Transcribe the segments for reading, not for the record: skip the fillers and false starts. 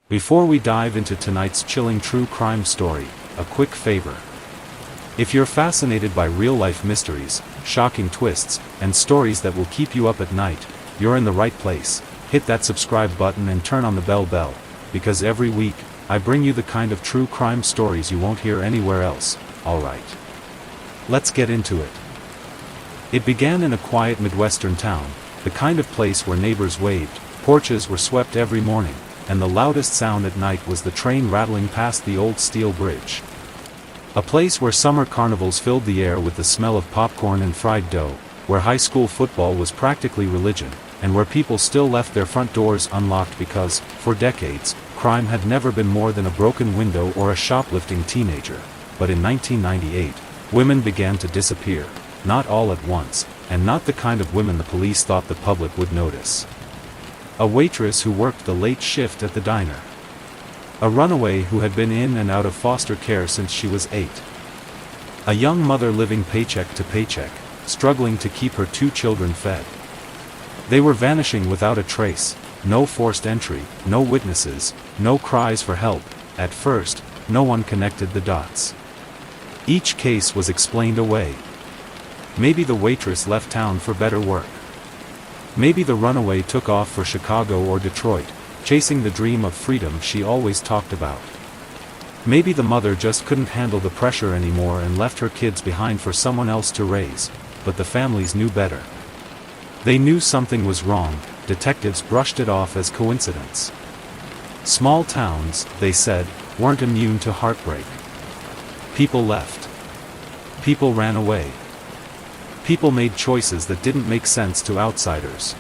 Before we dive into tonight's chilling true crime story, a quick favor. If you're fascinated by real-life mysteries, shocking twists, and stories that will keep you up at night, you're in the right place. Hit that subscribe button and turn on the bell, because every week, I bring you the kind of true crime stories you won't hear anywhere else. Alright. Let's get into it. It began in a quiet Midwestern town, the kind of place where neighbors waved, porches were swept every morning, and the loudest sound at night was the train rattling past the old steel bridge. A place where summer carnivals filled the air with the smell of popcorn and fried dough, where high school football was practically religion, and where people still left their front doors unlocked because, for decades, crime had never been more than a broken window or a shoplifting teenager. But in 1998, women began to disappear, not all at once, and not the kind of women the police thought the public would notice. A waitress who worked the late shift at the diner. A runaway who had been in and out of foster care since she was 8. A young mother living paycheck to paycheck, struggling to keep her 2 children fed. They were vanishing without a trace, no forced entry, no witnesses, no cries for help. At first, no one connected the dots. Each case was explained away. Maybe the waitress left town for better work. Maybe the runaway took off for Chicago or Detroit, chasing the dream of freedom she always talked about. Maybe the mother just couldn't handle the pressure anymore and left her kids behind for someone else to raise, but the families knew better. They knew something was wrong. Detectives brushed it off as coincidence. Small towns, they said, weren't immune to heartbreak. People left. People ran away. People made choices that didn't make sense to outsiders.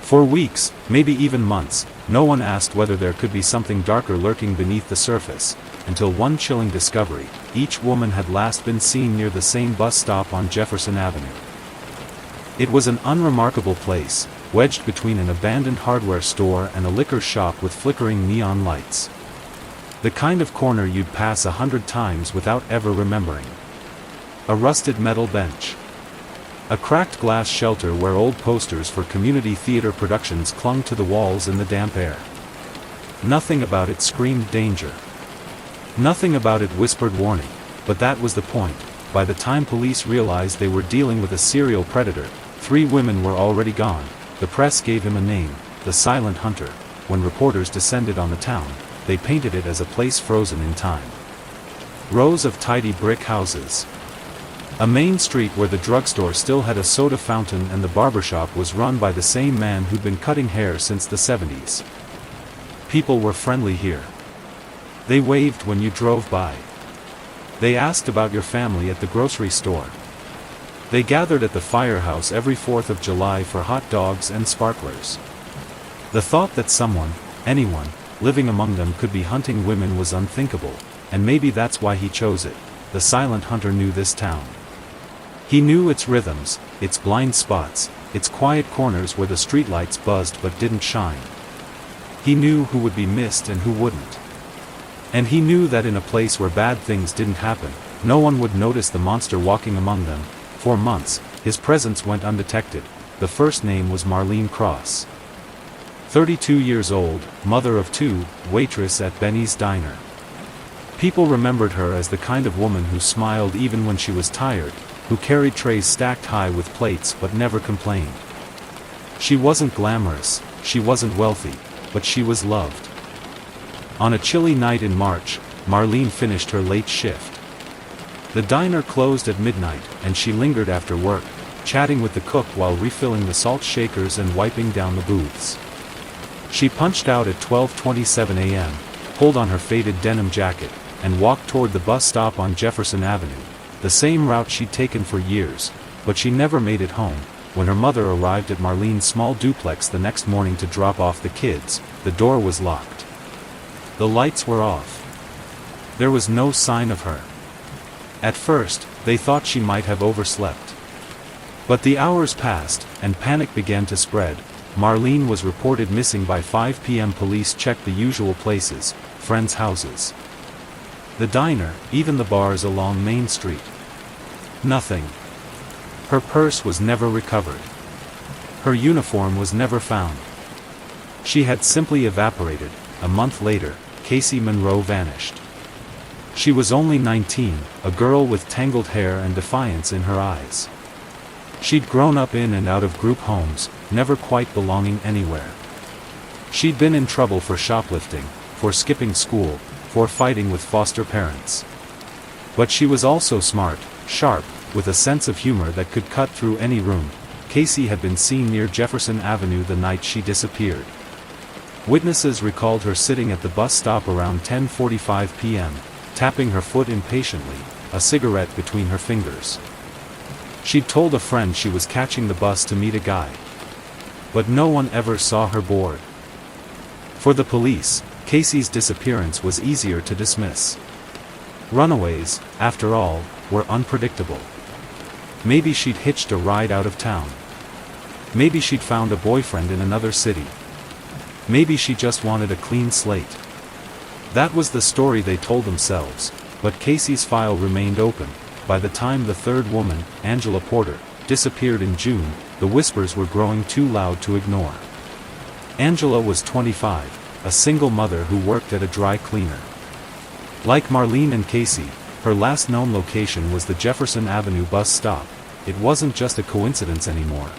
For weeks, maybe even months, no one asked whether there could be something darker lurking beneath the surface, until one chilling discovery: each woman had last been seen near the same bus stop on Jefferson Avenue. It was an unremarkable place, wedged between an abandoned hardware store and a liquor shop with flickering neon lights. The kind of corner you'd pass 100 times without ever remembering. A rusted metal bench. A cracked glass shelter where old posters for community theater productions clung to the walls in the damp air. Nothing about it screamed danger. Nothing about it whispered warning, but that was the point. By the time police realized they were dealing with a serial predator, 3 women were already gone. The press gave him a name, the Silent Hunter. When reporters descended on the town, they painted it as a place frozen in time. Rows of tidy brick houses. A main street where the drugstore still had a soda fountain and the barbershop was run by the same man who'd been cutting hair since the 70s. People were friendly here. They waved when you drove by. They asked about your family at the grocery store. They gathered at the firehouse every 4th of July for hot dogs and sparklers. The thought that someone, anyone, living among them could be hunting women was unthinkable, and maybe that's why he chose it. The Silent Hunter knew this town. He knew its rhythms, its blind spots, its quiet corners where the streetlights buzzed but didn't shine. He knew who would be missed and who wouldn't. And he knew that in a place where bad things didn't happen, no one would notice the monster walking among them. For months, his presence went undetected. The first name was Marlene Cross. 32 years old, mother of 2, waitress at Benny's Diner. People remembered her as the kind of woman who smiled even when she was tired, who carried trays stacked high with plates but never complained. She wasn't glamorous, she wasn't wealthy, but she was loved. On a chilly night in March, Marlene finished her late shift. The diner closed at midnight, and she lingered after work, chatting with the cook while refilling the salt shakers and wiping down the booths. She punched out at 12:27 a.m., pulled on her faded denim jacket, and walked toward the bus stop on Jefferson Avenue, the same route she'd taken for years, but she never made it home. When her mother arrived at Marlene's small duplex the next morning to drop off the kids, the door was locked. The lights were off. There was no sign of her. At first, they thought she might have overslept. But the hours passed, and panic began to spread. Marlene was reported missing by 5 p.m. Police checked the usual places, friends' houses, the diner, even the bars along Main Street. Nothing. Her purse was never recovered. Her uniform was never found. She had simply evaporated, a month later, Casey Monroe vanished. She was only 19, a girl with tangled hair and defiance in her eyes. She'd grown up in and out of group homes, never quite belonging anywhere. She'd been in trouble for shoplifting, for skipping school, for fighting with foster parents. But she was also smart, sharp, with a sense of humor that could cut through any room. Casey had been seen near Jefferson Avenue the night she disappeared. Witnesses recalled her sitting at the bus stop around 10:45 p.m., tapping her foot impatiently, a cigarette between her fingers. She'd told a friend she was catching the bus to meet a guy. But no one ever saw her board. For the police, Casey's disappearance was easier to dismiss. Runaways, after all, were unpredictable. Maybe she'd hitched a ride out of town. Maybe she'd found a boyfriend in another city. Maybe she just wanted a clean slate. That was the story they told themselves, but Casey's file remained open. By the time the third woman, Angela Porter, disappeared in June, the whispers were growing too loud to ignore. Angela was 25, a single mother who worked at a dry cleaner. Like Marlene and Casey, her last known location was the Jefferson Avenue bus stop. It wasn't just a coincidence anymore.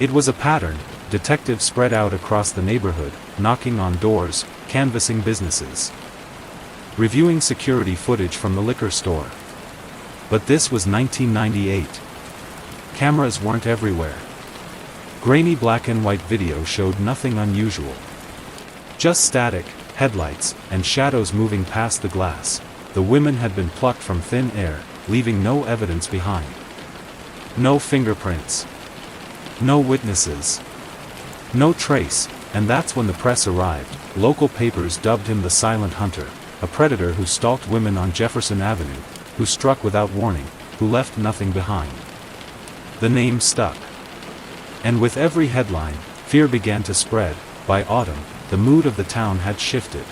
It was a pattern. Detectives spread out across the neighborhood, knocking on doors, canvassing businesses, reviewing security footage from the liquor store. But this was 1998. Cameras weren't everywhere. Grainy black and white video showed nothing unusual. Just static, headlights, and shadows moving past the glass. The women had been plucked from thin air, leaving no evidence behind. No fingerprints. No witnesses. No trace, and that's when the press arrived. Local papers dubbed him the Silent Hunter, a predator who stalked women on Jefferson Avenue, who struck without warning, who left nothing behind. The name stuck. And with every headline, fear began to spread. By autumn, the mood of the town had shifted.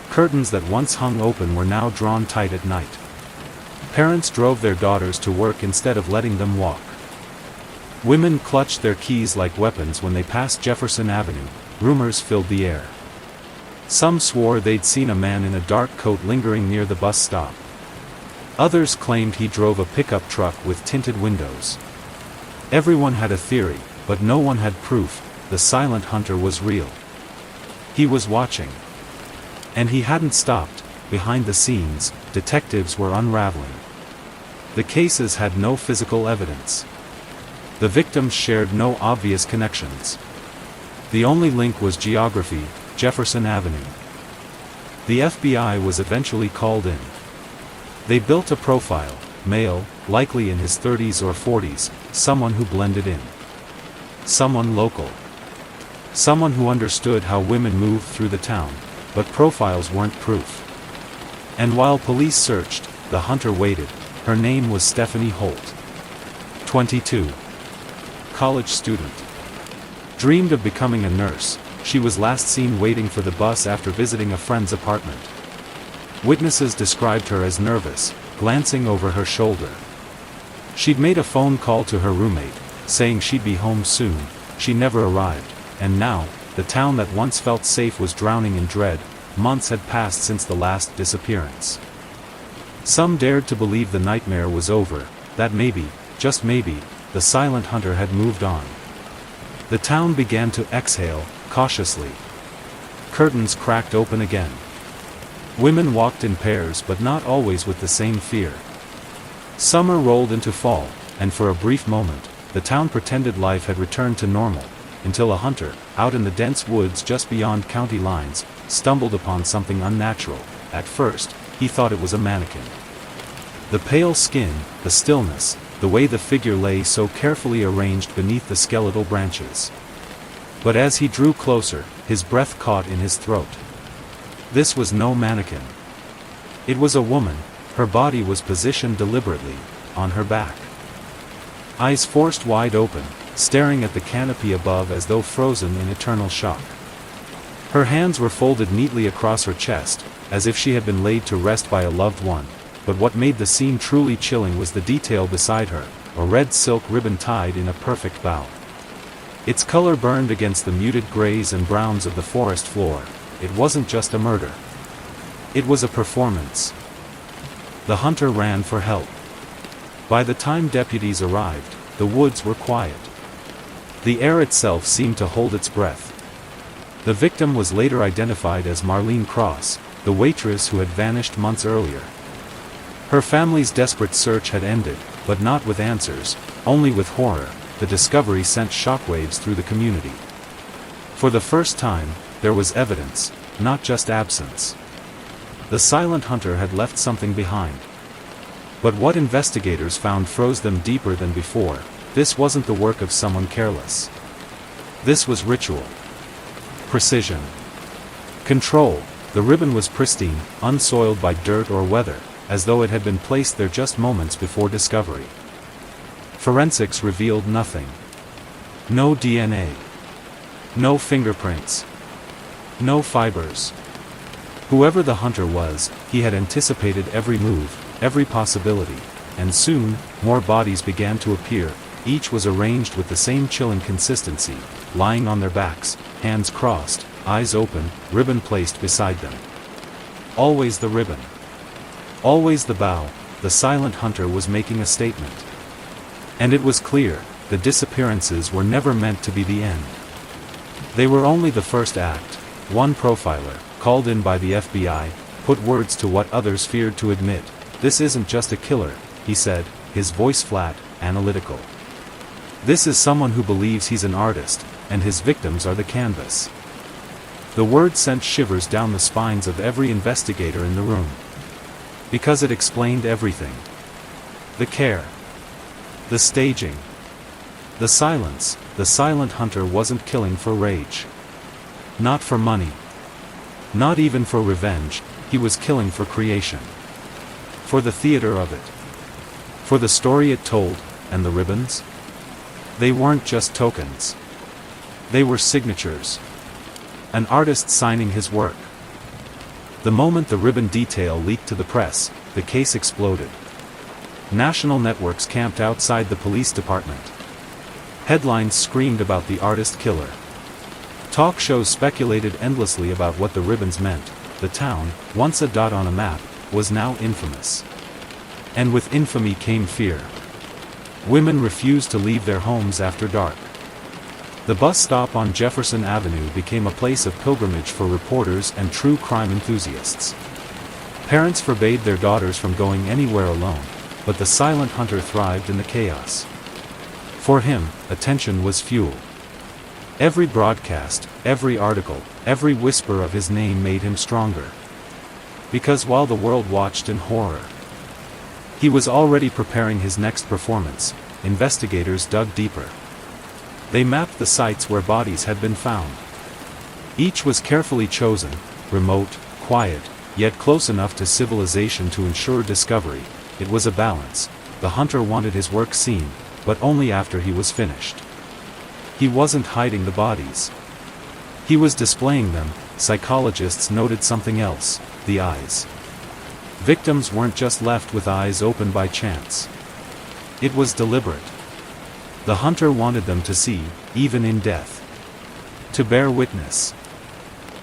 Curtains that once hung open were now drawn tight at night. Parents drove their daughters to work instead of letting them walk. Women clutched their keys like weapons when they passed Jefferson Avenue. Rumors filled the air. Some swore they'd seen a man in a dark coat lingering near the bus stop. Others claimed he drove a pickup truck with tinted windows. Everyone had a theory, but no one had proof. The Silent Hunter was real. He was watching. And he hadn't stopped. Behind the scenes, detectives were unraveling. The cases had no physical evidence. The victims shared no obvious connections. The only link was geography, Jefferson Avenue. The FBI was eventually called in. They built a profile, male, likely in his 30s or 40s, someone who blended in. Someone local. Someone who understood how women moved through the town, but profiles weren't proof. And while police searched, the hunter waited. Her name was Stephanie Holt. 22. College student. Dreamed of becoming a nurse. She was last seen waiting for the bus after visiting a friend's apartment. Witnesses described her as nervous, glancing over her shoulder. She'd made a phone call to her roommate, saying she'd be home soon. She never arrived, and now, the town that once felt safe was drowning in dread. Months had passed since the last disappearance. Some dared to believe the nightmare was over, that maybe, just maybe, the Silent Hunter had moved on. The town began to exhale, cautiously. Curtains cracked open again. Women walked in pairs, but not always with the same fear. Summer rolled into fall, and for a brief moment, the town pretended life had returned to normal, until a hunter, out in the dense woods just beyond county lines, stumbled upon something unnatural. At first, he thought it was a mannequin. The pale skin, the stillness, the way the figure lay so carefully arranged beneath the skeletal branches. But as he drew closer, his breath caught in his throat. This was no mannequin. It was a woman. Her body was positioned deliberately, on her back. Eyes forced wide open, staring at the canopy above as though frozen in eternal shock. Her hands were folded neatly across her chest, as if she had been laid to rest by a loved one. But what made the scene truly chilling was the detail beside her, a red silk ribbon tied in a perfect bow. Its color burned against the muted grays and browns of the forest floor. it wasn't just a murder. It was a performance. The hunter ran for help. By the time deputies arrived, the woods were quiet. The air itself seemed to hold its breath. The victim was later identified as Marlene Cross, the waitress who had vanished months earlier. Her family's desperate search had ended, but not with answers, only with horror. The discovery sent shockwaves through the community. For the first time, there was evidence, not just absence. The silent hunter had left something behind. But what investigators found froze them deeper than before. This wasn't the work of someone careless. This was ritual. Precision. Control. The ribbon was pristine, unsoiled by dirt or weather, as though it had been placed there just moments before discovery. Forensics revealed nothing. No DNA. No fingerprints. No fibers. Whoever the hunter was, he had anticipated every move, every possibility, and soon, more bodies began to appear. Each was arranged with the same chilling consistency, lying on their backs, hands crossed, eyes open, ribbon placed beside them. Always the ribbon. Always the bow. The silent hunter was making a statement. And it was clear, the disappearances were never meant to be the end. They were only the first act. One profiler, called in by the FBI, put words to what others feared to admit. "This isn't just a killer," he said, his voice flat, analytical. "This is someone who believes he's an artist, and his victims are the canvas." The word sent shivers down the spines of every investigator in the room. Because it explained everything. The care. The staging. The silence. The silent hunter wasn't killing for rage. Not for money. Not even for revenge. He was killing for creation. For the theater of it. For the story it told. And the ribbons? They weren't just tokens. They were signatures. An artist signing his work. The moment the ribbon detail leaked to the press, the case exploded. National networks camped outside the police department. Headlines screamed about the artist killer. Talk shows speculated endlessly about what the ribbons meant. The town, once a dot on a map, was now infamous. And with infamy came fear. Women refused to leave their homes after dark. The bus stop on Jefferson Avenue became a place of pilgrimage for reporters and true crime enthusiasts. Parents forbade their daughters from going anywhere alone, but the silent hunter thrived in the chaos. For him, attention was fuel. Every broadcast, every article, every whisper of his name made him stronger. Because while the world watched in horror, he was already preparing his next performance. Investigators dug deeper. They mapped the sites where bodies had been found. Each was carefully chosen, remote, quiet, yet close enough to civilization to ensure discovery. It was a balance. The hunter wanted his work seen, but only after he was finished. He wasn't hiding the bodies. He was displaying them. Psychologists noted something else: the eyes. Victims weren't just left with eyes open by chance. It was deliberate. The hunter wanted them to see, even in death. To bear witness.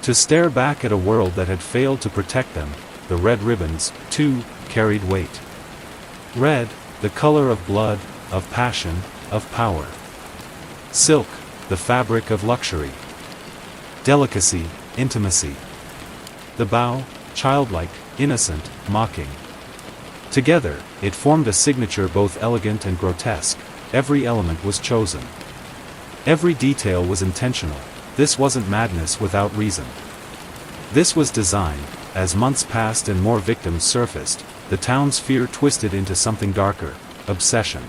To stare back at a world that had failed to protect them. The red ribbons, too, carried weight. Red, the color of blood, of passion, of power. Silk, the fabric of luxury. Delicacy, intimacy. The bow, childlike, innocent, mocking. Together, it formed a signature both elegant and grotesque. Every element was chosen. Every detail was intentional. This wasn't madness without reason. This was design. As months passed and more victims surfaced, the town's fear twisted into something darker: obsession.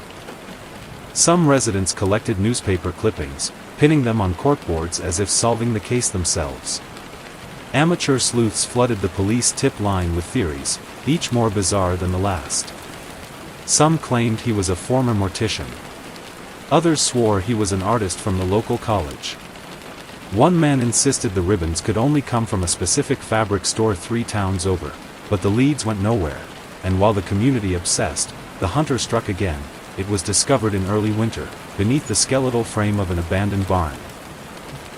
Some residents collected newspaper clippings, pinning them on corkboards as if solving the case themselves. Amateur sleuths flooded the police tip line with theories, each more bizarre than the last. Some claimed he was a former mortician. Others swore he was an artist from the local college. One man insisted the ribbons could only come from a specific fabric store 3 towns over, but the leads went nowhere, and while the community obsessed, the hunter struck again. It was discovered in early winter, beneath the skeletal frame of an abandoned barn.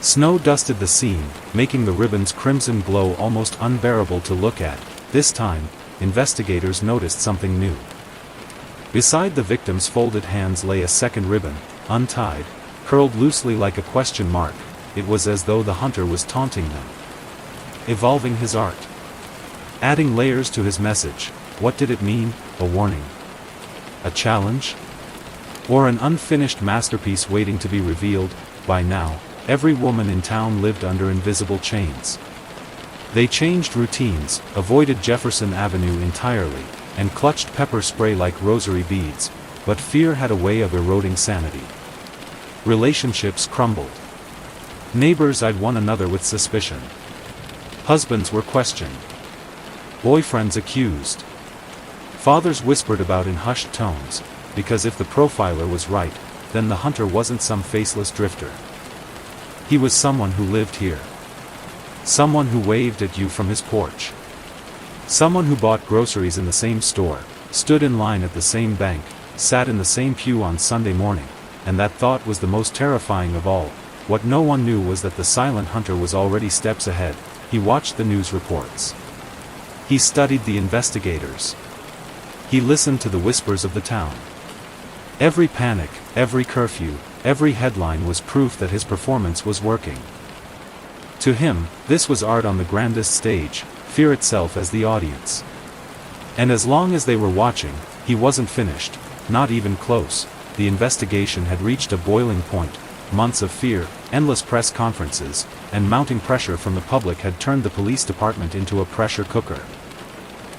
Snow dusted the scene, making the ribbon's crimson glow almost unbearable to look at. This time, investigators noticed something new. Beside the victim's folded hands lay a second ribbon, untied, curled loosely like a question mark. It was as though the hunter was taunting them. Evolving his art. Adding layers to his message. What did it mean? A warning? A challenge? Or an unfinished masterpiece waiting to be revealed? By now, every woman in town lived under invisible chains. They changed routines, avoided Jefferson Avenue entirely, and clutched pepper spray like rosary beads, but fear had a way of eroding sanity. Relationships crumbled. Neighbors eyed one another with suspicion. Husbands were questioned. Boyfriends accused. Fathers whispered about in hushed tones, because if the profiler was right, then the hunter wasn't some faceless drifter. He was someone who lived here. Someone who waved at you from his porch. Someone who bought groceries in the same store, stood in line at the same bank, sat in the same pew on Sunday morning, and that thought was the most terrifying of all. What no one knew was that the silent hunter was already steps ahead. He watched the news reports. He studied the investigators. He listened to the whispers of the town. Every panic, every curfew, every headline was proof that his performance was working. To him, this was art on the grandest stage, fear itself as the audience. And as long as they were watching, he wasn't finished, not even close. The investigation had reached a boiling point. Months of fear, endless press conferences, and mounting pressure from the public had turned the police department into a pressure cooker.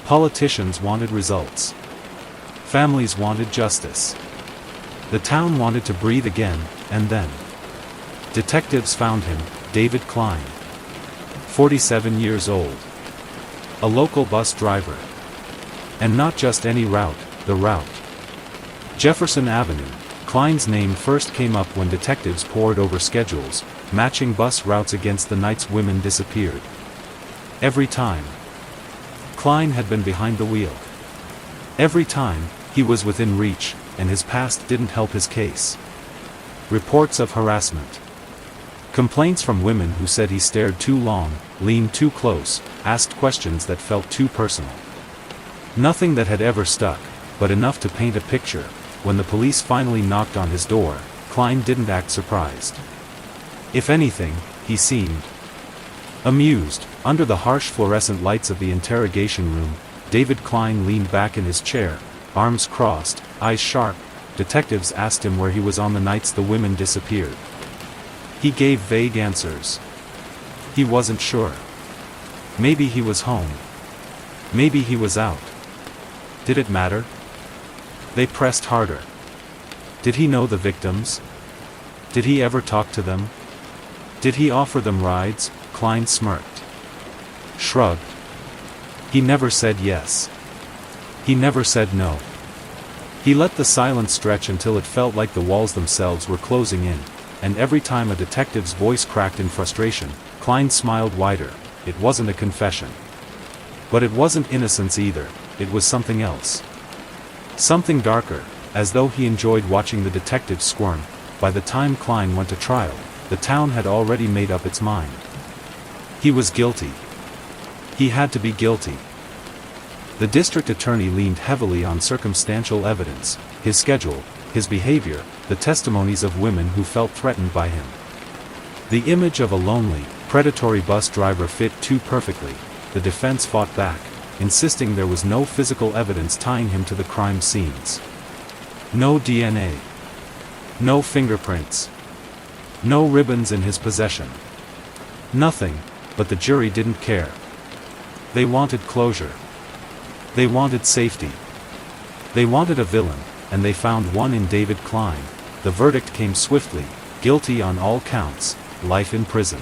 Politicians wanted results. Families wanted justice. The town wanted to breathe again, and then. Detectives found him, David Klein. 47 years old. A local bus driver. And not just any route, the route. Jefferson Avenue. Klein's name first came up when detectives pored over schedules, matching bus routes against the nights women disappeared. Every time. Klein had been behind the wheel. Every time, he was within reach, and his past didn't help his case. Reports of harassment. Complaints from women who said he stared too long, leaned too close, asked questions that felt too personal. Nothing that had ever stuck, but enough to paint a picture. When the police finally knocked on his door, Klein didn't act surprised. If anything, he seemed amused. Under the harsh fluorescent lights of the interrogation room, David Klein leaned back in his chair, arms crossed, eyes sharp. Detectives asked him where he was on the nights the women disappeared. He gave vague answers. He wasn't sure. Maybe he was home. Maybe he was out. Did it matter? They pressed harder. Did he know the victims? Did he ever talk to them? Did he offer them rides? Klein smirked. Shrugged. He never said yes. He never said no. He let the silence stretch until it felt like the walls themselves were closing in, and every time a detective's voice cracked in frustration, Klein smiled wider. It wasn't a confession. But it wasn't innocence either, it was something else. Something darker, as though he enjoyed watching the detectives squirm. By the time Klein went to trial, the town had already made up its mind. He was guilty. He had to be guilty. The district attorney leaned heavily on circumstantial evidence, his schedule, his behavior, the testimonies of women who felt threatened by him. The image of a lonely, predatory bus driver fit too perfectly. The defense fought back, insisting there was no physical evidence tying him to the crime scenes. No DNA. No fingerprints. No ribbons in his possession. Nothing, but the jury didn't care. They wanted closure. They wanted safety. They wanted a villain, and they found one in David Klein. The verdict came swiftly, guilty on all counts, life in prison.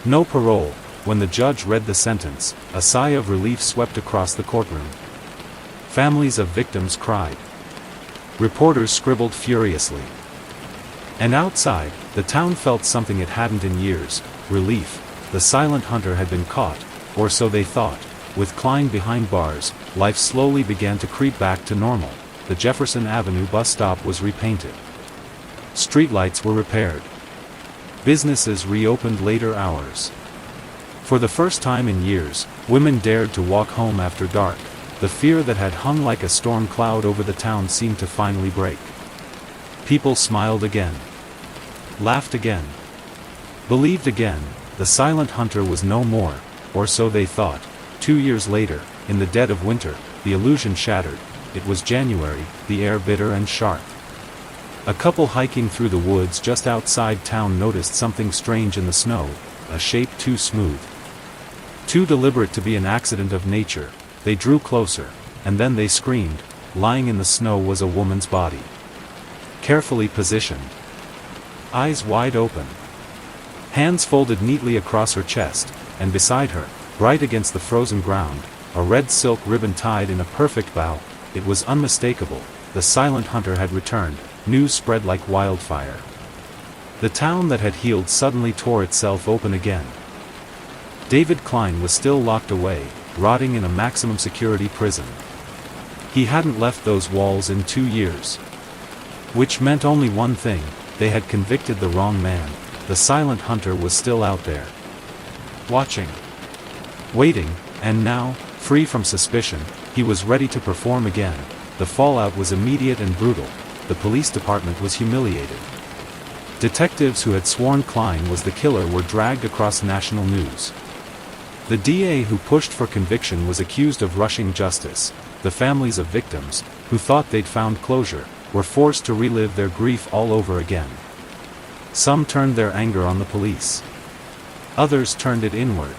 No parole. When the judge read the sentence, a sigh of relief swept across the courtroom. Families of victims cried. Reporters scribbled furiously. And outside, the town felt something it hadn't in years, relief. The silent hunter had been caught, or so they thought. With Klein behind bars, life slowly began to creep back to normal. The Jefferson Avenue bus stop was repainted. Streetlights were repaired. Businesses reopened later hours. For the first time in years, women dared to walk home after dark. The fear that had hung like a storm cloud over the town seemed to finally break. People smiled again. Laughed again. Believed again. The silent hunter was no more, or so they thought. 2 years later, in the dead of winter, the illusion shattered. It was January, the air bitter and sharp. A couple hiking through the woods just outside town noticed something strange in the snow, a shape too smooth, too deliberate to be an accident of nature. They drew closer, and then they screamed. Lying in the snow was a woman's body. Carefully positioned. Eyes wide open. Hands folded neatly across her chest, and beside her, bright against the frozen ground, a red silk ribbon tied in a perfect bow. It was unmistakable. The silent hunter had returned. News spread like wildfire. The town that had healed suddenly tore itself open again. David Klein was still locked away, rotting in a maximum security prison. He hadn't left those walls in 2 years. Which meant only one thing: they had convicted the wrong man. The silent hunter was still out there. Watching. Waiting, and now, free from suspicion, he was ready to perform again. The fallout was immediate and brutal. The police department was humiliated. Detectives who had sworn Klein was the killer were dragged across national news. The DA who pushed for conviction was accused of rushing justice. The families of victims, who thought they'd found closure, were forced to relive their grief all over again. Some turned their anger on the police. Others turned it inward,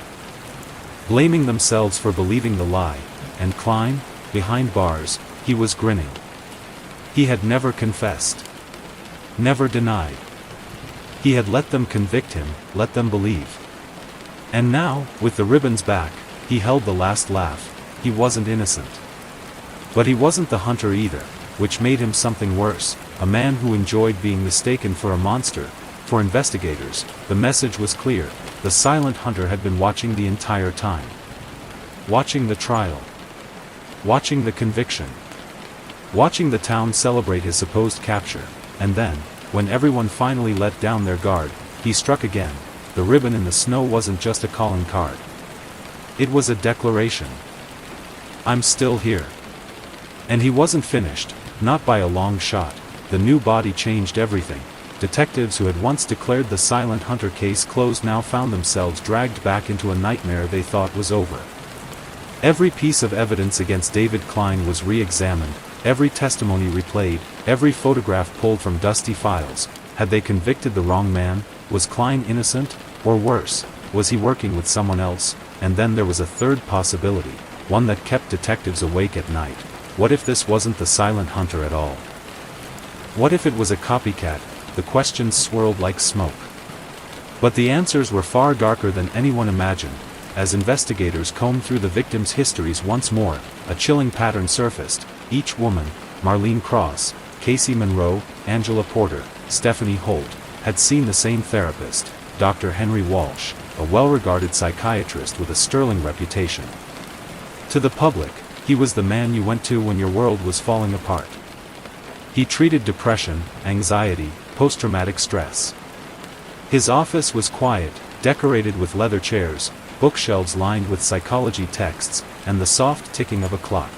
blaming themselves for believing the lie. And Klein, behind bars, he was grinning. He had never confessed. Never denied. He had let them convict him, let them believe. And now, with the ribbons back, he held the last laugh. He wasn't innocent. But he wasn't the hunter either, which made him something worse, a man who enjoyed being mistaken for a monster. For investigators, the message was clear: the silent hunter had been watching the entire time. Watching the trial. Watching the conviction. Watching the town celebrate his supposed capture. And then, when everyone finally let down their guard, he struck again. The ribbon in the snow wasn't just a calling card. It was a declaration. I'm still here. And he wasn't finished, not by a long shot. The new body changed everything. Detectives who had once declared the silent hunter case closed now found themselves dragged back into a nightmare they thought was over. Every piece of evidence against David Klein was re-examined, every testimony replayed, every photograph pulled from dusty files. Had they convicted the wrong man? Was Klein innocent? Or worse, was he working with someone else? And then there was a third possibility, one that kept detectives awake at night. What if this wasn't the silent hunter at all? What if it was a copycat? The questions swirled like smoke. But the answers were far darker than anyone imagined. As investigators combed through the victims' histories once more, a chilling pattern surfaced. Each woman, Marlene Cross, Casey Monroe, Angela Porter, Stephanie Holt, had seen the same therapist, Dr. Henry Walsh, a well-regarded psychiatrist with a sterling reputation. To the public, he was the man you went to when your world was falling apart. He treated depression, anxiety, post-traumatic stress. His office was quiet, decorated with leather chairs, bookshelves lined with psychology texts, and the soft ticking of a clock.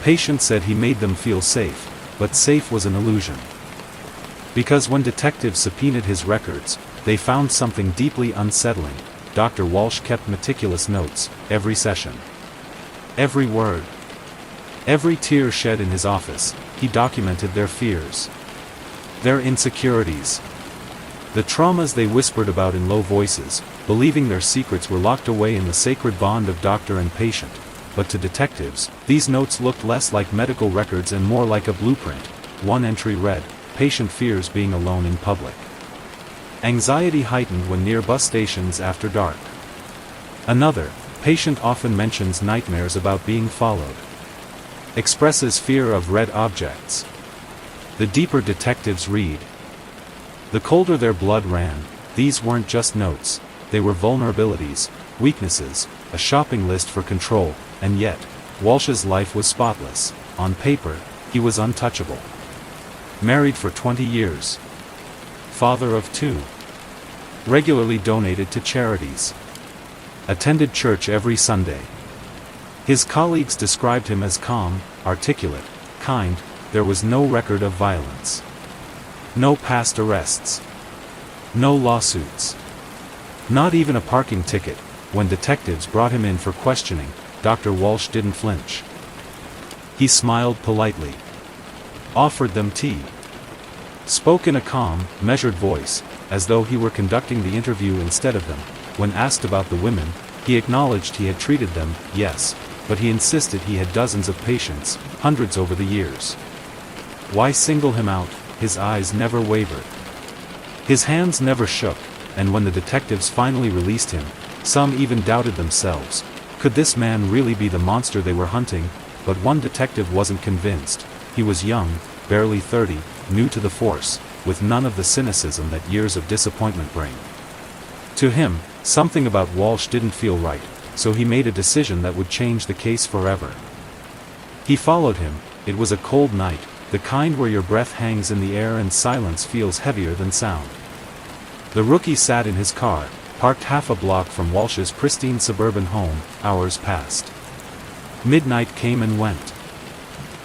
Patients said he made them feel safe, but safe was an illusion. Because when detectives subpoenaed his records, they found something deeply unsettling. Dr. Walsh kept meticulous notes, every session. Every word. Every tear shed in his office, he documented their fears. Their insecurities. The traumas they whispered about in low voices, believing their secrets were locked away in the sacred bond of doctor and patient. But to detectives, these notes looked less like medical records and more like a blueprint. One entry read, "Patient fears being alone in public. Anxiety heightened when near bus stations after dark." Another, "Patient often mentions nightmares about being followed. Expresses fear of red objects." The deeper detectives read, the colder their blood ran. These weren't just notes, they were vulnerabilities, weaknesses, a shopping list for control. And yet, Walsh's life was spotless. On paper, he was untouchable. Married for 20 years. Father of 2. regularly donated to charities, attended church every Sunday. His colleagues described him as calm, articulate, kind. There was no record of violence. No past arrests. No lawsuits. Not even a parking ticket. When detectives brought him in for questioning, Dr. Walsh didn't flinch. He smiled politely, offered them tea, spoke in a calm, measured voice, as though he were conducting the interview instead of them. When asked about the women, he acknowledged he had treated them, yes, but he insisted he had dozens of patients, hundreds over the years. Why single him out? His eyes never wavered. His hands never shook, and when the detectives finally released him, some even doubted themselves. Could this man really be the monster they were hunting? But one detective wasn't convinced. He was young, barely 30, new to the force, with none of the cynicism that years of disappointment bring. To him, something about Walsh didn't feel right, so he made a decision that would change the case forever. He followed him. It was a cold night, the kind where your breath hangs in the air and silence feels heavier than sound. The rookie sat in his car, parked half a block from Walsh's pristine suburban home. Hours passed. Midnight came and went.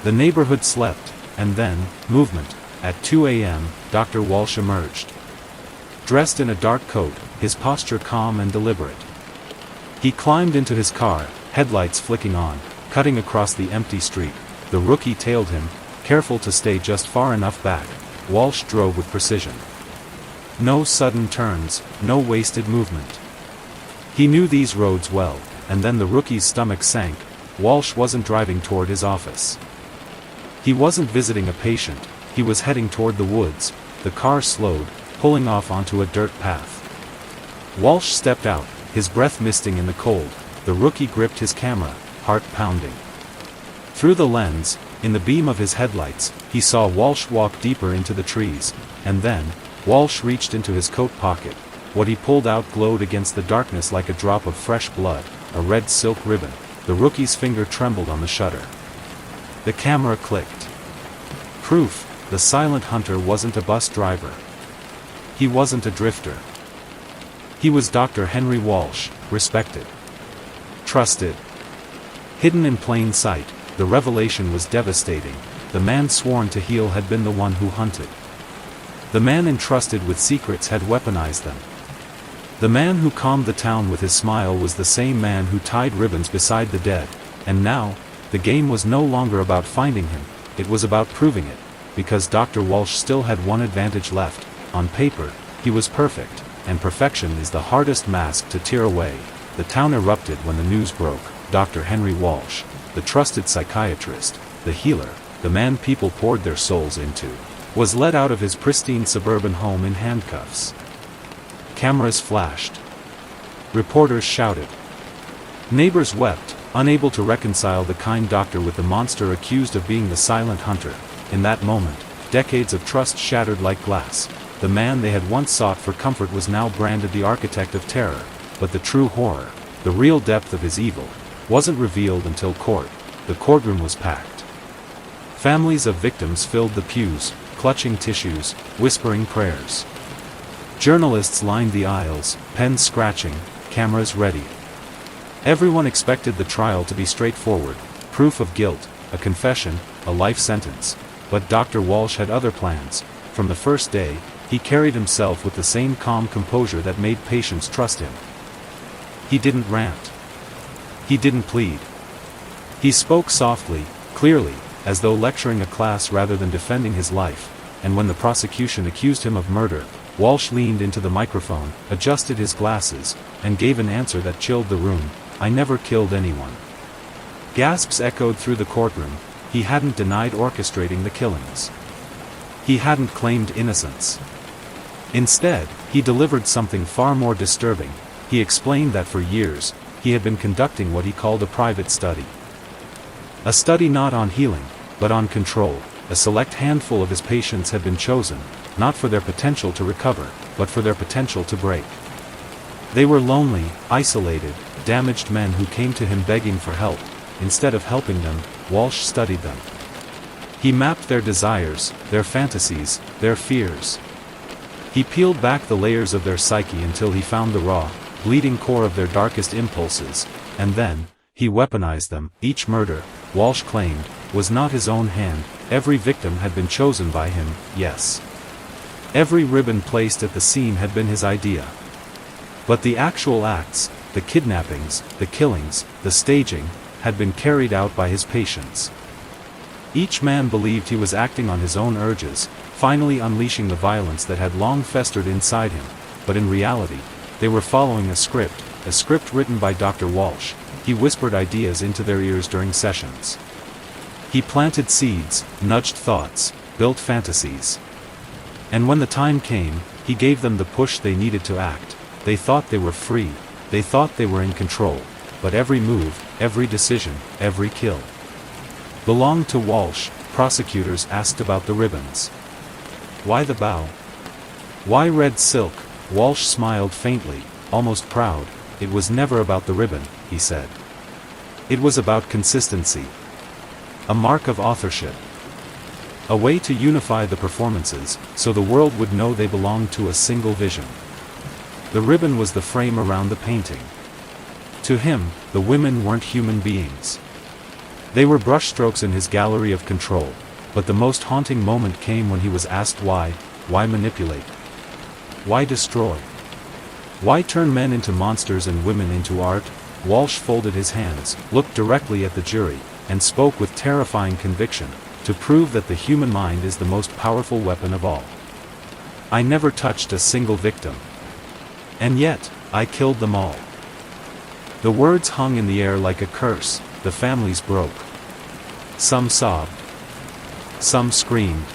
The neighborhood slept, and then, movement. At 2 a.m., Dr. Walsh emerged. Dressed in a dark coat, his posture calm and deliberate. He climbed into his car, headlights flicking on, cutting across the empty street. The rookie tailed him, careful to stay just far enough back. Walsh drove with precision. No sudden turns, no wasted movement. He knew these roads well, and then the rookie's stomach sank. Walsh wasn't driving toward his office. He wasn't visiting a patient, he was heading toward the woods. The car slowed, pulling off onto a dirt path. Walsh stepped out, his breath misting in the cold. The rookie gripped his camera, heart pounding. Through the lens, in the beam of his headlights, he saw Walsh walk deeper into the trees, and then, Walsh reached into his coat pocket. What he pulled out glowed against the darkness like a drop of fresh blood, a red silk ribbon. The rookie's finger trembled on the shutter. The camera clicked. Proof, the silent hunter wasn't a bus driver. He wasn't a drifter. He was Dr. Henry Walsh, respected, trusted, hidden in plain sight. The revelation was devastating. The man sworn to heal had been the one who hunted. The man entrusted with secrets had weaponized them. The man who calmed the town with his smile was the same man who tied ribbons beside the dead. And now, the game was no longer about finding him, it was about proving it, because Dr. Walsh still had one advantage left. On paper, he was perfect, and perfection is the hardest mask to tear away. The town erupted when the news broke. Dr. Henry Walsh, the trusted psychiatrist, the healer, the man people poured their souls into, was led out of his pristine suburban home in handcuffs. Cameras flashed. Reporters shouted. Neighbors wept, unable to reconcile the kind doctor with the monster accused of being the silent hunter. In that moment, decades of trust shattered like glass. The man they had once sought for comfort was now branded the architect of terror. But the true horror, the real depth of his evil, wasn't revealed until court. The courtroom was packed. Families of victims filled the pews, clutching tissues, whispering prayers. Journalists lined the aisles, pens scratching, cameras ready. Everyone expected the trial to be straightforward, proof of guilt, a confession, a life sentence. But Dr. Walsh had other plans. From the first day, he carried himself with the same calm composure that made patients trust him. He didn't rant. He didn't plead. He spoke softly, clearly, as though lecturing a class rather than defending his life. And when the prosecution accused him of murder, Walsh leaned into the microphone, adjusted his glasses, and gave an answer that chilled the room. I never killed anyone. Gasps echoed through the courtroom. He hadn't denied orchestrating the killings. He hadn't claimed innocence. Instead, he delivered something far more disturbing. He explained that for years, he had been conducting what he called a private study. A study not on healing, but on control. A select handful of his patients had been chosen, not for their potential to recover, but for their potential to break. They were lonely, isolated, damaged men who came to him begging for help. Instead of helping them, Walsh studied them. He mapped their desires, their fantasies, their fears. He peeled back the layers of their psyche until he found the raw, bleeding core of their darkest impulses, and then, he weaponized them. Each murder, Walsh claimed, was not his own hand. Every victim had been chosen by him, yes. Every ribbon placed at the scene had been his idea. But the actual acts, the kidnappings, the killings, the staging, had been carried out by his patients. Each man believed he was acting on his own urges, finally unleashing the violence that had long festered inside him, but in reality, they were following a script written by Dr. Walsh. He whispered ideas into their ears during sessions. He planted seeds, nudged thoughts, built fantasies. And when the time came, he gave them the push they needed to act. They thought they were free, they thought they were in control, but every move, every decision, every kill belonged to Walsh. Prosecutors asked about the ribbons. Why the bow? Why red silk? Walsh smiled faintly, almost proud. It was never about the ribbon, he said. It was about consistency. A mark of authorship. A way to unify the performances, so the world would know they belonged to a single vision. The ribbon was the frame around the painting. To him, the women weren't human beings. They were brushstrokes in his gallery of control, but the most haunting moment came when he was asked why manipulate? Why destroy? Why turn men into monsters and women into art? Walsh folded his hands, looked directly at the jury, and spoke with terrifying conviction, to prove that the human mind is the most powerful weapon of all. I never touched a single victim. And yet, I killed them all. The words hung in the air like a curse. The families broke. Some sobbed. Some screamed.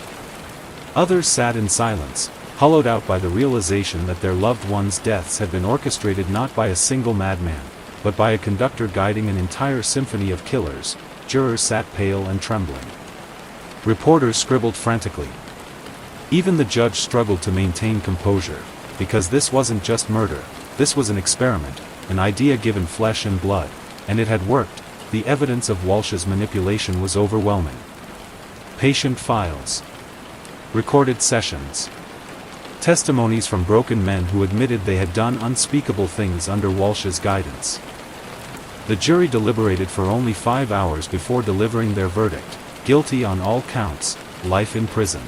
Others sat in silence, hollowed out by the realization that their loved ones' deaths had been orchestrated not by a single madman, but by a conductor guiding an entire symphony of killers. Jurors sat pale and trembling. Reporters scribbled frantically. Even the judge struggled to maintain composure, because this wasn't just murder, this was an experiment, an idea given flesh and blood, and it had worked. The evidence of Walsh's manipulation was overwhelming. Patient files. Recorded sessions. Testimonies from broken men who admitted they had done unspeakable things under Walsh's guidance. The jury deliberated for only 5 hours before delivering their verdict: guilty on all counts, life in prison.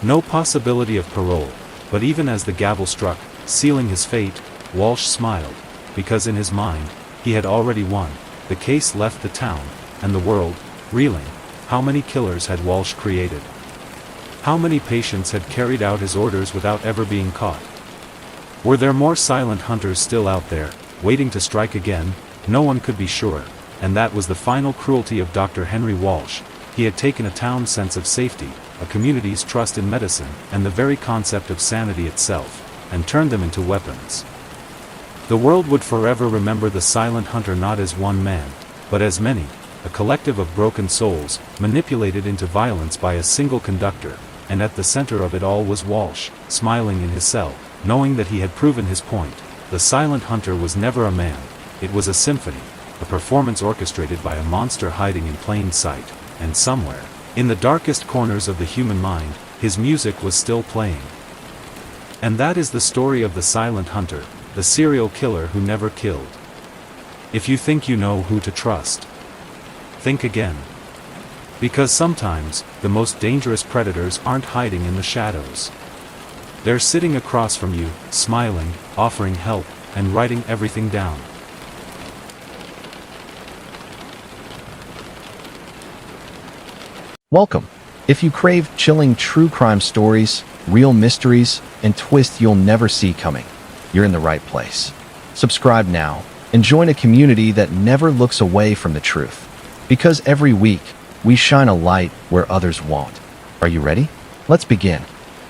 No possibility of parole, but even as the gavel struck, sealing his fate, Walsh smiled, because in his mind, he had already won. The case left the town, and the world, reeling. How many killers had Walsh created? How many patients had carried out his orders without ever being caught? Were there more silent hunters still out there, waiting to strike again? No one could be sure, and that was the final cruelty of Dr. Henry Walsh. He had taken a town's sense of safety, a community's trust in medicine, and the very concept of sanity itself, and turned them into weapons. The world would forever remember the silent hunter not as one man, but as many, a collective of broken souls, manipulated into violence by a single conductor, and at the center of it all was Walsh, smiling in his cell, knowing that he had proven his point. The silent hunter was never a man, it was a symphony, a performance orchestrated by a monster hiding in plain sight, and somewhere, in the darkest corners of the human mind, his music was still playing. And that is the story of the silent hunter, the serial killer who never killed. If you think you know who to trust, think again. Because sometimes, the most dangerous predators aren't hiding in the shadows. They're sitting across from you, smiling, offering help, and writing everything down. Welcome. If you crave chilling true crime stories, real mysteries, and twists you'll never see coming, you're in the right place. Subscribe now and join a community that never looks away from the truth. Because every week, we shine a light where others won't. Are you ready? Let's begin.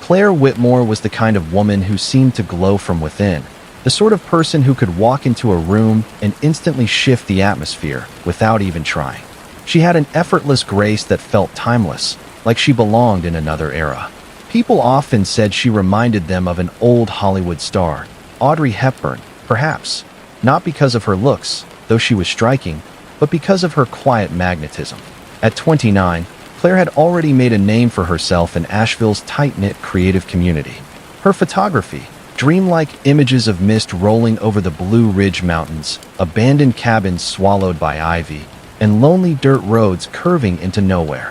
Claire Whitmore was the kind of woman who seemed to glow from within, the sort of person who could walk into a room and instantly shift the atmosphere without even trying. She had an effortless grace that felt timeless, like she belonged in another era. People often said she reminded them of an old Hollywood star, Audrey Hepburn, perhaps, not because of her looks, though she was striking, but because of her quiet magnetism. At 29, Claire had already made a name for herself in Asheville's tight-knit creative community. Her photography, dreamlike images of mist rolling over the Blue Ridge Mountains, abandoned cabins swallowed by ivy, and lonely dirt roads curving into nowhere,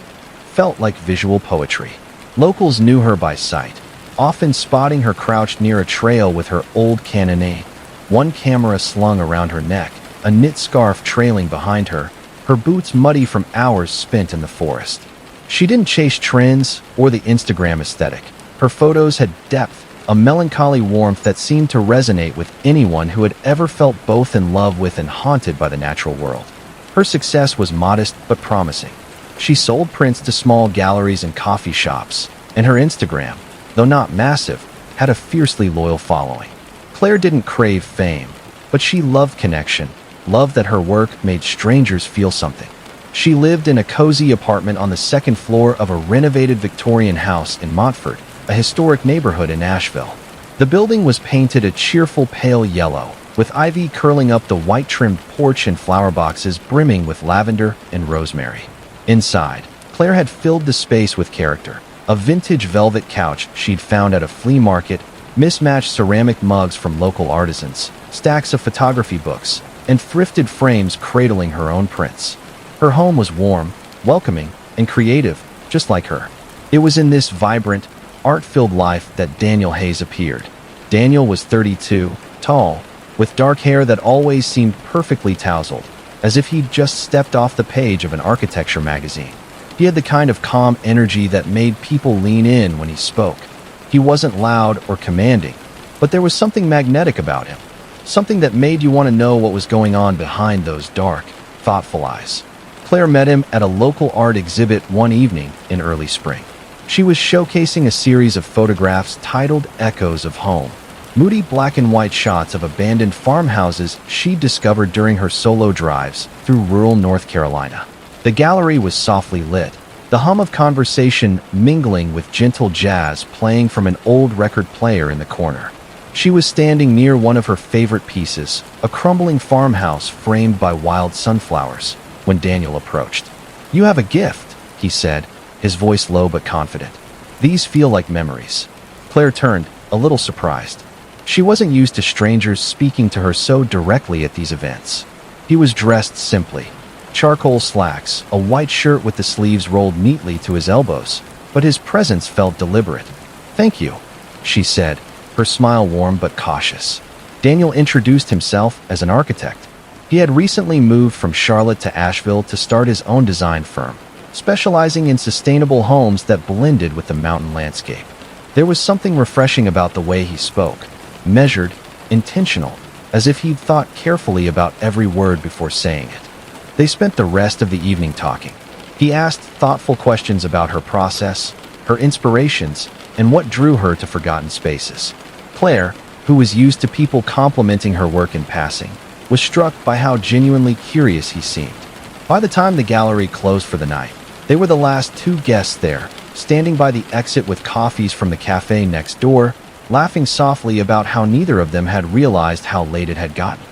felt like visual poetry. Locals knew her by sight, often spotting her crouched near a trail with her old Canon, one camera slung around her neck, a knit scarf trailing behind her, her boots muddy from hours spent in the forest. She didn't chase trends or the Instagram aesthetic. Her photos had depth, a melancholy warmth that seemed to resonate with anyone who had ever felt both in love with and haunted by the natural world. Her success was modest but promising. She sold prints to small galleries and coffee shops, and her Instagram, though not massive, had a fiercely loyal following. Claire didn't crave fame, but she loved connection, loved that her work made strangers feel something. She lived in a cozy apartment on the second floor of a renovated Victorian house in Montfort, a historic neighborhood in Asheville. The building was painted a cheerful pale yellow, with ivy curling up the white-trimmed porch and flower boxes brimming with lavender and rosemary. Inside, Claire had filled the space with character. A vintage velvet couch she'd found at a flea market, mismatched ceramic mugs from local artisans, stacks of photography books, and thrifted frames cradling her own prints. Her home was warm, welcoming, and creative, just like her. It was in this vibrant, art-filled life that Daniel Hayes appeared. Daniel was 32, tall, with dark hair that always seemed perfectly tousled, as if he'd just stepped off the page of an architecture magazine. He had the kind of calm energy that made people lean in when he spoke. He wasn't loud or commanding, but there was something magnetic about him, something that made you want to know what was going on behind those dark, thoughtful eyes. Claire met him at a local art exhibit one evening in early spring. She was showcasing a series of photographs titled Echoes of Home, moody black and white shots of abandoned farmhouses she'd discovered during her solo drives through rural North Carolina. The gallery was softly lit, the hum of conversation mingling with gentle jazz playing from an old record player in the corner. She was standing near one of her favorite pieces, a crumbling farmhouse framed by wild sunflowers, when Daniel approached. "You have a gift," he said, his voice low but confident. "These feel like memories." Claire turned, a little surprised. She wasn't used to strangers speaking to her so directly at these events. He was dressed simply. Charcoal slacks, a white shirt with the sleeves rolled neatly to his elbows, but his presence felt deliberate. "Thank you," she said, her smile warm but cautious. Daniel introduced himself as an architect. He had recently moved from Charlotte to Asheville to start his own design firm, specializing in sustainable homes that blended with the mountain landscape. There was something refreshing about the way he spoke, measured, intentional, as if he'd thought carefully about every word before saying it. They spent the rest of the evening talking. He asked thoughtful questions about her process, her inspirations, and what drew her to forgotten spaces. Claire, who was used to people complimenting her work in passing, was struck by how genuinely curious he seemed. By the time the gallery closed for the night, they were the last two guests there, standing by the exit with coffees from the cafe next door, laughing softly about how neither of them had realized how late it had gotten.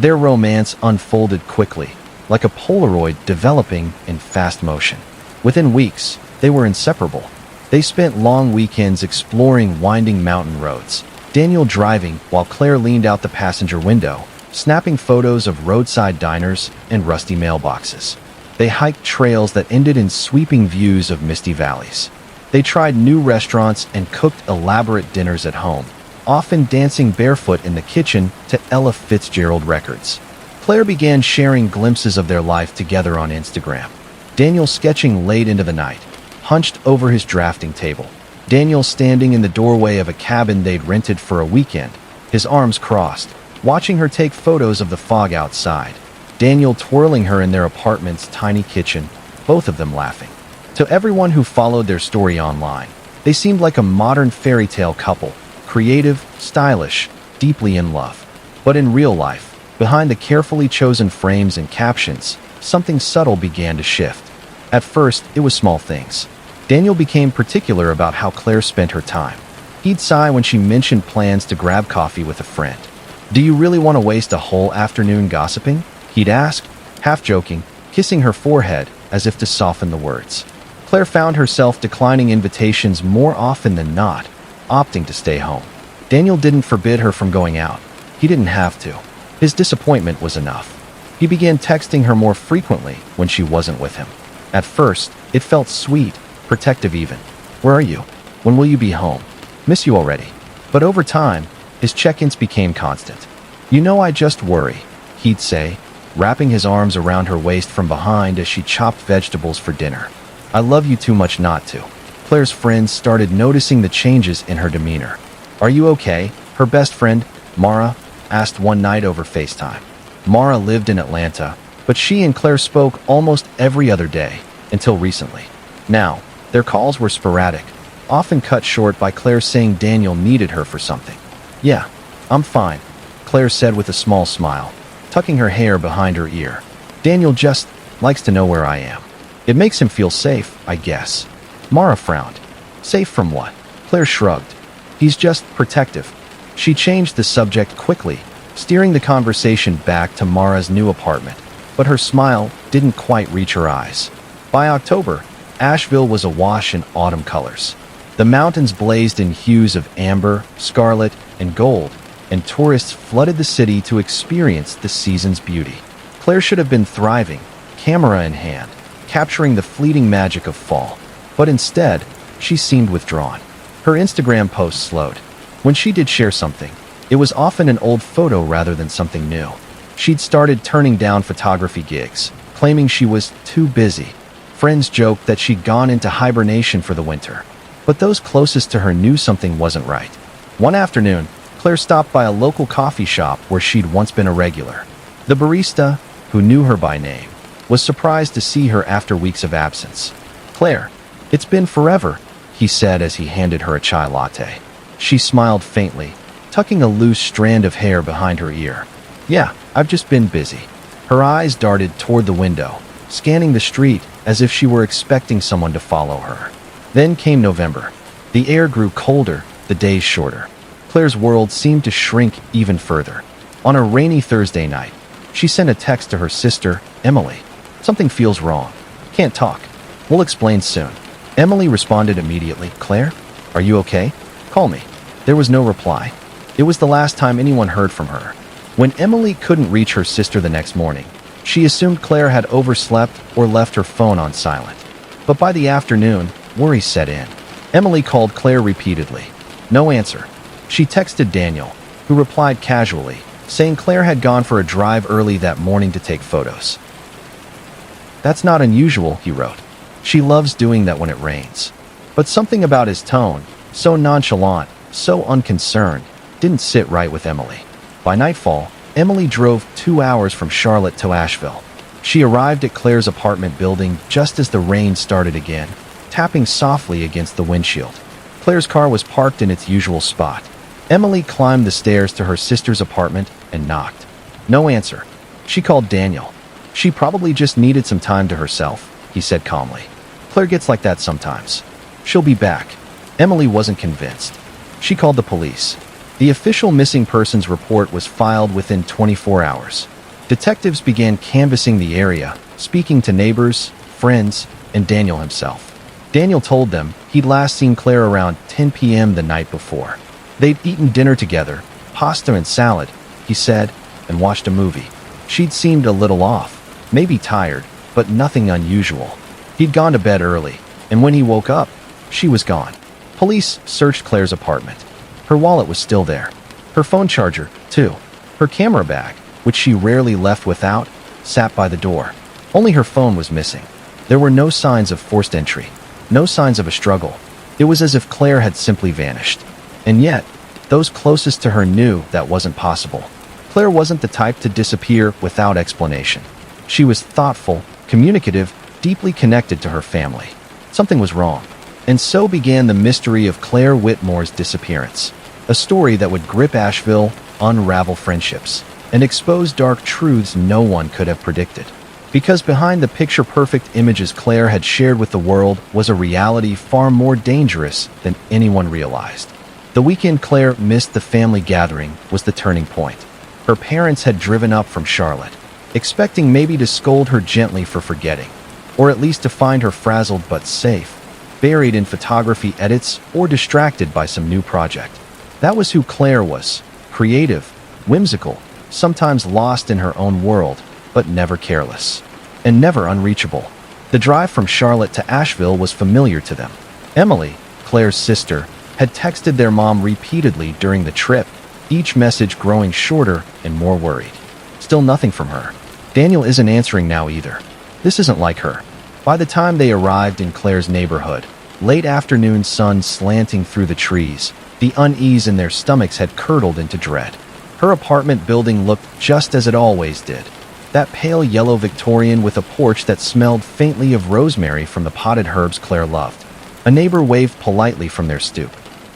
Their romance unfolded quickly, like a Polaroid developing in fast motion. Within weeks, they were inseparable. They spent long weekends exploring winding mountain roads, Daniel driving while Claire leaned out the passenger window, snapping photos of roadside diners and rusty mailboxes. They hiked trails that ended in sweeping views of misty valleys. They tried new restaurants and cooked elaborate dinners at home, often dancing barefoot in the kitchen to Ella Fitzgerald records. Claire began sharing glimpses of their life together on Instagram. Daniel sketching late into the night, hunched over his drafting table. Daniel standing in the doorway of a cabin they'd rented for a weekend, his arms crossed, watching her take photos of the fog outside. Daniel twirling her in their apartment's tiny kitchen, both of them laughing. To everyone who followed their story online, they seemed like a modern fairy tale couple, creative, stylish, deeply in love. But in real life, behind the carefully chosen frames and captions, something subtle began to shift. At first, it was small things. Daniel became particular about how Claire spent her time. He'd sigh when she mentioned plans to grab coffee with a friend. "Do you really want to waste a whole afternoon gossiping?" he'd ask, half joking, kissing her forehead as if to soften the words. Claire found herself declining invitations more often than not, opting to stay home. Daniel didn't forbid her from going out. He didn't have to. His disappointment was enough. He began texting her more frequently when she wasn't with him. At first, it felt sweet, protective even. "Where are you? When will you be home? Miss you already." But over time, his check-ins became constant. "You know I just worry," he'd say, wrapping his arms around her waist from behind as she chopped vegetables for dinner. "I love you too much not to." Claire's friends started noticing the changes in her demeanor. "Are you okay?" her best friend, Mara, asked one night over FaceTime. Mara lived in Atlanta, but she and Claire spoke almost every other day, until recently. Now, their calls were sporadic, often cut short by Claire saying Daniel needed her for something. "Yeah, I'm fine," Claire said with a small smile, tucking her hair behind her ear. "Daniel just likes to know where I am. It makes him feel safe, I guess." Mara frowned. "Safe from what?" Claire shrugged. "He's just protective." She changed the subject quickly, steering the conversation back to Mara's new apartment, but her smile didn't quite reach her eyes. By October, Asheville was awash in autumn colors. The mountains blazed in hues of amber, scarlet, and gold, and tourists flooded the city to experience the season's beauty. Claire should have been thriving, camera in hand, capturing the fleeting magic of fall. But instead, she seemed withdrawn. Her Instagram posts slowed. When she did share something, it was often an old photo rather than something new. She'd started turning down photography gigs, claiming she was too busy. Friends joked that she'd gone into hibernation for the winter. But those closest to her knew something wasn't right. One afternoon, Claire stopped by a local coffee shop where she'd once been a regular. The barista, who knew her by name, was surprised to see her after weeks of absence. "Claire, it's been forever," he said as he handed her a chai latte. She smiled faintly, tucking a loose strand of hair behind her ear. "Yeah, I've just been busy." Her eyes darted toward the window, scanning the street as if she were expecting someone to follow her. Then came November. The air grew colder, the days shorter. Claire's world seemed to shrink even further. On a rainy Thursday night, she sent a text to her sister, Emily. "Something feels wrong. Can't talk. We'll explain soon." Emily responded immediately. "Claire, are you okay? Call me." There was no reply. It was the last time anyone heard from her. When Emily couldn't reach her sister the next morning, she assumed Claire had overslept or left her phone on silent. But by the afternoon, worry set in. Emily called Claire repeatedly. No answer. She texted Daniel, who replied casually, saying Claire had gone for a drive early that morning to take photos. "That's not unusual," he wrote. "She loves doing that when it rains." But something about his tone, so nonchalant, so unconcerned, didn't sit right with Emily. By nightfall, Emily drove 2 hours from Charlotte to Asheville. She arrived at Claire's apartment building just as the rain started again, tapping softly against the windshield. Claire's car was parked in its usual spot. Emily climbed the stairs to her sister's apartment and knocked. No answer. She called Daniel. "She probably just needed some time to herself," he said calmly. "Claire gets like that sometimes. She'll be back." Emily wasn't convinced. She called the police. The official missing persons report was filed within 24 hours. Detectives began canvassing the area, speaking to neighbors, friends, and Daniel himself. Daniel told them he'd last seen Claire around 10 p.m. the night before. They'd eaten dinner together, pasta and salad, he said, and watched a movie. She'd seemed a little off, maybe tired, but nothing unusual. He'd gone to bed early, and when he woke up, she was gone. Police searched Claire's apartment. Her wallet was still there. Her phone charger, too. Her camera bag, which she rarely left without, sat by the door. Only her phone was missing. There were no signs of forced entry, no signs of a struggle. It was as if Claire had simply vanished. And yet, those closest to her knew that wasn't possible. Claire wasn't the type to disappear without explanation. She was thoughtful, communicative, deeply connected to her family. Something was wrong. And so began the mystery of Claire Whitmore's disappearance. A story that would grip Asheville, unravel friendships, and expose dark truths no one could have predicted. Because behind the picture-perfect images Claire had shared with the world was a reality far more dangerous than anyone realized. The weekend Claire missed the family gathering was the turning point. Her parents had driven up from Charlotte, expecting maybe to scold her gently for forgetting. or at least to find her frazzled but safe, buried in photography edits or distracted by some new project. That was who Claire was: creative, whimsical, sometimes lost in her own world, but never careless. And never unreachable. The drive from Charlotte to Asheville was familiar to them. Emily, Claire's sister, had texted their mom repeatedly during the trip, each message growing shorter and more worried. Still nothing from her. Daniel isn't answering now either. This isn't like her. By the time they arrived in Claire's neighborhood, late afternoon sun slanting through the trees, the unease in their stomachs had curdled into dread. Her apartment building looked just as it always did. That pale yellow Victorian with a porch that smelled faintly of rosemary from the potted herbs Claire loved. A neighbor waved politely from their stoop.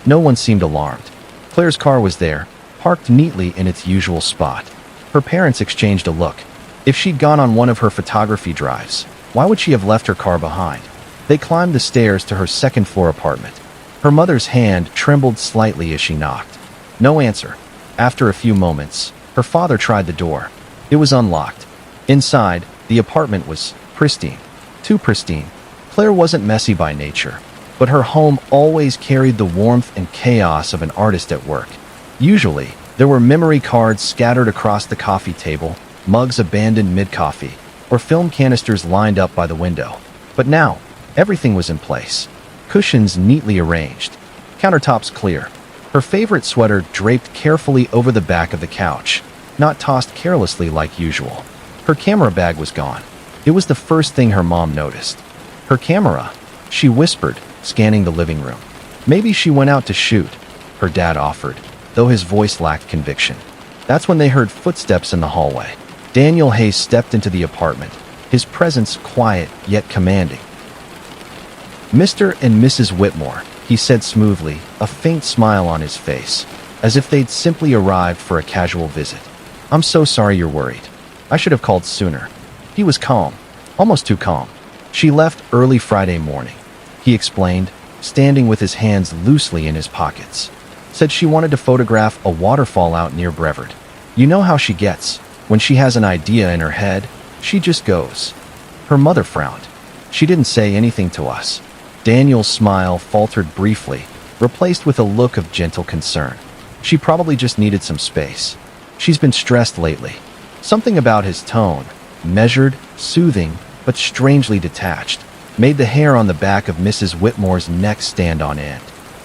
No one seemed alarmed. Claire's car was there, parked neatly in its usual spot. Her parents exchanged a look. If she'd gone on one of her photography drives, why would she have left her car behind? They climbed the stairs to her second-floor apartment. Her mother's hand trembled slightly as she knocked. No answer. After a few moments, her father tried the door. It was unlocked. Inside, the apartment was pristine. Too pristine. Claire wasn't messy by nature, but her home always carried the warmth and chaos of an artist at work. Usually, there were memory cards scattered across the coffee table, mugs abandoned mid-coffee, or film canisters lined up by the window. But now, everything was in place. Cushions neatly arranged. Countertops clear. Her favorite sweater draped carefully over the back of the couch, not tossed carelessly like usual. Her camera bag was gone. It was the first thing her mom noticed. Her camera, she whispered, scanning the living room. Maybe she went out to shoot, her dad offered, though his voice lacked conviction. That's when they heard footsteps in the hallway. Daniel Hayes stepped into the apartment, his presence quiet yet commanding. "Mr. and Mrs. Whitmore," he said smoothly, a faint smile on his face, as if they'd simply arrived for a casual visit. "I'm so sorry you're worried. I should have called sooner." He was calm, almost too calm. "She left early Friday morning," he explained, standing with his hands loosely in his pockets. "Said she wanted to photograph a waterfall out near Brevard. You know how she gets. When she has an idea in her head, she just goes." Her mother frowned. "She didn't say anything to us." Daniel's smile faltered briefly, replaced with a look of gentle concern. "She probably just needed some space. She's been stressed lately." Something about his tone, measured, soothing, but strangely detached, made the hair on the back of Mrs. Whitmore's neck stand on end.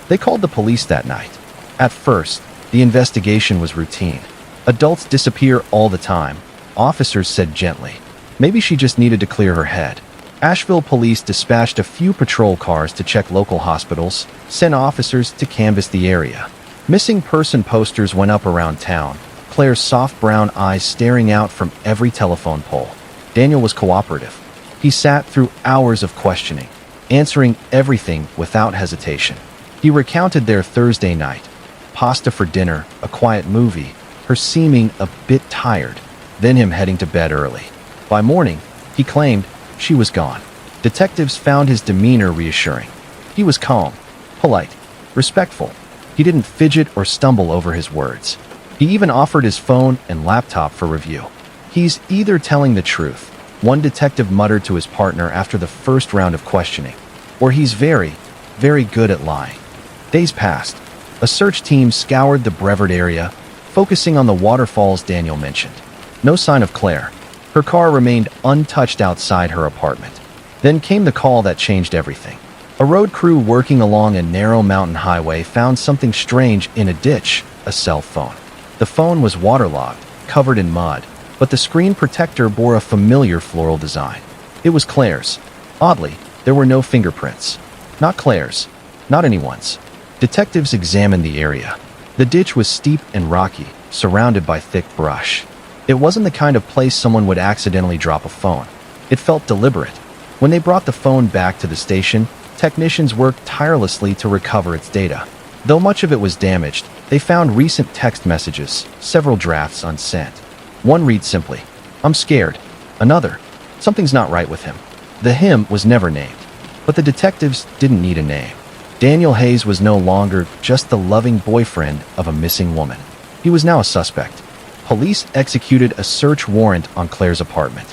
They called the police that night. At first, the investigation was routine. Adults disappear all the time, officers said gently. Maybe she just needed to clear her head. Asheville police dispatched a few patrol cars to check local hospitals, sent officers to canvass the area. Missing person posters went up around town, Claire's soft brown eyes staring out from every telephone pole. Daniel was cooperative. He sat through hours of questioning, answering everything without hesitation. He recounted their Thursday night, pasta for dinner, a quiet movie, her seeming a bit tired, then him heading to bed early. By morning, he claimed, she was gone. Detectives found his demeanor reassuring. He was calm, polite, respectful. He didn't fidget or stumble over his words. He even offered his phone and laptop for review. "He's either telling the truth," one detective muttered to his partner after the first round of questioning, "or he's very, very good at lying." Days passed. A search team scoured the Brevard area, focusing on the waterfalls Daniel mentioned. No sign of Claire. Her car remained untouched outside her apartment. Then came the call that changed everything. A road crew working along a narrow mountain highway found something strange in a ditch, a cell phone. The phone was waterlogged, covered in mud, but the screen protector bore a familiar floral design. It was Claire's. Oddly, there were no fingerprints. Not Claire's. Not anyone's. Detectives examined the area. The ditch was steep and rocky, surrounded by thick brush. It wasn't the kind of place someone would accidentally drop a phone. It felt deliberate. When they brought the phone back to the station, technicians worked tirelessly to recover its data. Though much of it was damaged, they found recent text messages, several drafts unsent. One read simply, "I'm scared." Another, "Something's not right with him." The him was never named, but the detectives didn't need a name. Daniel Hayes was no longer just the loving boyfriend of a missing woman. He was now a suspect. Police executed a search warrant on Claire's apartment.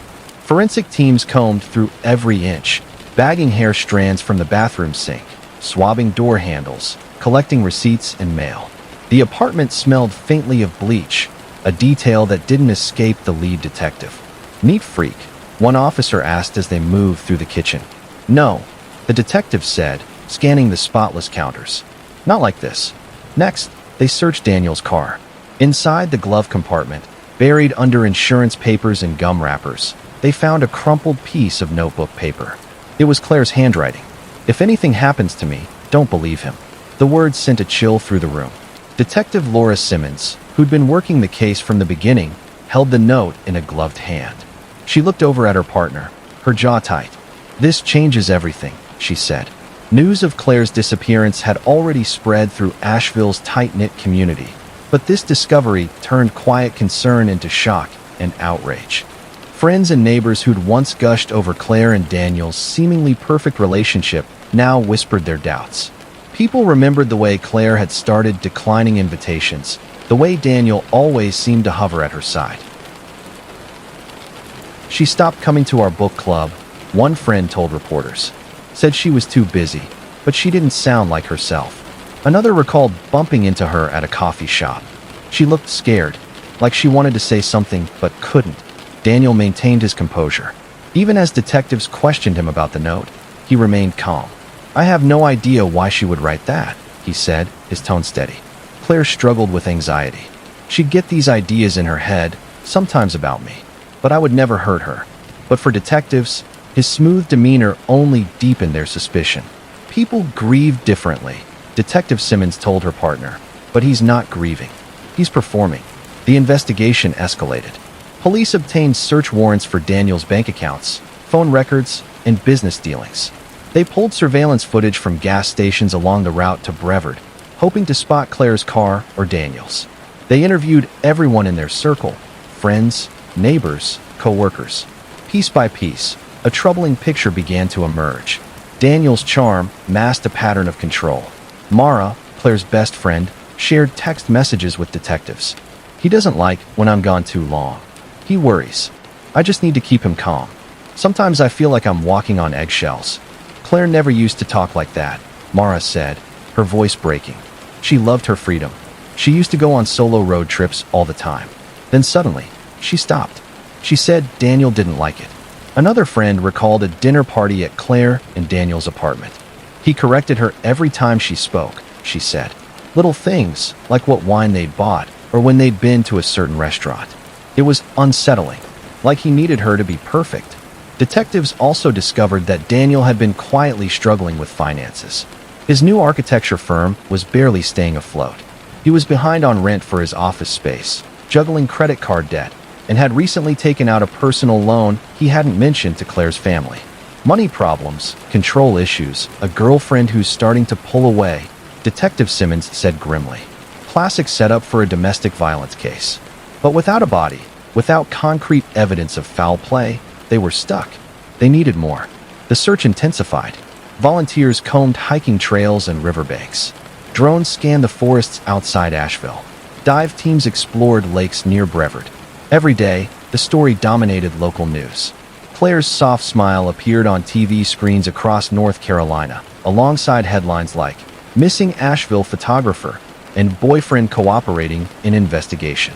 Forensic teams combed through every inch, bagging hair strands from the bathroom sink, swabbing door handles, collecting receipts and mail. The apartment smelled faintly of bleach, a detail that didn't escape the lead detective. "Neat freak?" one officer asked as they moved through the kitchen. "No," the detective said, scanning the spotless counters. "Not like this." Next, they searched Daniel's car. Inside the glove compartment, buried under insurance papers and gum wrappers, they found a crumpled piece of notebook paper. It was Claire's handwriting. "If anything happens to me, don't believe him." The words sent a chill through the room. Detective Laura Simmons, who'd been working the case from the beginning, held the note in a gloved hand. She looked over at her partner, her jaw tight. "This changes everything," she said. News of Claire's disappearance had already spread through Asheville's tight-knit community, but this discovery turned quiet concern into shock and outrage. Friends and neighbors who'd once gushed over Claire and Daniel's seemingly perfect relationship now whispered their doubts. People remembered the way Claire had started declining invitations, the way Daniel always seemed to hover at her side. "She stopped coming to our book club," one friend told reporters. Said she was too busy, but she didn't sound like herself. Another recalled bumping into her at a coffee shop. She looked scared, like she wanted to say something but couldn't. Daniel maintained his composure. Even as detectives questioned him about the note, he remained calm. "I have no idea why she would write that," he said, his tone steady. Claire struggled with anxiety. She'd get these ideas in her head, sometimes about me, but I would never hurt her. But for detectives, his smooth demeanor only deepened their suspicion. "People grieve differently," Detective Simmons told her partner, "but he's not grieving. He's performing." The investigation escalated. Police obtained search warrants for Daniel's bank accounts, phone records, and business dealings. They pulled surveillance footage from gas stations along the route to Brevard, hoping to spot Claire's car or Daniel's. They interviewed everyone in their circle, friends, neighbors, co-workers. Piece by piece, a troubling picture began to emerge. Daniel's charm masked a pattern of control. Mara, Claire's best friend, shared text messages with detectives. "He doesn't like when I'm gone too long. He worries. I just need to keep him calm. Sometimes I feel like I'm walking on eggshells." Claire never used to talk like that, Mara said, her voice breaking. She loved her freedom. She used to go on solo road trips all the time. Then suddenly, she stopped. She said Daniel didn't like it. Another friend recalled a dinner party at Claire and Daniel's apartment. "He corrected her every time she spoke," she said. Little things, like what wine they'd bought or when they'd been to a certain restaurant. It was unsettling, like he needed her to be perfect. Detectives also discovered that Daniel had been quietly struggling with finances. His new architecture firm was barely staying afloat. He was behind on rent for his office space, juggling credit card debt, and had recently taken out a personal loan he hadn't mentioned to Claire's family. Money problems, control issues, a girlfriend who's starting to pull away, Detective Simmons said grimly. Classic setup for a domestic violence case. But without a body, without concrete evidence of foul play, they were stuck. They needed more. The search intensified. Volunteers combed hiking trails and riverbanks. Drones scanned the forests outside Asheville. Dive teams explored lakes near Brevard. Every day, the story dominated local news. Claire's soft smile appeared on TV screens across North Carolina, alongside headlines like, "Missing Asheville Photographer," and "Boyfriend Cooperating in Investigation."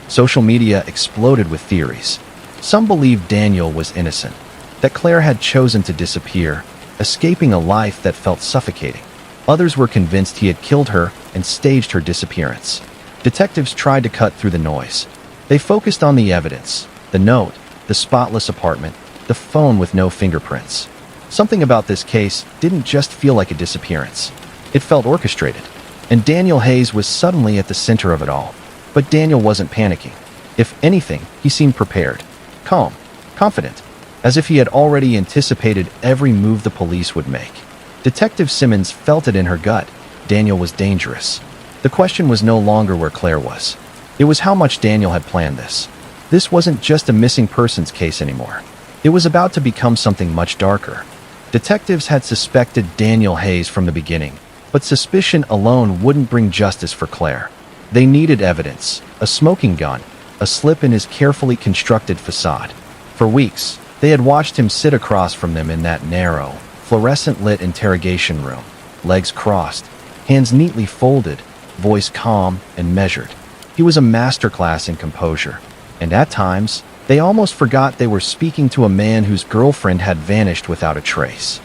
Social media exploded with theories. Some believed Daniel was innocent, that Claire had chosen to disappear, escaping a life that felt suffocating. Others were convinced he had killed her and staged her disappearance. Detectives tried to cut through the noise. They focused on the evidence, the note, the spotless apartment, the phone with no fingerprints. Something about this case didn't just feel like a disappearance. It felt orchestrated. And Daniel Hayes was suddenly at the center of it all. But Daniel wasn't panicking. If anything, he seemed prepared. Calm, confident, as if he had already anticipated every move the police would make. Detective Simmons felt it in her gut. Daniel was dangerous. The question was no longer where Claire was. It was how much Daniel had planned this. This wasn't just a missing persons case anymore. It was about to become something much darker. Detectives had suspected Daniel Hayes from the beginning, but suspicion alone wouldn't bring justice for Claire. They needed evidence, a smoking gun, a slip in his carefully constructed facade. For weeks, They had watched him sit across from them in that narrow, fluorescent-lit interrogation room, legs crossed, hands neatly folded, voice calm and measured. He was a masterclass in composure, and at times, they almost forgot they were speaking to a man whose girlfriend had vanished without a trace.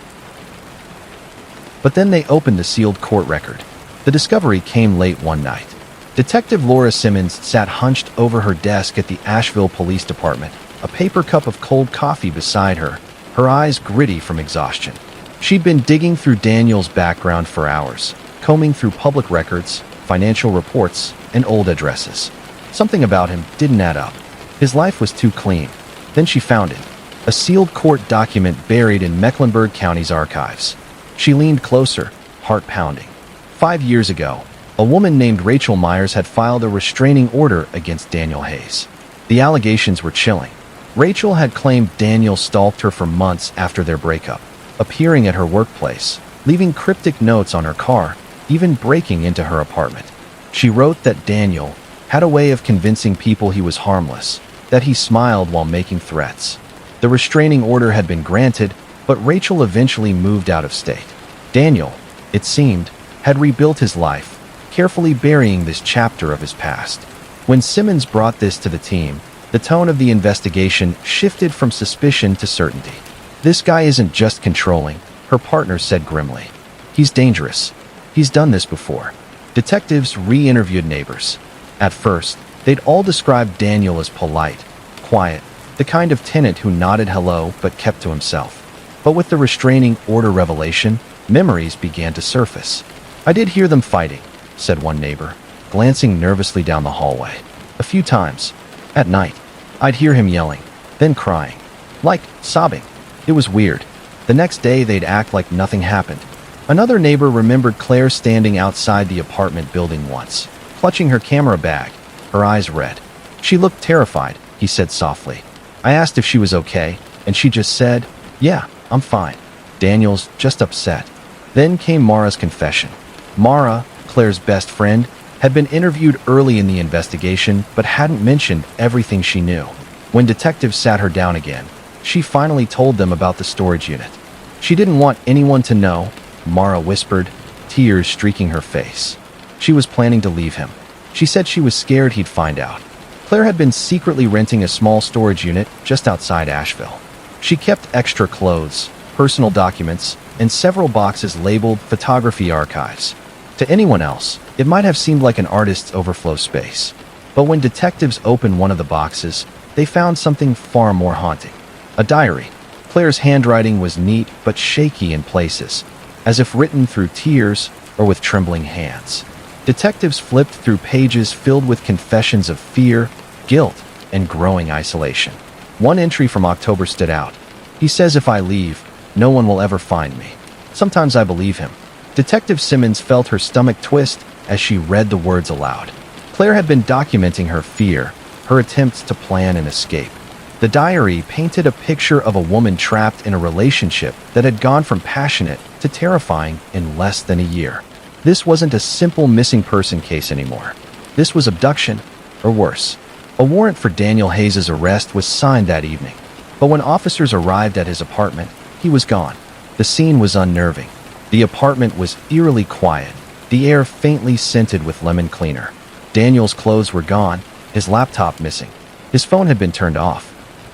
But then they opened the sealed court record. The discovery came late one night. Detective Laura Simmons sat hunched over her desk at the Asheville Police Department, a paper cup of cold coffee beside her, her eyes gritty from exhaustion. She'd been digging through Daniel's background for hours, combing through public records, financial reports, and old addresses. Something about him didn't add up. His life was too clean. Then she found it, a sealed court document buried in Mecklenburg County's archives. She leaned closer, heart pounding. 5 years ago, a woman named Rachel Myers had filed a restraining order against Daniel Hayes. The allegations were chilling. Rachel had claimed Daniel stalked her for months after their breakup, appearing at her workplace, leaving cryptic notes on her car, even breaking into her apartment. She wrote that Daniel had a way of convincing people he was harmless, that he smiled while making threats. The restraining order had been granted, but Rachel eventually moved out of state. Daniel, it seemed, had rebuilt his life, carefully burying this chapter of his past. When Simmons brought this to the team, the tone of the investigation shifted from suspicion to certainty. "This guy isn't just controlling," her partner said grimly. "He's dangerous. He's done this before." Detectives re-interviewed neighbors. At first, they'd all described Daniel as polite, quiet, the kind of tenant who nodded hello but kept to himself. But with the restraining order revelation, memories began to surface. "I did hear them fighting," said one neighbor, glancing nervously down the hallway. "A few times. At night, I'd hear him yelling, then crying. Like, sobbing. It was weird. The next day, they'd act like nothing happened." Another neighbor remembered Claire standing outside the apartment building once, clutching her camera bag, her eyes red. "She looked terrified," he said softly. "I asked if she was okay, and she just said, 'Yeah, I'm fine.' Daniel's just upset." Then came Mara's confession. Mara, Claire's best friend, had been interviewed early in the investigation but hadn't mentioned everything she knew. When detectives sat her down again, she finally told them about the storage unit. "She didn't want anyone to know," Mara whispered, tears streaking her face. "She was planning to leave him. She said she was scared he'd find out." Claire had been secretly renting a small storage unit just outside Asheville. She kept extra clothes, personal documents, and several boxes labeled photography archives. To anyone else, it might have seemed like an artist's overflow space. But when detectives opened one of the boxes, they found something far more haunting. A diary. Claire's handwriting was neat but shaky in places, as if written through tears or with trembling hands. Detectives flipped through pages filled with confessions of fear, guilt, and growing isolation. One entry from October stood out. "He says if I leave, no one will ever find me. Sometimes I believe him." Detective Simmons felt her stomach twist as she read the words aloud. Claire had been documenting her fear, her attempts to plan an escape. The diary painted a picture of a woman trapped in a relationship that had gone from passionate to terrifying in less than a year. This wasn't a simple missing person case anymore. This was abduction, or worse. A warrant for Daniel Hayes' arrest was signed that evening. But when officers arrived at his apartment, he was gone. The scene was unnerving. The apartment was eerily quiet, the air faintly scented with lemon cleaner. Daniel's clothes were gone, his laptop missing. His phone had been turned off.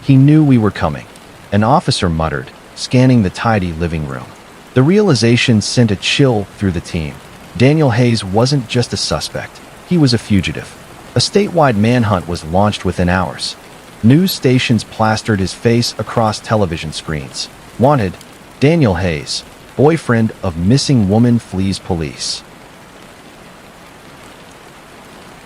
He knew we were coming. An officer muttered, scanning the tidy living room. The realization sent a chill through the team. Daniel Hayes wasn't just a suspect. He was a fugitive. A statewide manhunt was launched within hours. News stations plastered his face across television screens. Wanted, Daniel Hayes, boyfriend of missing woman flees police.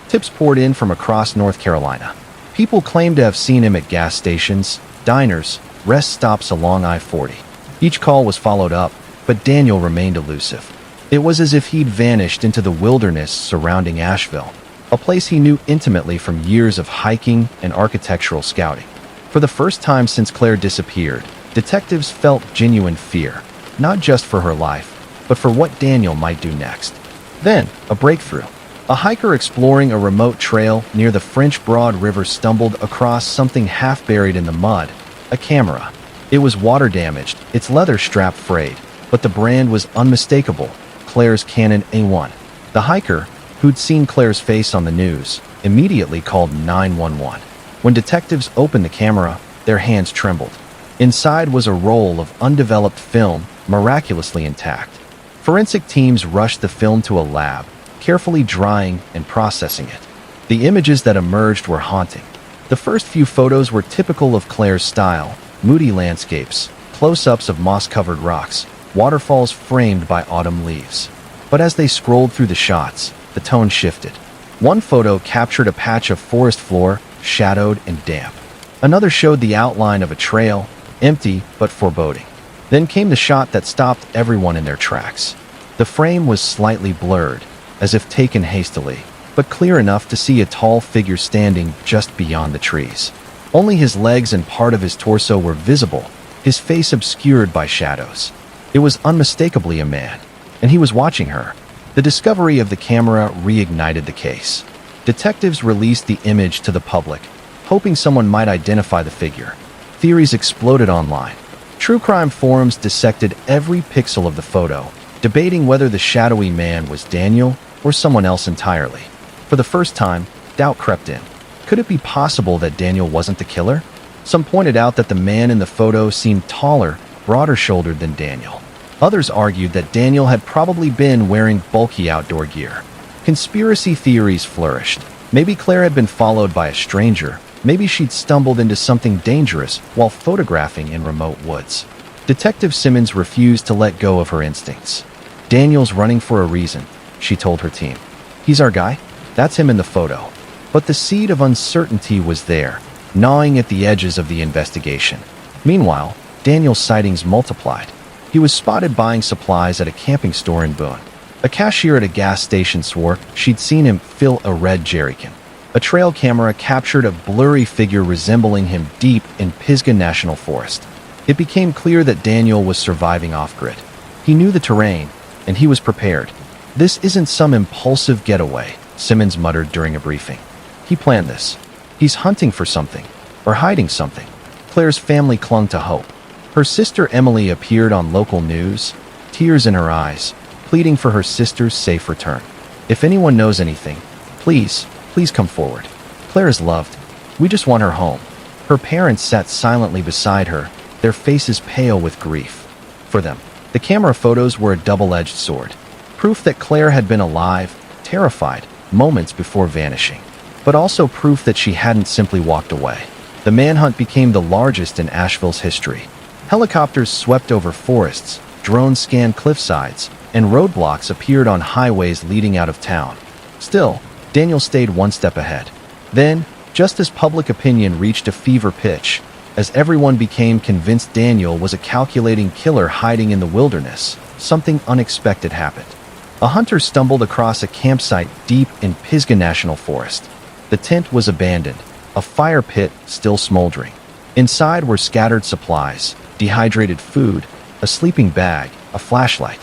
Tips poured in from across North Carolina. People claimed to have seen him at gas stations, diners, rest stops along I-40. Each call was followed up, but Daniel remained elusive. It was as if he'd vanished into the wilderness surrounding Asheville, a place he knew intimately from years of hiking and architectural scouting. For the first time since Claire disappeared, detectives felt genuine fear, not just for her life, but for what Daniel might do next. Then, a breakthrough. A hiker exploring a remote trail near the French Broad River stumbled across something half buried in the mud, a camera. It was water-damaged, its leather strap frayed, but the brand was unmistakable: Claire's Canon A1. The hiker, who'd seen Claire's face on the news, immediately called 911. When detectives opened the camera, their hands trembled. Inside was a roll of undeveloped film, miraculously intact. Forensic teams rushed the film to a lab, carefully drying and processing it. The images that emerged were haunting. The first few photos were typical of Claire's style: moody landscapes, close-ups of moss-covered rocks, waterfalls framed by autumn leaves. But as they scrolled through the shots, the tone shifted. One photo captured a patch of forest floor, shadowed and damp. Another showed the outline of a trail, empty but foreboding. Then came the shot that stopped everyone in their tracks. The frame was slightly blurred, as if taken hastily, but clear enough to see a tall figure standing just beyond the trees. Only his legs and part of his torso were visible, his face obscured by shadows. It was unmistakably a man, and he was watching her. The discovery of the camera reignited the case. Detectives released the image to the public, hoping someone might identify the figure. Theories exploded online. True crime forums dissected every pixel of the photo, debating whether the shadowy man was Daniel or someone else entirely. For the first time, doubt crept in. Could it be possible that Daniel wasn't the killer? Some pointed out that the man in the photo seemed taller, broader-shouldered than Daniel. Others argued that Daniel had probably been wearing bulky outdoor gear. Conspiracy theories flourished. Maybe Claire had been followed by a stranger. Maybe she'd stumbled into something dangerous while photographing in remote woods. Detective Simmons refused to let go of her instincts. "Daniel's running for a reason," she told her team. "He's our guy. That's him in the photo." But the seed of uncertainty was there, gnawing at the edges of the investigation. Meanwhile, Daniel's sightings multiplied. He was spotted buying supplies at a camping store in Boone. A cashier at a gas station swore she'd seen him fill a red jerrycan. A trail camera captured a blurry figure resembling him deep in Pisgah National Forest. It became clear that Daniel was surviving off-grid. He knew the terrain, and he was prepared. "This isn't some impulsive getaway," Simmons muttered during a briefing. "He planned this. He's hunting for something, or hiding something." Claire's family clung to hope. Her sister Emily appeared on local news, tears in her eyes, pleading for her sister's safe return. "If anyone knows anything, please come forward. Claire is loved. We just want her home." Her parents sat silently beside her, their faces pale with grief. For them, the camera photos were a double-edged sword. Proof that Claire had been alive, terrified, moments before vanishing. But also proof that she hadn't simply walked away. The manhunt became the largest in Asheville's history. Helicopters swept over forests, drones scanned cliffsides, and roadblocks appeared on highways leading out of town. Still, Daniel stayed one step ahead. Then, just as public opinion reached a fever pitch, as everyone became convinced Daniel was a calculating killer hiding in the wilderness, something unexpected happened. A hunter stumbled across a campsite deep in Pisgah National Forest. The tent was abandoned, a fire pit still smoldering. Inside were scattered supplies, dehydrated food, a sleeping bag, a flashlight.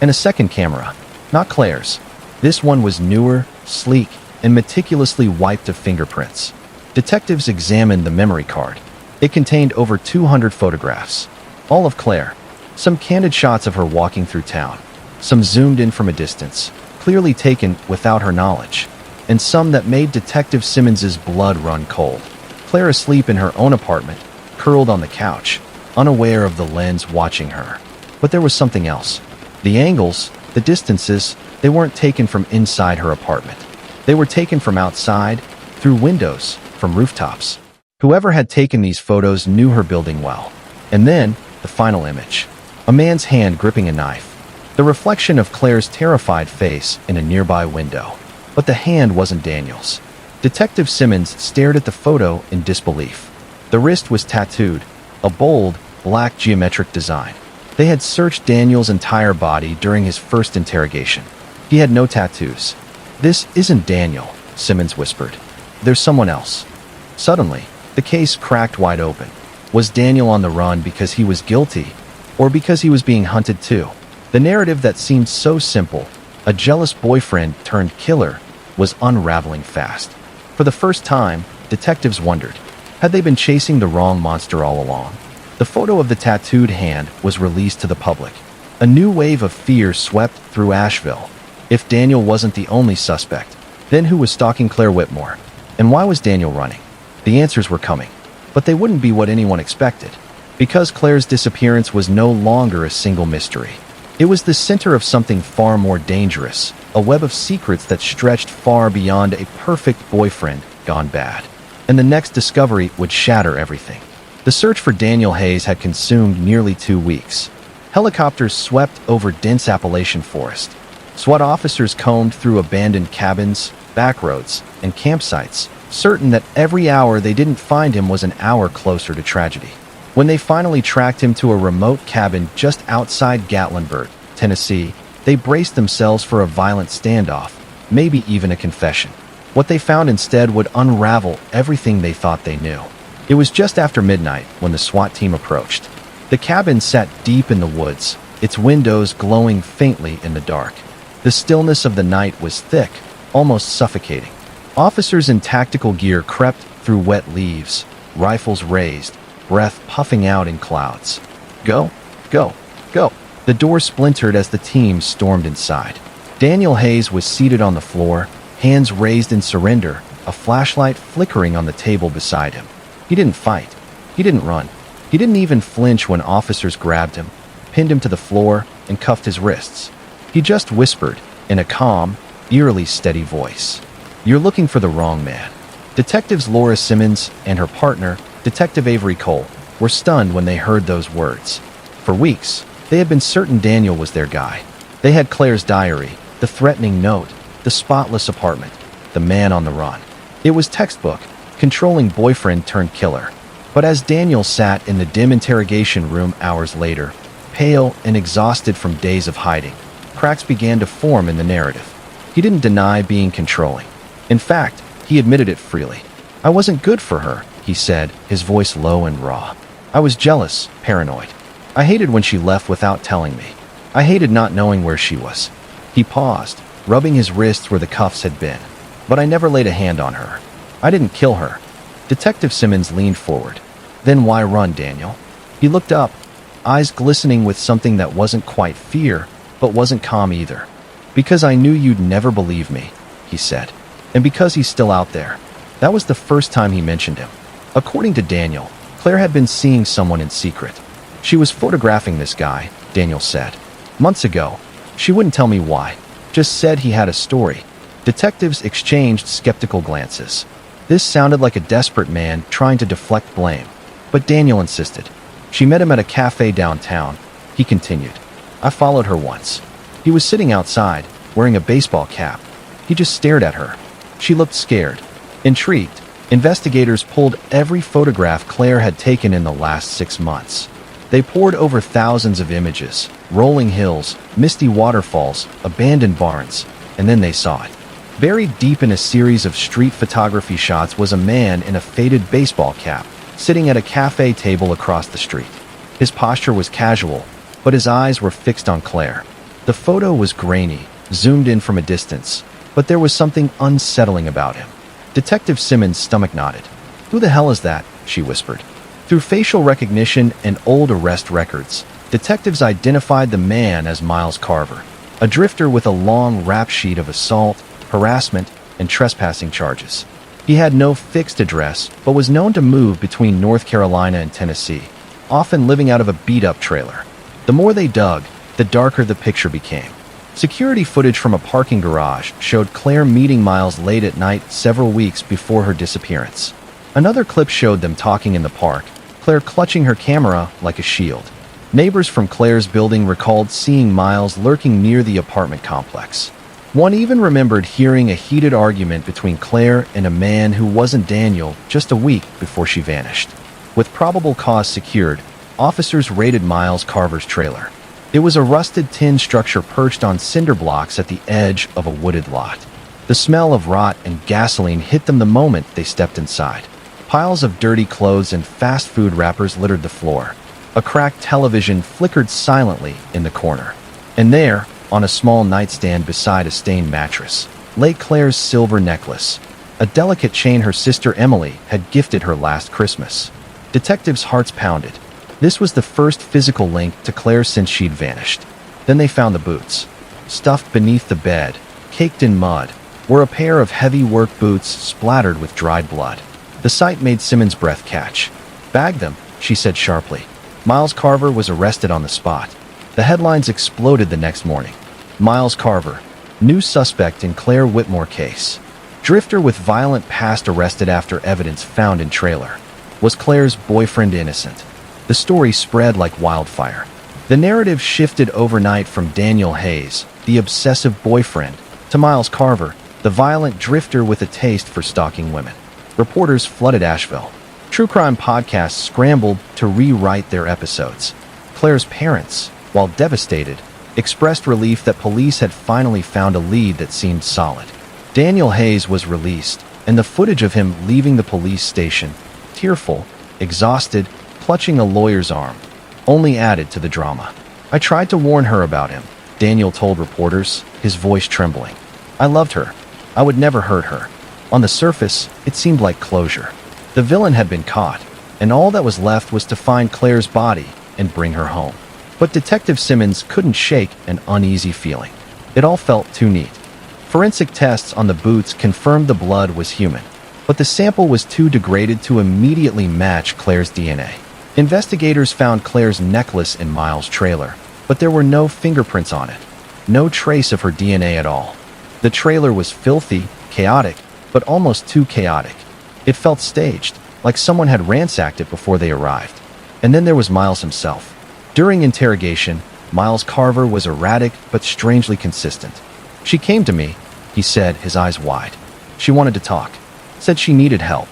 And a second camera, not Claire's. This one was newer, sleek, and meticulously wiped of fingerprints. Detectives examined the memory card. It contained over 200 photographs, all of Claire. Some candid shots of her walking through town, some zoomed in from a distance, clearly taken without her knowledge, and some that made Detective Simmons's blood run cold. Claire asleep in her own apartment, curled on the couch, unaware of the lens watching her. But there was something else. The angles, the distances, they weren't taken from inside her apartment. They were taken from outside, through windows, from rooftops. Whoever had taken these photos knew her building well. And then, the final image. A man's hand gripping a knife. The reflection of Claire's terrified face in a nearby window. But the hand wasn't Daniel's. Detective Simmons stared at the photo in disbelief. The wrist was tattooed, a bold, black geometric design. They had searched Daniel's entire body during his first interrogation. He had no tattoos. "This isn't Daniel," Simmons whispered. "There's someone else." Suddenly, the case cracked wide open. Was Daniel on the run because he was guilty, or because he was being hunted too? The narrative that seemed so simple, a jealous boyfriend turned killer, was unraveling fast. For the first time, detectives wondered, had they been chasing the wrong monster all along? The photo of the tattooed hand was released to the public. A new wave of fear swept through Asheville. If Daniel wasn't the only suspect, then who was stalking Claire Whitmore? And why was Daniel running? The answers were coming, but they wouldn't be what anyone expected. Because Claire's disappearance was no longer a single mystery. It was the center of something far more dangerous, a web of secrets that stretched far beyond a perfect boyfriend gone bad. And the next discovery would shatter everything. The search for Daniel Hayes had consumed nearly 2 weeks. Helicopters swept over dense Appalachian forest. SWAT officers combed through abandoned cabins, back roads, and campsites, certain that every hour they didn't find him was an hour closer to tragedy. When they finally tracked him to a remote cabin just outside Gatlinburg, Tennessee, they braced themselves for a violent standoff, maybe even a confession. What they found instead would unravel everything they thought they knew. It was just after midnight when the SWAT team approached. The cabin sat deep in the woods, its windows glowing faintly in the dark. The stillness of the night was thick, almost suffocating. Officers in tactical gear crept through wet leaves, rifles raised, breath puffing out in clouds. Go, go, go. The door splintered as the team stormed inside. Daniel Hayes was seated on the floor, hands raised in surrender, a flashlight flickering on the table beside him. He didn't fight. He didn't run. He didn't even flinch when officers grabbed him, pinned him to the floor, and cuffed his wrists. He just whispered, in a calm, eerily steady voice, "You're looking for the wrong man." Detectives Laura Simmons and her partner, Detective Avery Cole, were stunned when they heard those words. For weeks, they had been certain Daniel was their guy. They had Claire's diary, the threatening note, the spotless apartment, the man on the run. It was textbook, controlling boyfriend turned killer. But as Daniel sat in the dim interrogation room hours later, pale and exhausted from days of hiding, cracks began to form in the narrative. He didn't deny being controlling. In fact, he admitted it freely. "I wasn't good for her," he said, his voice low and raw. "I was jealous, paranoid. I hated when she left without telling me. I hated not knowing where she was." He paused, rubbing his wrists where the cuffs had been. "But I never laid a hand on her. I didn't kill her." Detective Simmons leaned forward. "Then why run, Daniel?" He looked up, eyes glistening with something that wasn't quite fear, but wasn't calm either. "Because I knew you'd never believe me," he said. "And because he's still out there." That was the first time he mentioned him. According to Daniel, Claire had been seeing someone in secret. She was photographing this guy, Daniel said. Months ago. She wouldn't tell me why, just said he had a story. Detectives exchanged skeptical glances. This sounded like a desperate man trying to deflect blame. But Daniel insisted. "She met him at a cafe downtown," he continued. "I followed her once. He was sitting outside, wearing a baseball cap. He just stared at her. She looked scared. Intrigued, investigators pulled every photograph Claire had taken in the last 6 months. They pored over thousands of images, rolling hills, misty waterfalls, abandoned barns, and then they saw it. Buried deep in a series of street photography shots was a man in a faded baseball cap, sitting at a cafe table across the street. His posture was casual, but his eyes were fixed on Claire. The photo was grainy, zoomed in from a distance, but there was something unsettling about him. Detective Simmons' stomach nodded. "Who the hell is that?" she whispered. Through facial recognition and old arrest records, detectives identified the man as Miles Carver, a drifter with a long rap sheet of assault, harassment, and trespassing charges. He had no fixed address, but was known to move between North Carolina and Tennessee, often living out of a beat-up trailer. The more they dug, the darker the picture became. Security footage from a parking garage showed Claire meeting Miles late at night several weeks before her disappearance. Another clip showed them talking in the park, Claire clutching her camera like a shield. Neighbors from Claire's building recalled seeing Miles lurking near the apartment complex. One even remembered hearing a heated argument between Claire and a man who wasn't Daniel just a week before she vanished. With probable cause secured, officers raided Miles Carver's trailer. It was a rusted tin structure perched on cinder blocks at the edge of a wooded lot. The smell of rot and gasoline hit them the moment they stepped inside. Piles of dirty clothes and fast food wrappers littered the floor. A cracked television flickered silently in the corner. And there, on a small nightstand beside a stained mattress, lay Claire's silver necklace, a delicate chain her sister Emily had gifted her last Christmas. Detectives' hearts pounded. This was the first physical link to Claire since she'd vanished. Then they found the boots. Stuffed beneath the bed, caked in mud, were a pair of heavy work boots splattered with dried blood. The sight made Simmons' breath catch. "Bag them," she said sharply. Miles Carver was arrested on the spot. The headlines exploded the next morning. Miles Carver, new suspect in Claire Whitmore case. Drifter with violent past arrested after evidence found in trailer. Was Claire's boyfriend innocent? The story spread like wildfire. The narrative shifted overnight from Daniel Hayes, the obsessive boyfriend, to Miles Carver, the violent drifter with a taste for stalking women. Reporters flooded Asheville. True crime podcasts scrambled to rewrite their episodes. Claire's parents, while devastated, expressed relief that police had finally found a lead that seemed solid. Daniel Hayes was released, and the footage of him leaving the police station, tearful, exhausted, clutching a lawyer's arm, only added to the drama. "I tried to warn her about him," Daniel told reporters, his voice trembling. "I loved her. I would never hurt her." On the surface, it seemed like closure. The villain had been caught, and all that was left was to find Claire's body and bring her home. But Detective Simmons couldn't shake an uneasy feeling. It all felt too neat. Forensic tests on the boots confirmed the blood was human, but the sample was too degraded to immediately match Claire's DNA. Investigators found Claire's necklace in Miles' trailer, but there were no fingerprints on it. No trace of her DNA at all. The trailer was filthy, chaotic, but almost too chaotic. It felt staged, like someone had ransacked it before they arrived. And then there was Miles himself. During interrogation, Miles Carver was erratic but strangely consistent. "She came to me," he said, his eyes wide. "She wanted to talk. Said she needed help."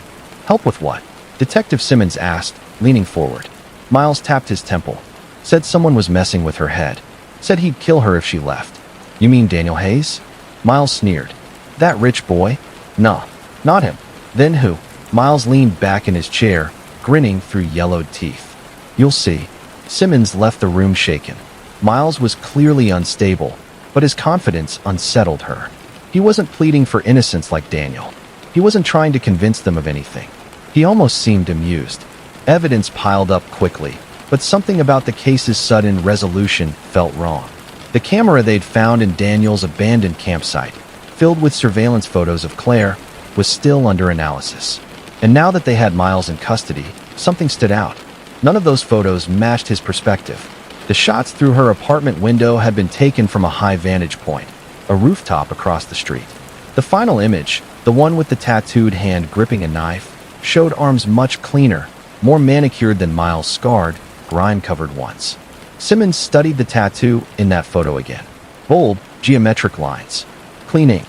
"Help with what?" Detective Simmons asked, leaning forward. Miles tapped his temple. "Said someone was messing with her head. Said he'd kill her if she left." "You mean Daniel Hayes?" Miles sneered. "That rich boy? Nah, not him." "Then who?" Miles leaned back in his chair, grinning through yellowed teeth. "You'll see." Simmons left the room shaken. Miles was clearly unstable, but his confidence unsettled her. He wasn't pleading for innocence like Daniel. He wasn't trying to convince them of anything. He almost seemed amused. Evidence piled up quickly, but something about the case's sudden resolution felt wrong. The camera they'd found in Daniel's abandoned campsite, filled with surveillance photos of Claire, was still under analysis. And now that they had Miles in custody, something stood out. None of those photos matched his perspective. The shots through her apartment window had been taken from a high vantage point, a rooftop across the street. The final image, the one with the tattooed hand gripping a knife, showed arms much cleaner, more manicured than Miles' scarred, grime-covered ones. Simmons studied the tattoo in that photo again. Bold, geometric lines. Clean ink.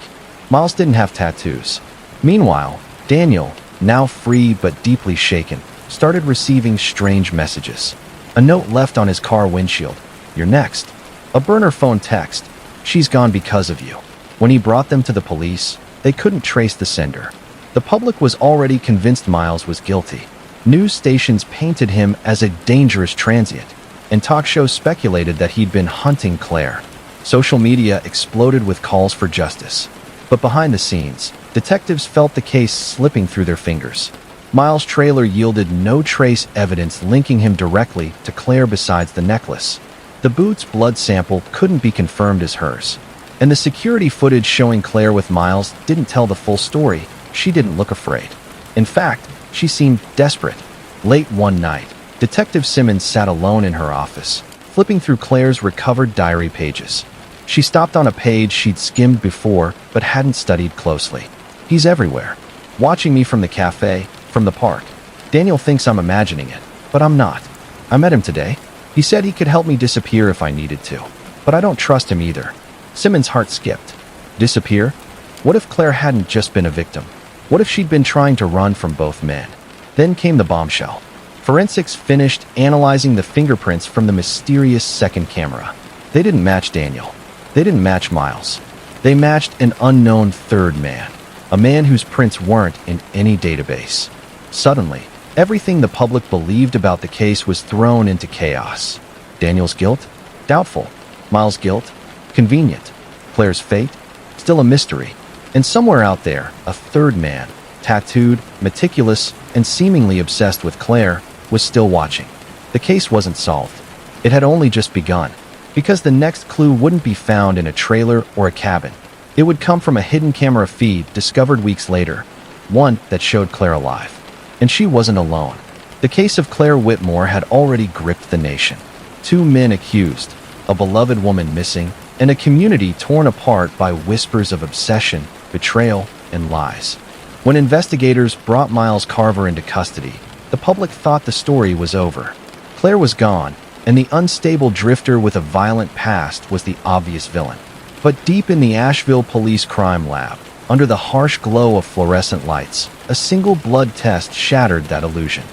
Miles didn't have tattoos. Meanwhile, Daniel, now free but deeply shaken, started receiving strange messages. A note left on his car windshield. "You're next." A burner phone text. "She's gone because of you." When he brought them to the police, they couldn't trace the sender. The public was already convinced Miles was guilty. News stations painted him as a dangerous transient, and talk shows speculated that he'd been hunting Claire. Social media exploded with calls for justice. But behind the scenes, detectives felt the case slipping through their fingers. Miles' trailer yielded no trace evidence linking him directly to Claire besides the necklace. The boot's blood sample couldn't be confirmed as hers. And the security footage showing Claire with Miles didn't tell the full story. She didn't look afraid. In fact, she seemed desperate. Late one night, Detective Simmons sat alone in her office, flipping through Claire's recovered diary pages. She stopped on a page she'd skimmed before but hadn't studied closely. "He's everywhere. Watching me from the cafe, from the park. Daniel thinks I'm imagining it, but I'm not. I met him today. He said he could help me disappear if I needed to, but I don't trust him either." Simmons' heart skipped. Disappear? What if Claire hadn't just been a victim? What if she'd been trying to run from both men? Then came the bombshell. Forensics finished analyzing the fingerprints from the mysterious second camera. They didn't match Daniel. They didn't match Miles. They matched an unknown third man, a man whose prints weren't in any database. Suddenly, everything the public believed about the case was thrown into chaos. Daniel's guilt? Doubtful. Miles' guilt? Convenient. Claire's fate? Still a mystery. And somewhere out there, a third man, tattooed, meticulous, and seemingly obsessed with Claire, was still watching. The case wasn't solved. It had only just begun, because the next clue wouldn't be found in a trailer or a cabin. It would come from a hidden camera feed discovered weeks later, one that showed Claire alive. And she wasn't alone. The case of Claire Whitmore had already gripped the nation. 2 men accused, a beloved woman missing, and a community torn apart by whispers of obsession, betrayal, and lies. When investigators brought Miles Carver into custody, the public thought the story was over. Claire was gone, and the unstable drifter with a violent past was the obvious villain. But deep in the Asheville Police Crime Lab, under the harsh glow of fluorescent lights, a single blood test shattered that illusion.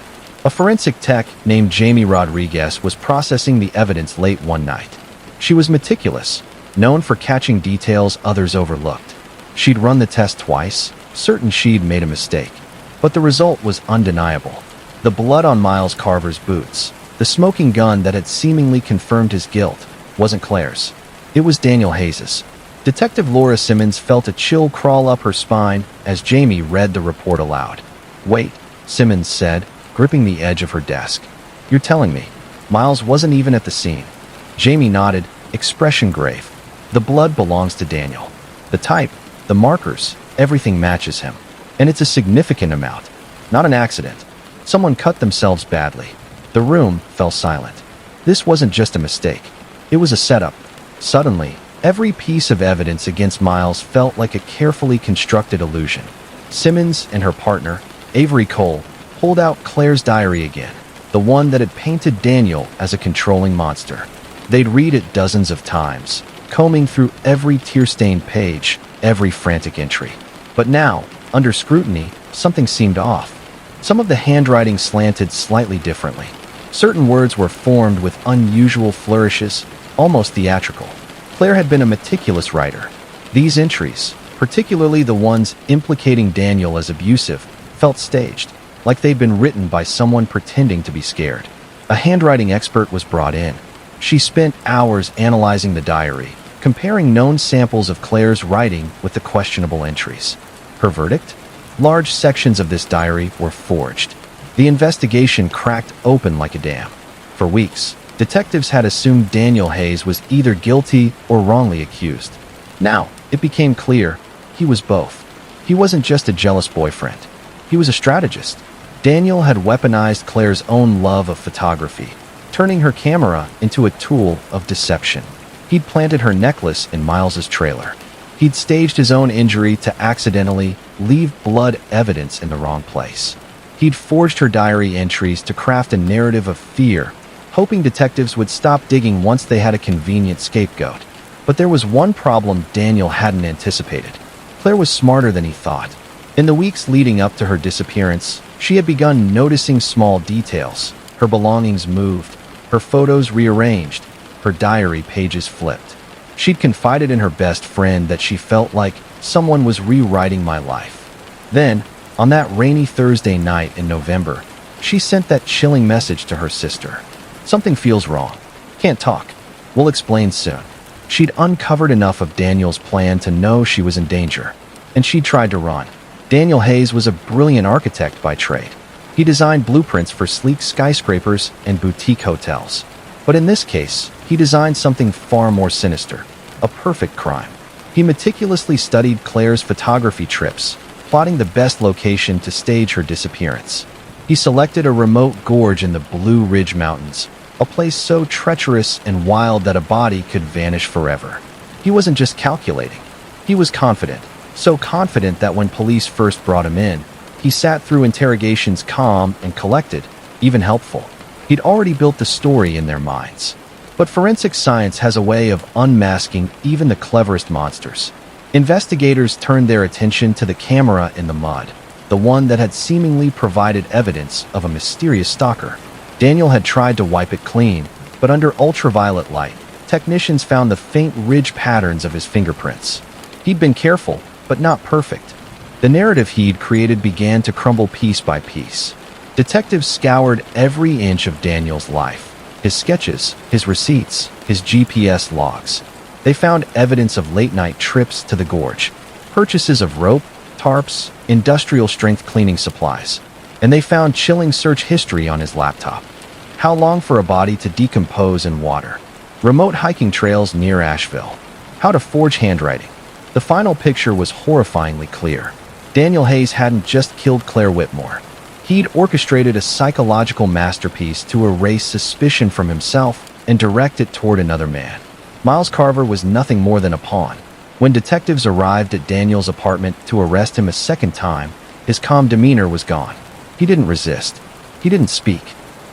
A forensic tech named Jamie Rodriguez was processing the evidence late one night. She was meticulous, known for catching details others overlooked. She'd run the test twice, certain she'd made a mistake. But the result was undeniable. The blood on Miles Carver's boots, the smoking gun that had seemingly confirmed his guilt, wasn't Claire's. It was Daniel Hayes's. Detective Laura Simmons felt a chill crawl up her spine as Jamie read the report aloud. "Wait," Simmons said, gripping the edge of her desk. "You're telling me Miles wasn't even at the scene?" Jamie nodded, expression grave. "The blood belongs to Daniel. The type, the markers, everything matches him. And it's a significant amount. Not an accident. Someone cut themselves badly." The room fell silent. This wasn't just a mistake. It was a setup. Suddenly, every piece of evidence against Miles felt like a carefully constructed illusion. Simmons and her partner, Avery Cole, pulled out Claire's diary again, the one that had painted Daniel as a controlling monster. They'd read it dozens of times, combing through every tear-stained page, every frantic entry. But now, under scrutiny, something seemed off. Some of the handwriting slanted slightly differently. Certain words were formed with unusual flourishes, almost theatrical. Claire had been a meticulous writer. These entries, particularly the ones implicating Daniel as abusive, felt staged, like they'd been written by someone pretending to be scared. A handwriting expert was brought in. She spent hours analyzing the diary, comparing known samples of Claire's writing with the questionable entries. Her verdict? Large sections of this diary were forged. The investigation cracked open like a dam. For weeks, detectives had assumed Daniel Hayes was either guilty or wrongly accused. Now, it became clear he was both. He wasn't just a jealous boyfriend. He was a strategist. Daniel had weaponized Claire's own love of photography, turning her camera into a tool of deception. He'd planted her necklace in Miles's trailer. He'd staged his own injury to accidentally leave blood evidence in the wrong place. He'd forged her diary entries to craft a narrative of fear, hoping detectives would stop digging once they had a convenient scapegoat. But there was one problem Daniel hadn't anticipated. Claire was smarter than he thought. In the weeks leading up to her disappearance, she had begun noticing small details. Her belongings moved, her photos rearranged, her diary pages flipped. She'd confided in her best friend that she felt like someone was rewriting my life. Then, on that rainy Thursday night in November, she sent that chilling message to her sister. "Something feels wrong. Can't talk. We'll explain soon." She'd uncovered enough of Daniel's plan to know she was in danger, and she tried to run. Daniel Hayes was a brilliant architect by trade. He designed blueprints for sleek skyscrapers and boutique hotels. But in this case, he designed something far more sinister, a perfect crime. He meticulously studied Claire's photography trips, plotting the best location to stage her disappearance. He selected a remote gorge in the Blue Ridge Mountains, a place so treacherous and wild that a body could vanish forever. He wasn't just calculating. He was confident, so confident that when police first brought him in, he sat through interrogations calm and collected, even helpful. He'd already built the story in their minds. But forensic science has a way of unmasking even the cleverest monsters. Investigators turned their attention to the camera in the mud, the one that had seemingly provided evidence of a mysterious stalker. Daniel had tried to wipe it clean, but under ultraviolet light, technicians found the faint ridge patterns of his fingerprints. He'd been careful, but not perfect. The narrative he'd created began to crumble piece by piece. Detectives scoured every inch of Daniel's life, his sketches, his receipts, his GPS logs. They found evidence of late-night trips to the gorge, purchases of rope, tarps, industrial-strength cleaning supplies, and they found chilling search history on his laptop. How long for a body to decompose in water? Remote hiking trails near Asheville. How to forge handwriting. The final picture was horrifyingly clear. Daniel Hayes hadn't just killed Claire Whitmore. He'd orchestrated a psychological masterpiece to erase suspicion from himself and direct it toward another man. Miles Carver was nothing more than a pawn. When detectives arrived at Daniel's apartment to arrest him a second time, his calm demeanor was gone. He didn't resist. He didn't speak.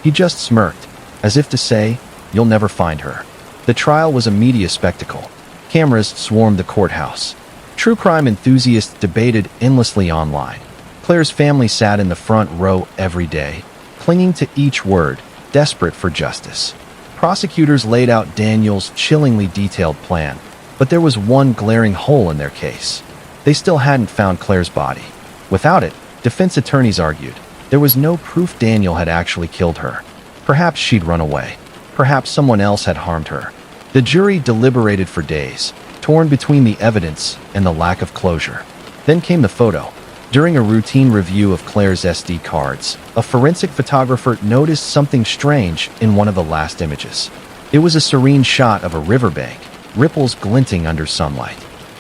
He just smirked, as if to say, "You'll never find her." The trial was a media spectacle. Cameras swarmed the courthouse. True crime enthusiasts debated endlessly online. Claire's family sat in the front row every day, clinging to each word, desperate for justice. Prosecutors laid out Daniel's chillingly detailed plan, but there was one glaring hole in their case. They still hadn't found Claire's body. Without it, defense attorneys argued, there was no proof Daniel had actually killed her. Perhaps she'd run away. Perhaps someone else had harmed her. The jury deliberated for days, torn between the evidence and the lack of closure. Then came the photo. During a routine review of Claire's SD cards, a forensic photographer noticed something strange in one of the last images. It was a serene shot of a riverbank, ripples glinting under sunlight.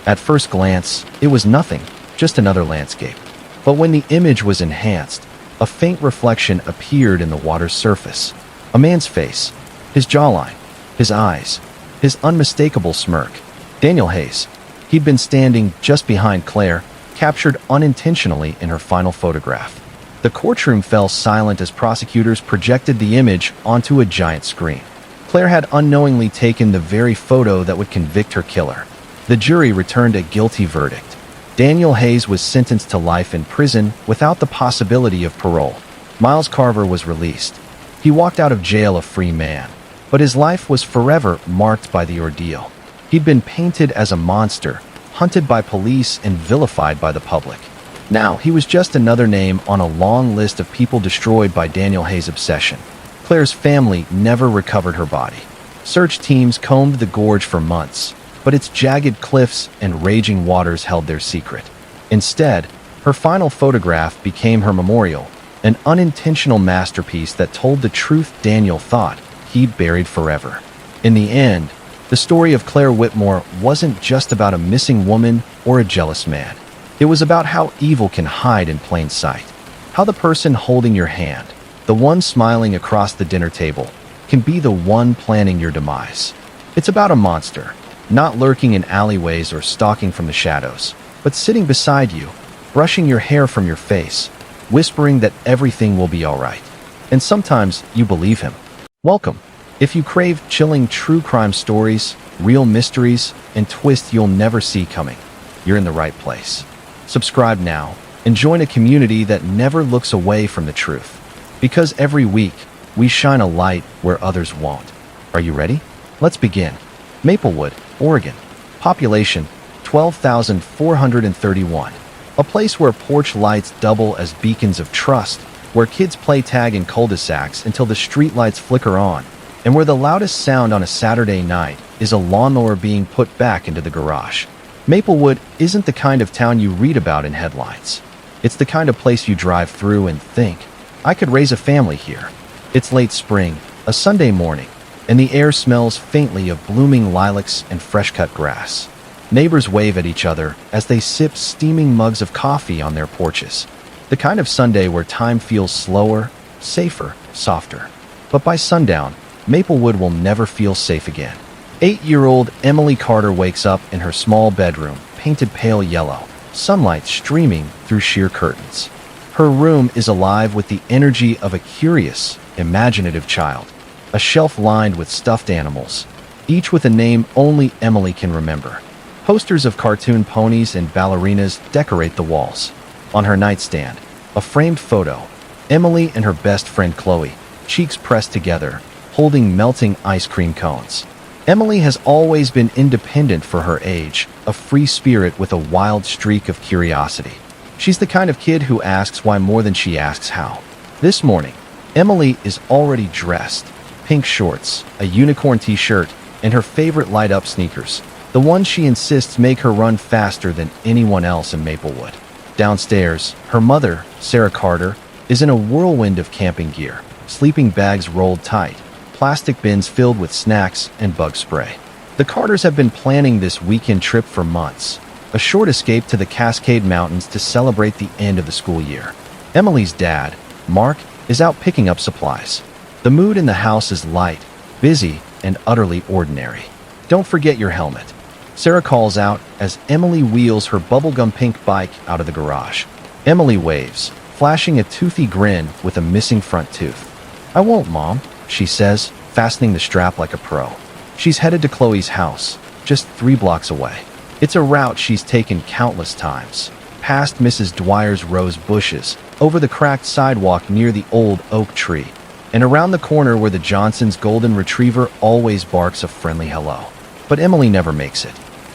At first glance, it was nothing, just another landscape. But when the image was enhanced, a faint reflection appeared in the water's surface. A man's face, his jawline, his eyes, his unmistakable smirk. Daniel Hayes. He'd been standing just behind Claire, captured unintentionally in her final photograph. The courtroom fell silent as prosecutors projected the image onto a giant screen. Claire had unknowingly taken the very photo that would convict her killer. The jury returned a guilty verdict. Daniel Hayes was sentenced to life in prison without the possibility of parole. Miles Carver was released. He walked out of jail a free man, but his life was forever marked by the ordeal. He'd been painted as a monster, hunted by police and vilified by the public. Now, he was just another name on a long list of people destroyed by Daniel Hayes' obsession. Claire's family never recovered her body. Search teams combed the gorge for months, but its jagged cliffs and raging waters held their secret. Instead, her final photograph became her memorial, an unintentional masterpiece that told the truth Daniel thought he'd buried forever. In the end, the story of Claire Whitmore wasn't just about a missing woman or a jealous man. It was about how evil can hide in plain sight. How the person holding your hand, the one smiling across the dinner table, can be the one planning your demise. It's about a monster, not lurking in alleyways or stalking from the shadows, but sitting beside you, brushing your hair from your face, whispering that everything will be all right. And sometimes you believe him. Welcome. If you crave chilling true crime stories, real mysteries, and twists you'll never see coming, you're in the right place. Subscribe now and join a community that never looks away from the truth. Because every week, we shine a light where others won't. Are you ready? Let's begin. Maplewood, Oregon. Population 12,431. A place where porch lights double as beacons of trust, where kids play tag in cul-de-sacs until the streetlights flicker on, and where the loudest sound on a Saturday night is a lawnmower being put back into the garage. Maplewood isn't the kind of town you read about in headlines. It's the kind of place you drive through and think, I could raise a family here. It's late spring, a Sunday morning, and the air smells faintly of blooming lilacs and fresh-cut grass. Neighbors wave at each other as they sip steaming mugs of coffee on their porches. The kind of Sunday where time feels slower, safer, softer. But by sundown, Maplewood will never feel safe again. 8-year-old Emily Carter wakes up in her small bedroom, painted pale yellow, sunlight streaming through sheer curtains. Her room is alive with the energy of a curious, imaginative child. A shelf lined with stuffed animals, each with a name only Emily can remember. Posters of cartoon ponies and ballerinas decorate the walls. On her nightstand, a framed photo, Emily and her best friend Chloe, cheeks pressed together, holding melting ice cream cones. Emily has always been independent for her age, a free spirit with a wild streak of curiosity. She's the kind of kid who asks why more than she asks how. This morning, Emily is already dressed. Pink shorts, a unicorn t-shirt, and her favorite light-up sneakers. the ones she insists make her run faster than anyone else in Maplewood. Downstairs, her mother, Sarah Carter, is in a whirlwind of camping gear, sleeping bags rolled tight, plastic bins filled with snacks and bug spray. The Carters have been planning this weekend trip for months, a short escape to the Cascade Mountains to celebrate the end of the school year. Emily's dad, Mark, is out picking up supplies. The mood in the house is light, busy, and utterly ordinary. "Don't forget your helmet," Sarah calls out as Emily wheels her bubblegum pink bike out of the garage. Emily waves, flashing a toothy grin with a missing front tooth. "I won't, Mom," she says, fastening the strap like a pro. She's headed to Chloe's house, just 3 blocks away. It's a route she's taken countless times, past Mrs. Dwyer's rose bushes, over the cracked sidewalk near the old oak tree, and around the corner where the Johnsons' golden retriever always barks a friendly hello. But Emily never makes it.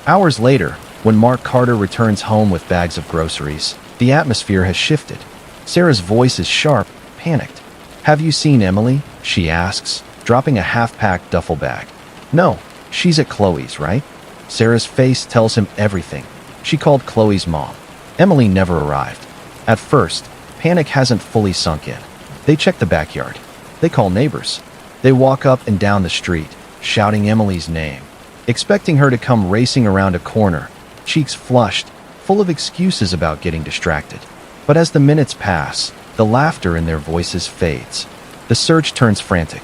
Hours later, when Mark Carter returns home with bags of groceries, the atmosphere has shifted. Sarah's voice is sharp, panicked. "Have you seen Emily?" she asks, dropping a half-packed duffel bag. "No, she's at Chloe's, right?" Sarah's face tells him everything. She called Chloe's mom. Emily never arrived. At first, panic hasn't fully sunk in. They check the backyard. They call neighbors. They walk up and down the street, shouting Emily's name, expecting her to come racing around a corner, cheeks flushed, full of excuses about getting distracted. But as the minutes pass, the laughter in their voices fades. The search turns frantic.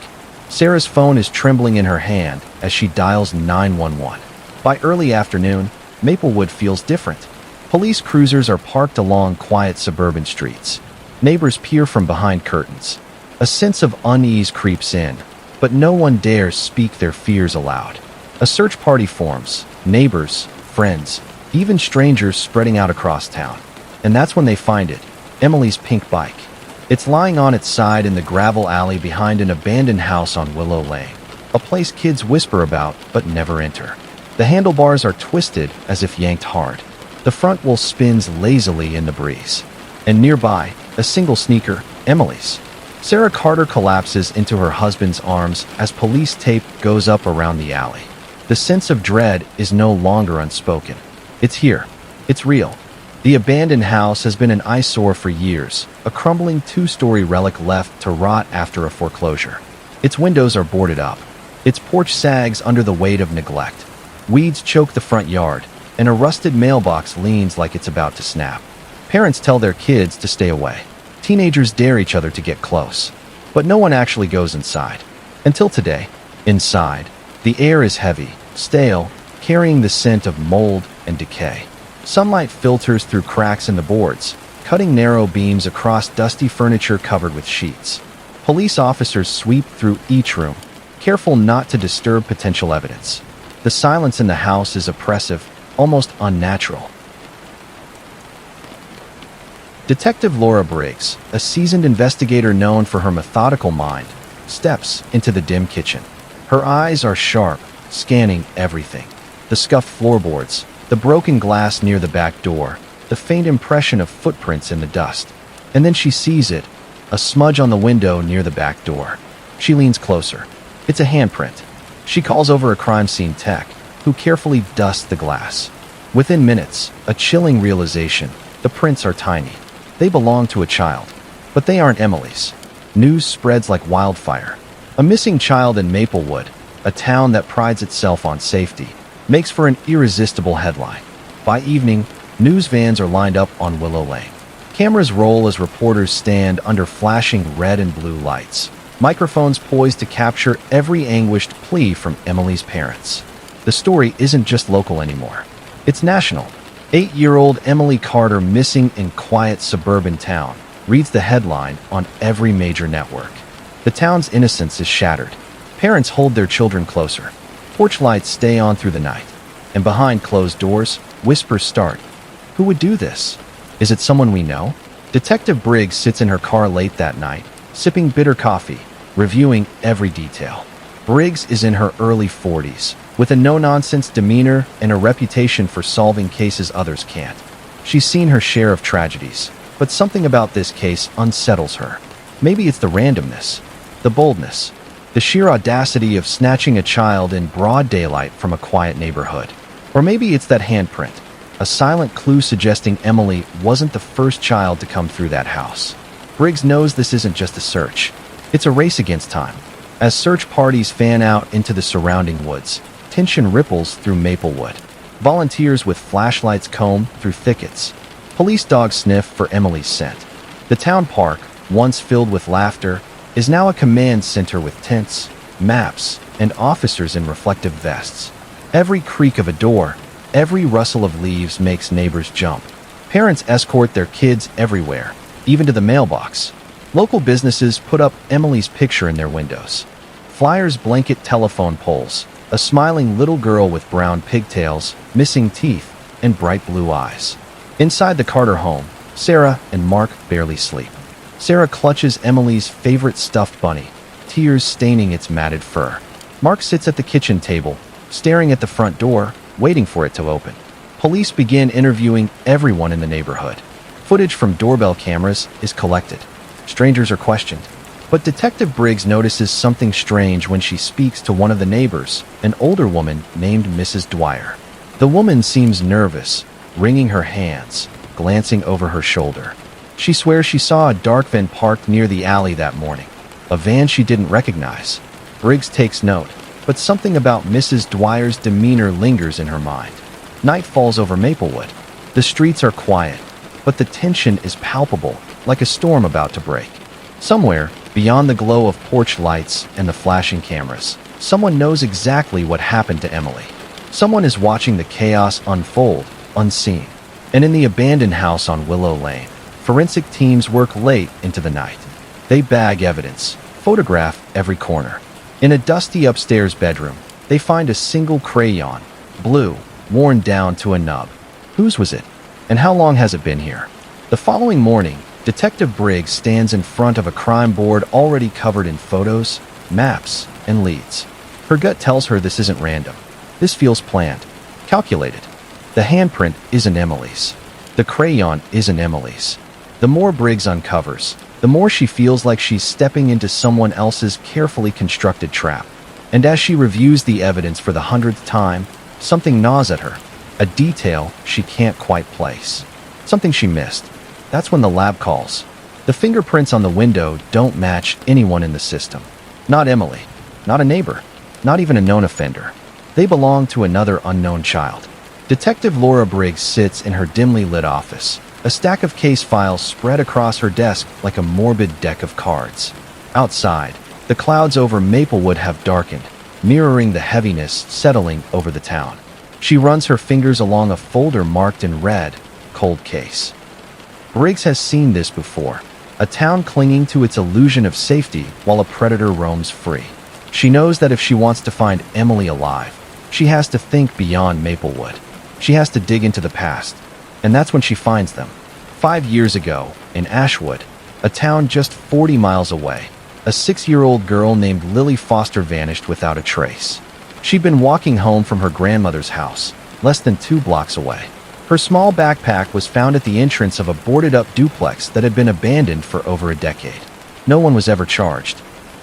Sarah's phone is trembling in her hand as she dials 911. By early afternoon, Maplewood feels different. Police cruisers are parked along quiet suburban streets. Neighbors peer from behind curtains. A sense of unease creeps in, but no one dares speak their fears aloud. A search party forms, neighbors, friends, even strangers spreading out across town. And that's when they find it, Emily's pink bike. It's lying on its side in the gravel alley behind an abandoned house on Willow Lane, a place kids whisper about but never enter. The handlebars are twisted as if yanked hard. The front wheel spins lazily in the breeze. And nearby, a single sneaker, Emily's. Sarah Carter collapses into her husband's arms as police tape goes up around the alley. The sense of dread is no longer unspoken. It's here. It's real. The abandoned house has been an eyesore for years, a crumbling 2-story relic left to rot after a foreclosure. Its windows are boarded up. Its porch sags under the weight of neglect. Weeds choke the front yard, and a rusted mailbox leans like it's about to snap. Parents tell their kids to stay away. Teenagers dare each other to get close. But no one actually goes inside. Until today. Inside, the air is heavy, stale, carrying the scent of mold and decay. Sunlight filters through cracks in the boards, cutting narrow beams across dusty furniture covered with sheets. Police officers sweep through each room, careful not to disturb potential evidence. The silence in the house is oppressive, almost unnatural. Detective Laura Briggs, a seasoned investigator known for her methodical mind, steps into the dim kitchen. Her eyes are sharp, scanning everything. The scuffed floorboards, the broken glass near the back door, the faint impression of footprints in the dust. And then she sees it, a smudge on the window near the back door. She leans closer. It's a handprint. She calls over a crime scene tech, who carefully dusts the glass. Within minutes, a chilling realization: the prints are tiny. They belong to a child. But they aren't Emily's. News spreads like wildfire. A missing child in Maplewood, a town that prides itself on safety, makes for an irresistible headline. By evening, news vans are lined up on Willow Lane. Cameras roll as reporters stand under flashing red and blue lights. Microphones poised to capture every anguished plea from Emily's parents. The story isn't just local anymore. It's national. 8-year-old Emily Carter missing in quiet suburban town reads the headline on every major network. The town's innocence is shattered. Parents hold their children closer. Porch lights stay on through the night. And behind closed doors, whispers start. Who would do this? Is it someone we know? Detective Briggs sits in her car late that night, sipping bitter coffee, reviewing every detail. Briggs is in her early 40s, with a no-nonsense demeanor and a reputation for solving cases others can't. She's seen her share of tragedies, but something about this case unsettles her. Maybe it's the randomness, the boldness, the sheer audacity of snatching a child in broad daylight from a quiet neighborhood. Or maybe it's that handprint, a silent clue suggesting Emily wasn't the first child to come through that house. Briggs knows this isn't just a search. It's a race against time. As search parties fan out into the surrounding woods, tension ripples through Maplewood. Volunteers with flashlights comb through thickets. Police dogs sniff for Emily's scent. The town park, once filled with laughter, is now a command center with tents, maps, and officers in reflective vests. Every creak of a door, every rustle of leaves makes neighbors jump. Parents escort their kids everywhere, even to the mailbox. Local businesses put up Emily's picture in their windows. Flyers blanket telephone poles, a smiling little girl with brown pigtails, missing teeth, and bright blue eyes. Inside the Carter home, Sarah and Mark barely sleep. Sarah clutches Emily's favorite stuffed bunny, tears staining its matted fur. Mark sits at the kitchen table, staring at the front door, waiting for it to open. Police begin interviewing everyone in the neighborhood. Footage from doorbell cameras is collected. Strangers are questioned. But Detective Briggs notices something strange when she speaks to one of the neighbors, an older woman named Mrs. Dwyer. The woman seems nervous, wringing her hands, glancing over her shoulder. She swears she saw a dark van parked near the alley that morning, a van she didn't recognize. Briggs takes note, but something about Mrs. Dwyer's demeanor lingers in her mind. Night falls over Maplewood. The streets are quiet, but the tension is palpable, like a storm about to break. Somewhere, beyond the glow of porch lights and the flashing cameras, someone knows exactly what happened to Emily. Someone is watching the chaos unfold, unseen. And in the abandoned house on Willow Lane, forensic teams work late into the night. They bag evidence, photograph every corner. In a dusty upstairs bedroom, they find a single crayon, blue, worn down to a nub. Whose was it? And how long has it been here? The following morning, Detective Briggs stands in front of a crime board already covered in photos, maps, and leads. Her gut tells her this isn't random. This feels planned, calculated. The handprint isn't Emily's. The crayon isn't Emily's. The more Briggs uncovers, the more she feels like she's stepping into someone else's carefully constructed trap. And as she reviews the evidence for the 100th time, something gnaws at her, a detail she can't quite place. Something she missed. That's when the lab calls. The fingerprints on the window don't match anyone in the system. Not Emily, not a neighbor, not even a known offender. They belong to another unknown child. Detective Laura Briggs sits in her dimly lit office, a stack of case files spread across her desk like a morbid deck of cards. Outside, the clouds over Maplewood have darkened, mirroring the heaviness settling over the town. She runs her fingers along a folder marked in red, cold case. Briggs has seen this before, a town clinging to its illusion of safety while a predator roams free. She knows that if she wants to find Emily alive, she has to think beyond Maplewood. She has to dig into the past, and that's when she finds them. 5 years ago, in Ashwood, a town just 40 miles away, a 6-year-old girl named Lily Foster vanished without a trace. She'd been walking home from her grandmother's house, less than 2 blocks away. Her small backpack was found at the entrance of a boarded-up duplex that had been abandoned for over a decade. No one was ever charged.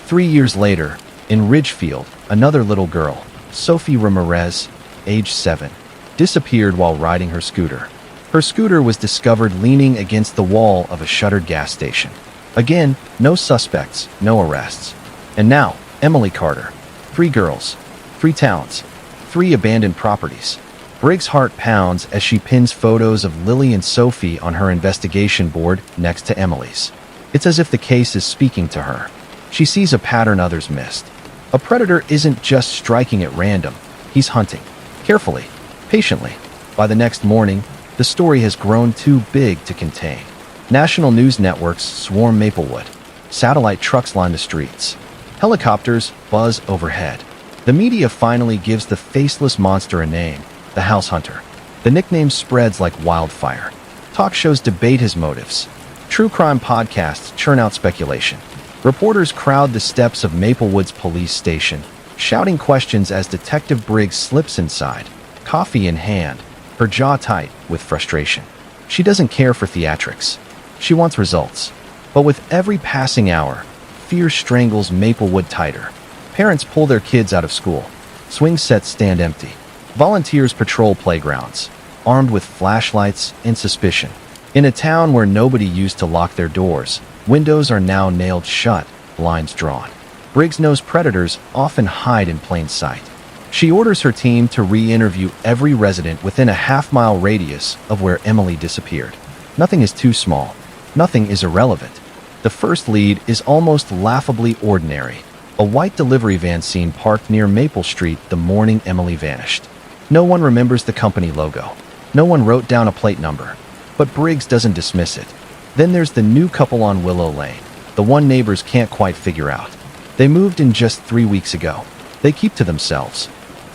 3 years later, in Ridgefield, another little girl, Sophie Ramirez, age 7, disappeared while riding her scooter. Her scooter was discovered leaning against the wall of a shuttered gas station. Again, no suspects, no arrests. And now, Emily Carter. 3 girls, 3 towns, 3 abandoned properties. Briggs' heart pounds as she pins photos of Lily and Sophie on her investigation board next to Emily's. It's as if the case is speaking to her. She sees a pattern others missed. A predator isn't just striking at random. He's hunting. Carefully. Patiently. By the next morning, the story has grown too big to contain. National news networks swarm Maplewood. Satellite trucks line the streets. Helicopters buzz overhead. The media finally gives the faceless monster a name, the House Hunter. The nickname spreads like wildfire. Talk shows debate his motives. True crime podcasts churn out speculation. Reporters crowd the steps of Maplewood's police station, shouting questions as Detective Briggs slips inside, coffee in hand, her jaw tight with frustration. She doesn't care for theatrics. She wants results. But with every passing hour, fear strangles Maplewood tighter. Parents pull their kids out of school. Swing sets stand empty. Volunteers patrol playgrounds, armed with flashlights and suspicion. In a town where nobody used to lock their doors, windows are now nailed shut, blinds drawn. Briggs knows predators often hide in plain sight. She orders her team to re-interview every resident within a half-mile radius of where Emily disappeared. Nothing is too small. Nothing is irrelevant. The first lead is almost laughably ordinary. A white delivery van seen parked near Maple Street the morning Emily vanished. No one remembers the company logo. No one wrote down a plate number. But Briggs doesn't dismiss it. Then there's the new couple on Willow Lane, the one neighbors can't quite figure out. They moved in just 3 weeks ago. They keep to themselves.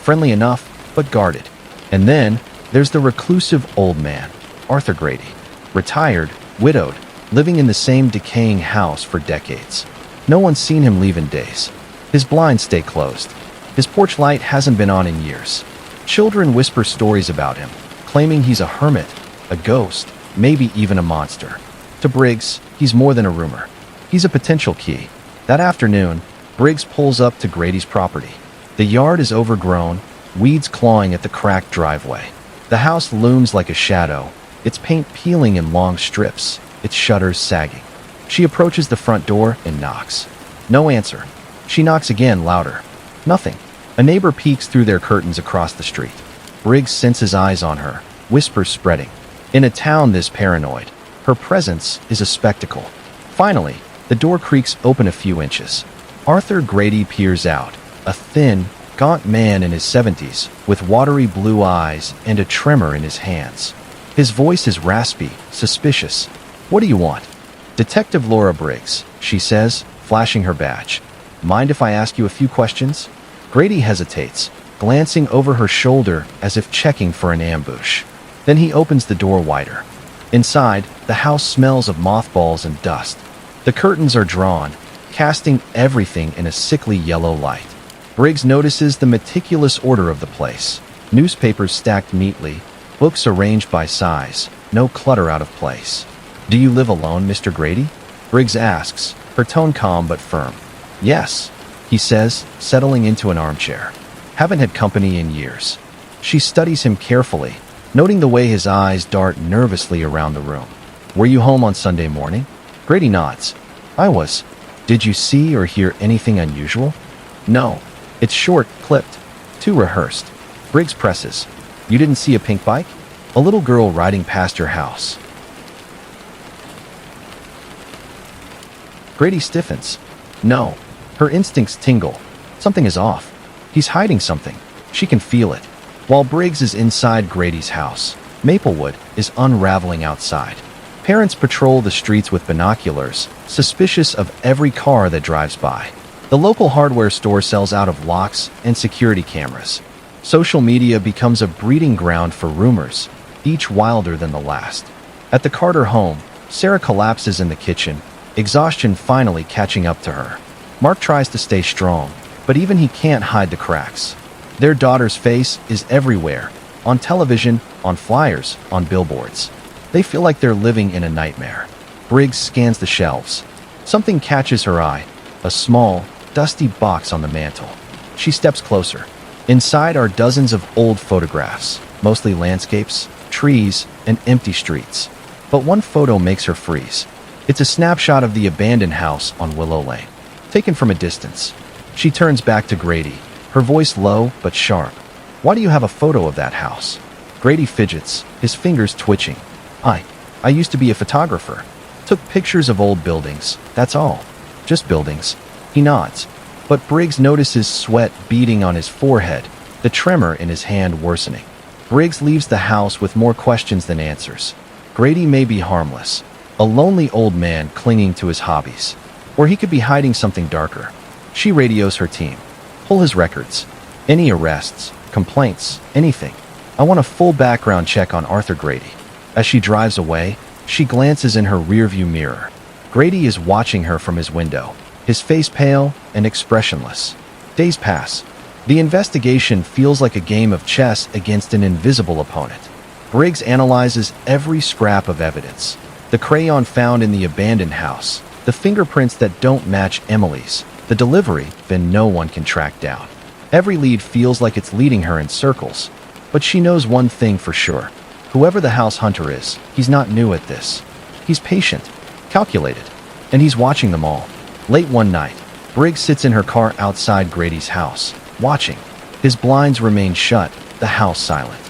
Friendly enough, but guarded. And then there's the reclusive old man, Arthur Grady. Retired, widowed, living in the same decaying house for decades. No one's seen him leave in days. His blinds stay closed. His porch light hasn't been on in years. Children whisper stories about him, claiming he's a hermit, a ghost, maybe even a monster. To Briggs, he's more than a rumor. He's a potential key. That afternoon, Briggs pulls up to Grady's property. The yard is overgrown, weeds clawing at the cracked driveway. The house looms like a shadow, its paint peeling in long strips, its shutters sagging. She approaches the front door and knocks. No answer. She knocks again, louder. Nothing. A neighbor peeks through their curtains across the street. Briggs senses eyes on her, whispers spreading. In a town this paranoid, her presence is a spectacle. Finally, the door creaks open a few inches. Arthur Grady peers out, a thin, gaunt man in his 70s, with watery blue eyes and a tremor in his hands. His voice is raspy, suspicious. "What do you want?" "Detective Laura Briggs," she says, flashing her badge. "Mind if I ask you a few questions?" Grady hesitates, glancing over her shoulder as if checking for an ambush. Then he opens the door wider. Inside, the house smells of mothballs and dust. The curtains are drawn, casting everything in a sickly yellow light. Briggs notices the meticulous order of the place. Newspapers stacked neatly, books arranged by size, no clutter out of place. "Do you live alone, Mr. Grady?" Briggs asks, her tone calm but firm. "Yes," he says, settling into an armchair. "Haven't had company in years." She studies him carefully, noting the way his eyes dart nervously around the room. "Were you home on Sunday morning?" Grady nods. "I was. Did you see or hear anything unusual?" "No." It's short, clipped, too rehearsed. Briggs presses. "You didn't see a pink bike? A little girl riding past your house?" Grady stiffens. "No." Her instincts tingle. Something is off. He's hiding something. She can feel it. While Briggs is inside Grady's house, Maplewood is unraveling outside. Parents patrol the streets with binoculars, suspicious of every car that drives by. The local hardware store sells out of locks and security cameras. Social media becomes a breeding ground for rumors, each wilder than the last. At the Carter home, Sarah collapses in the kitchen, exhaustion finally catching up to her. Mark tries to stay strong, but even he can't hide the cracks. Their daughter's face is everywhere, on television, on flyers, on billboards. They feel like they're living in a nightmare. Briggs scans the shelves. Something catches her eye, a small, dusty box on the mantel. She steps closer. Inside are dozens of old photographs, mostly landscapes, trees, and empty streets. But one photo makes her freeze. It's a snapshot of the abandoned house on Willow Lane, taken from a distance. She turns back to Grady, her voice low but sharp. "Why do you have a photo of that house?" Grady fidgets, his fingers twitching. I used to be a photographer. Took pictures of old buildings, that's all. Just buildings." He nods. But Briggs notices sweat beading on his forehead, the tremor in his hand worsening. Briggs leaves the house with more questions than answers. Grady may be harmless, a lonely old man clinging to his hobbies. Or he could be hiding something darker. She radios her team. "Pull his records. Any arrests, complaints, anything. I want a full background check on Arthur Grady." As she drives away, she glances in her rearview mirror. Grady is watching her from his window, his face pale and expressionless. Days pass. The investigation feels like a game of chess against an invisible opponent. Briggs analyzes every scrap of evidence. The crayon found in the abandoned house, the fingerprints that don't match Emily's, the delivery that no one can track down. Every lead feels like it's leading her in circles, But she knows one thing for sure. Whoever the house hunter is, he's not new at this. He's patient, calculated, and he's watching them all. Late one night, Briggs sits in her car outside Grady's house, watching. His blinds remain shut, the house silent.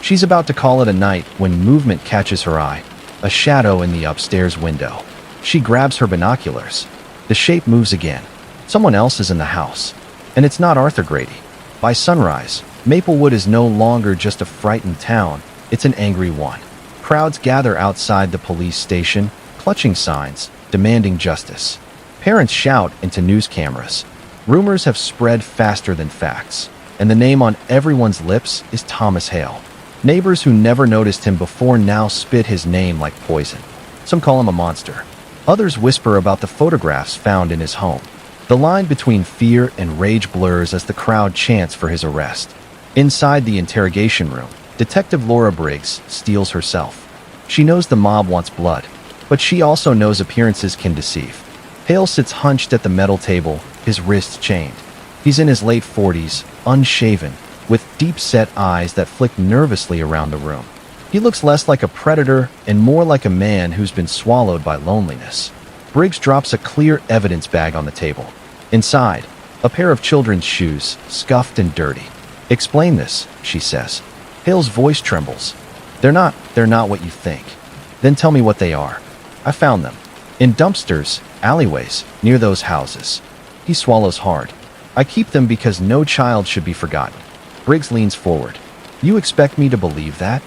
She's about to call it a night when movement catches her eye, a shadow in the upstairs window. She grabs her binoculars. The shape moves again. Someone else is in the house. And it's not Arthur Grady. By sunrise, Maplewood is no longer just a frightened town, it's an angry one. Crowds gather outside the police station, clutching signs, demanding justice. Parents shout into news cameras. Rumors have spread faster than facts, and the name on everyone's lips is Thomas Hale. Neighbors who never noticed him before now spit his name like poison. Some call him a monster. Others whisper about the photographs found in his home. The line between fear and rage blurs as the crowd chants for his arrest. Inside the interrogation room, Detective Laura Briggs steels herself. She knows the mob wants blood, but she also knows appearances can deceive. Hale sits hunched at the metal table, his wrists chained. He's in his late 40s, unshaven, with deep-set eyes that flick nervously around the room. He looks less like a predator and more like a man who's been swallowed by loneliness. Briggs drops a clear evidence bag on the table. Inside, a pair of children's shoes, scuffed and dirty. "Explain this," she says. Hale's voice trembles. They're not what you think." "Then tell me what they are." "I found them. In dumpsters, alleyways, near those houses." He swallows hard. "I keep them because no child should be forgotten." Briggs leans forward. "You expect me to believe that?"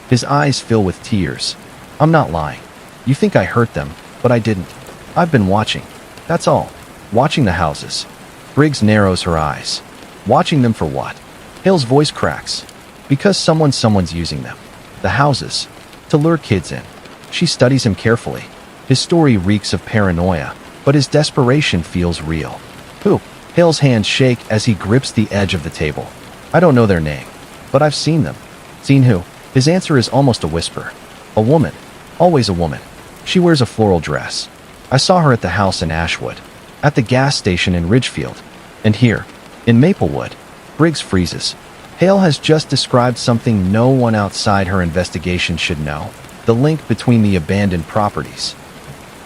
His eyes fill with tears. "I'm not lying. You think I hurt them, but I didn't. I've been watching. That's all. Watching the houses." Briggs narrows her eyes. "Watching them for what?" Hale's voice cracks. "Because someone's using them. The houses. To lure kids in." She studies him carefully. His story reeks of paranoia, but his desperation feels real. "Who?" Hale's hands shake as he grips the edge of the table. "I don't know their name, but I've seen them." "Seen who?" His answer is almost a whisper. "A woman. Always a woman. She wears a floral dress. I saw her at the house in Ashwood, at the gas station in Ridgefield, and here, in Maplewood." Briggs freezes. Hale has just described something no one outside her investigation should know, the link between the abandoned properties.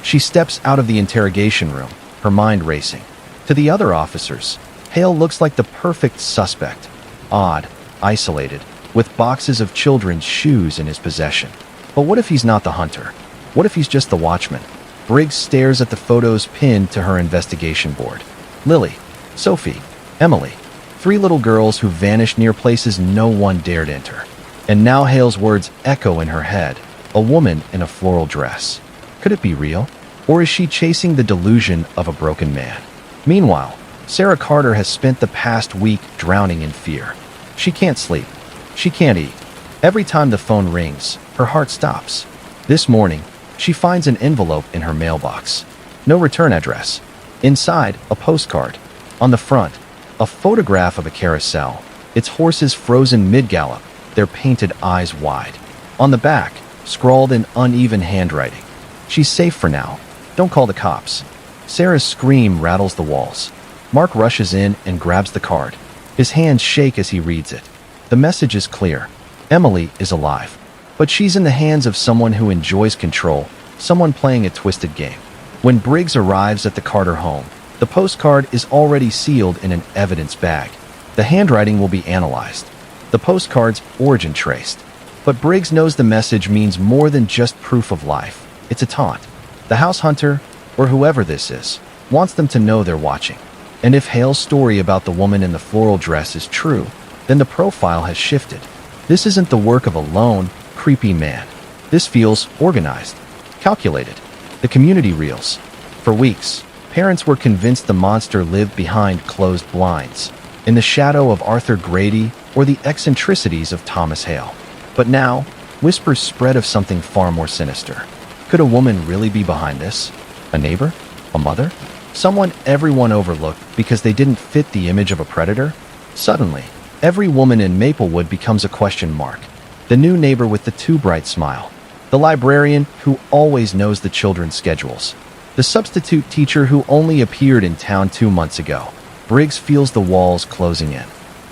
She steps out of the interrogation room, her mind racing. To the other officers, Hale looks like the perfect suspect. Odd, isolated, with boxes of children's shoes in his possession. But what if he's not the hunter? What if he's just the watchman? Briggs stares at the photos pinned to her investigation board. Lily, Sophie, Emily. 3 little girls who vanished near places no one dared enter. And now Hale's words echo in her head. A woman in a floral dress. Could it be real? Or is she chasing the delusion of a broken man? Meanwhile, Sarah Carter has spent the past week drowning in fear. She can't sleep. She can't eat. Every time the phone rings, her heart stops. This morning, she finds an envelope in her mailbox. No return address. Inside, a postcard. On the front, a photograph of a carousel, its horses frozen mid-gallop, their painted eyes wide. On the back, scrawled in uneven handwriting. "She's safe for now. Don't call the cops." Sarah's scream rattles the walls. Mark rushes in and grabs the card. His hands shake as he reads it. The message is clear. Emily is alive. But she's in the hands of someone who enjoys control, someone playing a twisted game. When Briggs arrives at the Carter home, the postcard is already sealed in an evidence bag. The handwriting will be analyzed. The postcard's origin traced. But Briggs knows the message means more than just proof of life. It's a taunt. The house hunter, or whoever this is, wants them to know they're watching. And if Hale's story about the woman in the floral dress is true, then the profile has shifted. This isn't the work of a lone, creepy man. This feels organized, calculated. The community reels. For weeks, parents were convinced the monster lived behind closed blinds, in the shadow of Arthur Grady or the eccentricities of Thomas Hale. But now, whispers spread of something far more sinister. Could a woman really be behind this? A neighbor? A mother? Someone everyone overlooked because they didn't fit the image of a predator? Suddenly, every woman in Maplewood becomes a question mark. The new neighbor with the too bright smile. The librarian who always knows the children's schedules. The substitute teacher who only appeared in town 2 months ago. Briggs feels the walls closing in.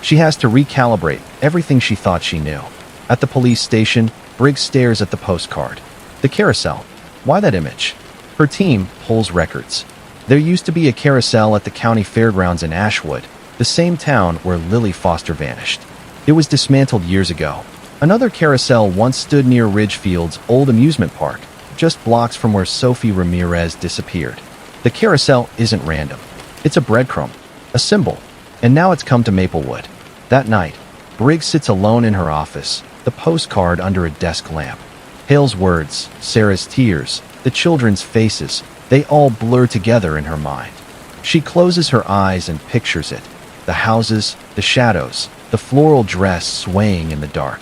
She has to recalibrate everything she thought she knew. At the police station, Briggs stares at the postcard. The carousel. Why that image? Her team pulls records. There used to be a carousel at the county fairgrounds in Ashwood, the same town where Lily Foster vanished. It was dismantled years ago. Another carousel once stood near Ridgefield's old amusement park, just blocks from where Sophie Ramirez disappeared. The carousel isn't random. It's a breadcrumb, a symbol, and now it's come to Maplewood. That night, Briggs sits alone in her office, the postcard under a desk lamp. Hale's words, Sarah's tears, the children's faces, they all blur together in her mind. She closes her eyes and pictures it. The houses, the shadows, the floral dress swaying in the dark.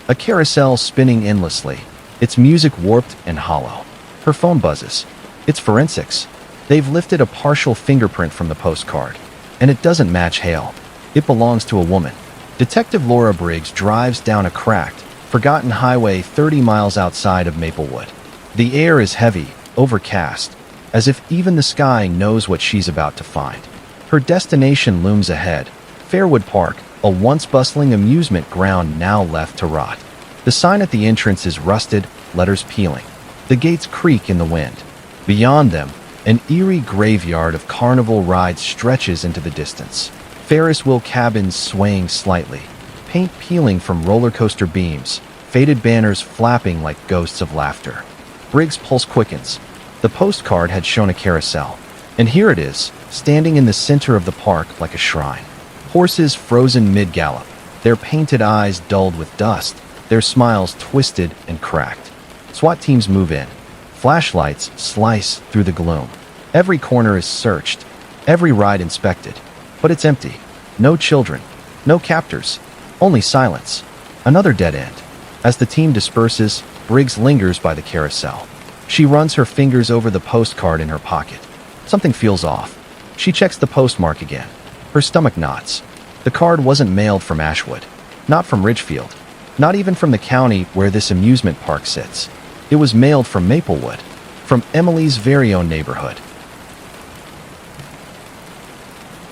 A carousel spinning endlessly, its music warped and hollow. Her phone buzzes. It's forensics. They've lifted a partial fingerprint from the postcard, and it doesn't match Hale. It belongs to a woman. Detective Laura Briggs drives down a cracked, forgotten highway 30 miles outside of Maplewood. The air is heavy, overcast, as if even the sky knows what she's about to find. Her destination looms ahead, Fairwood Park, a once bustling amusement ground now left to rot. The sign at the entrance is rusted, letters peeling. The gates creak in the wind. Beyond them, an eerie graveyard of carnival rides stretches into the distance. Ferris wheel cabins swaying slightly, paint peeling from roller coaster beams, faded banners flapping like ghosts of laughter. Briggs' pulse quickens. The postcard had shown a carousel, and here it is, standing in the center of the park like a shrine. Horses frozen mid-gallop, their painted eyes dulled with dust, their smiles twisted and cracked. SWAT teams move in. Flashlights slice through the gloom. Every corner is searched, every ride inspected. But it's empty. No children, no captors, only silence. Another dead end. As the team disperses, Briggs lingers by the carousel. She runs her fingers over the postcard in her pocket. Something feels off. She checks the postmark again. Her stomach knots. The card wasn't mailed from Ashwood, not from Ridgefield, not even from the county where this amusement park sits. It was mailed from Maplewood, from Emily's very own neighborhood.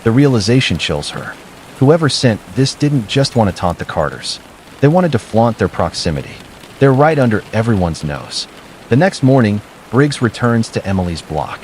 The realization chills her. Whoever sent this didn't just want to taunt the Carters. They wanted to flaunt their proximity. They're right under everyone's nose. The next morning, Briggs returns to Emily's block.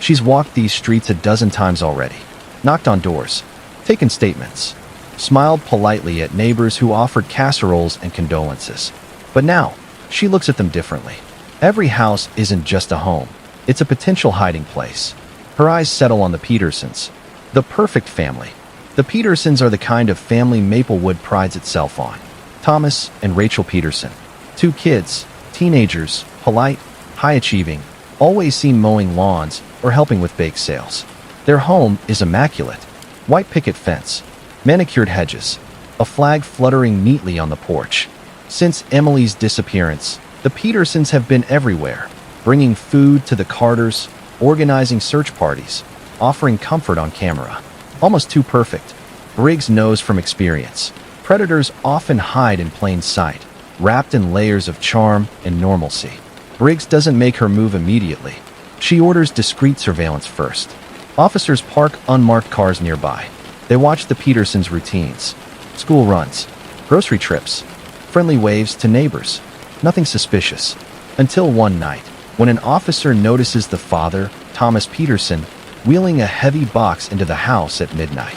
She's walked these streets a dozen times already, knocked on doors, taken statements, smiled politely at neighbors who offered casseroles and condolences. But now, she looks at them differently. Every house isn't just a home. It's a potential hiding place. Her eyes settle on the Petersons. The perfect family. The Petersons are the kind of family Maplewood prides itself on. Thomas and Rachel Peterson. 2 kids, teenagers, polite, high-achieving, always seen mowing lawns or helping with bake sales. Their home is immaculate. White picket fence, manicured hedges, a flag fluttering neatly on the porch. Since Emily's disappearance, the Petersons have been everywhere, bringing food to the Carters, organizing search parties, offering comfort on camera. Almost too perfect. Briggs knows from experience. Predators often hide in plain sight, wrapped in layers of charm and normalcy. Briggs doesn't make her move immediately. She orders discreet surveillance first. Officers park unmarked cars nearby. They watch the Petersons' routines. School runs, grocery trips, friendly waves to neighbors. Nothing suspicious. Until one night, when an officer notices the father, Thomas Peterson, wheeling a heavy box into the house at midnight.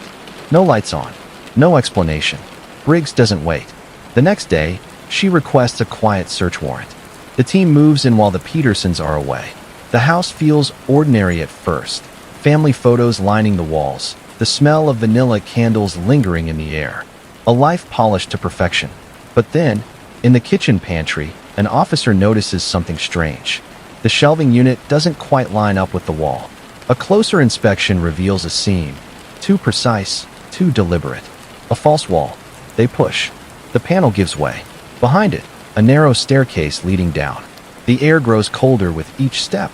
No lights on. No explanation. Briggs doesn't wait. The next day, she requests a quiet search warrant. The team moves in while the Petersons are away. The house feels ordinary at first. Family photos lining the walls. The smell of vanilla candles lingering in the air. A life polished to perfection. But then, in the kitchen pantry, an officer notices something strange. The shelving unit doesn't quite line up with the wall. A closer inspection reveals a seam. Too precise, too deliberate. A false wall. They push. The panel gives way. Behind it, a narrow staircase leading down. The air grows colder with each step.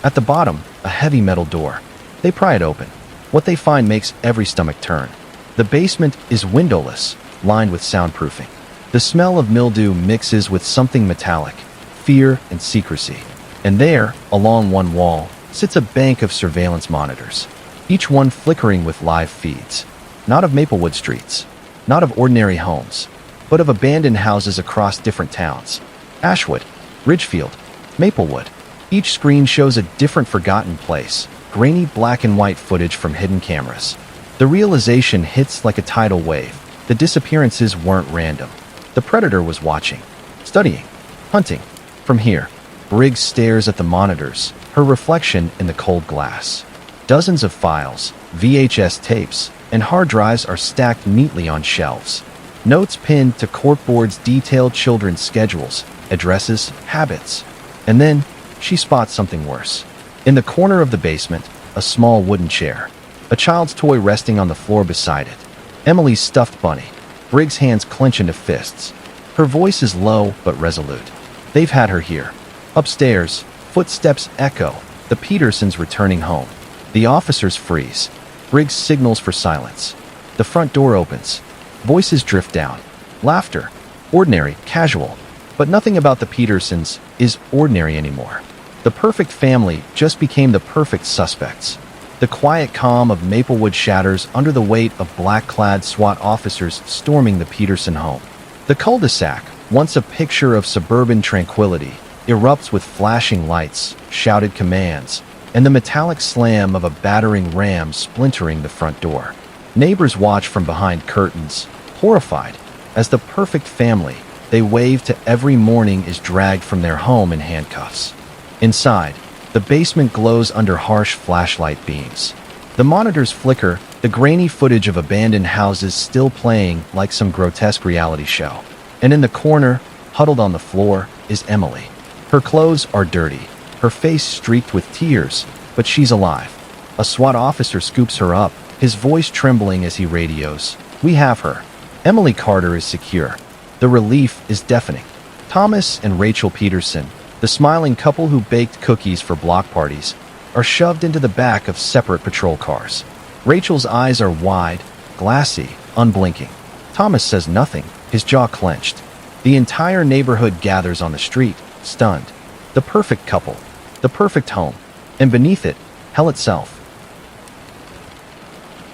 At the bottom, a heavy metal door. They pry it open. What they find makes every stomach turn. The basement is windowless, lined with soundproofing. The smell of mildew mixes with something metallic, fear and secrecy. And there, along one wall, sits a bank of surveillance monitors, each one flickering with live feeds. Not of Maplewood streets, not of ordinary homes, but of abandoned houses across different towns. Ashwood, Ridgefield, Maplewood. Each screen shows a different forgotten place, grainy black and white footage from hidden cameras. The realization hits like a tidal wave. The disappearances weren't random. The predator was watching, studying, hunting. From here, Briggs stares at the monitors, her reflection in the cold glass. Dozens of files, VHS tapes, and hard drives are stacked neatly on shelves. Notes pinned to corkboards detail children's schedules, addresses, habits. And then, she spots something worse. In the corner of the basement, a small wooden chair. A child's toy resting on the floor beside it. Emily's stuffed bunny. Briggs' hands clench into fists. Her voice is low but resolute. They've had her here. Upstairs, footsteps echo. The Petersons returning home. The officers freeze. Briggs signals for silence. The front door opens. Voices drift down. Laughter. Ordinary, casual. But nothing about the Petersons is ordinary anymore. The perfect family just became the perfect suspects. The quiet calm of Maplewood shatters under the weight of black-clad SWAT officers storming the Peterson home. The cul-de-sac, once a picture of suburban tranquility, erupts with flashing lights, shouted commands, and the metallic slam of a battering ram splintering the front door. Neighbors watch from behind curtains, horrified, as the perfect family they wave to every morning is dragged from their home in handcuffs. Inside, the basement glows under harsh flashlight beams. The monitors flicker, the grainy footage of abandoned houses still playing like some grotesque reality show. And in the corner, huddled on the floor, is Emily. Her clothes are dirty, her face streaked with tears, but she's alive. A SWAT officer scoops her up, his voice trembling as he radios, "We have her. Emily Carter is secure." The relief is deafening. Thomas and Rachel Peterson, the smiling couple who baked cookies for block parties, are shoved into the back of separate patrol cars. Rachel's eyes are wide, glassy, unblinking. Thomas says nothing, his jaw clenched. The entire neighborhood gathers on the street, stunned. The perfect couple, the perfect home, and beneath it, hell itself.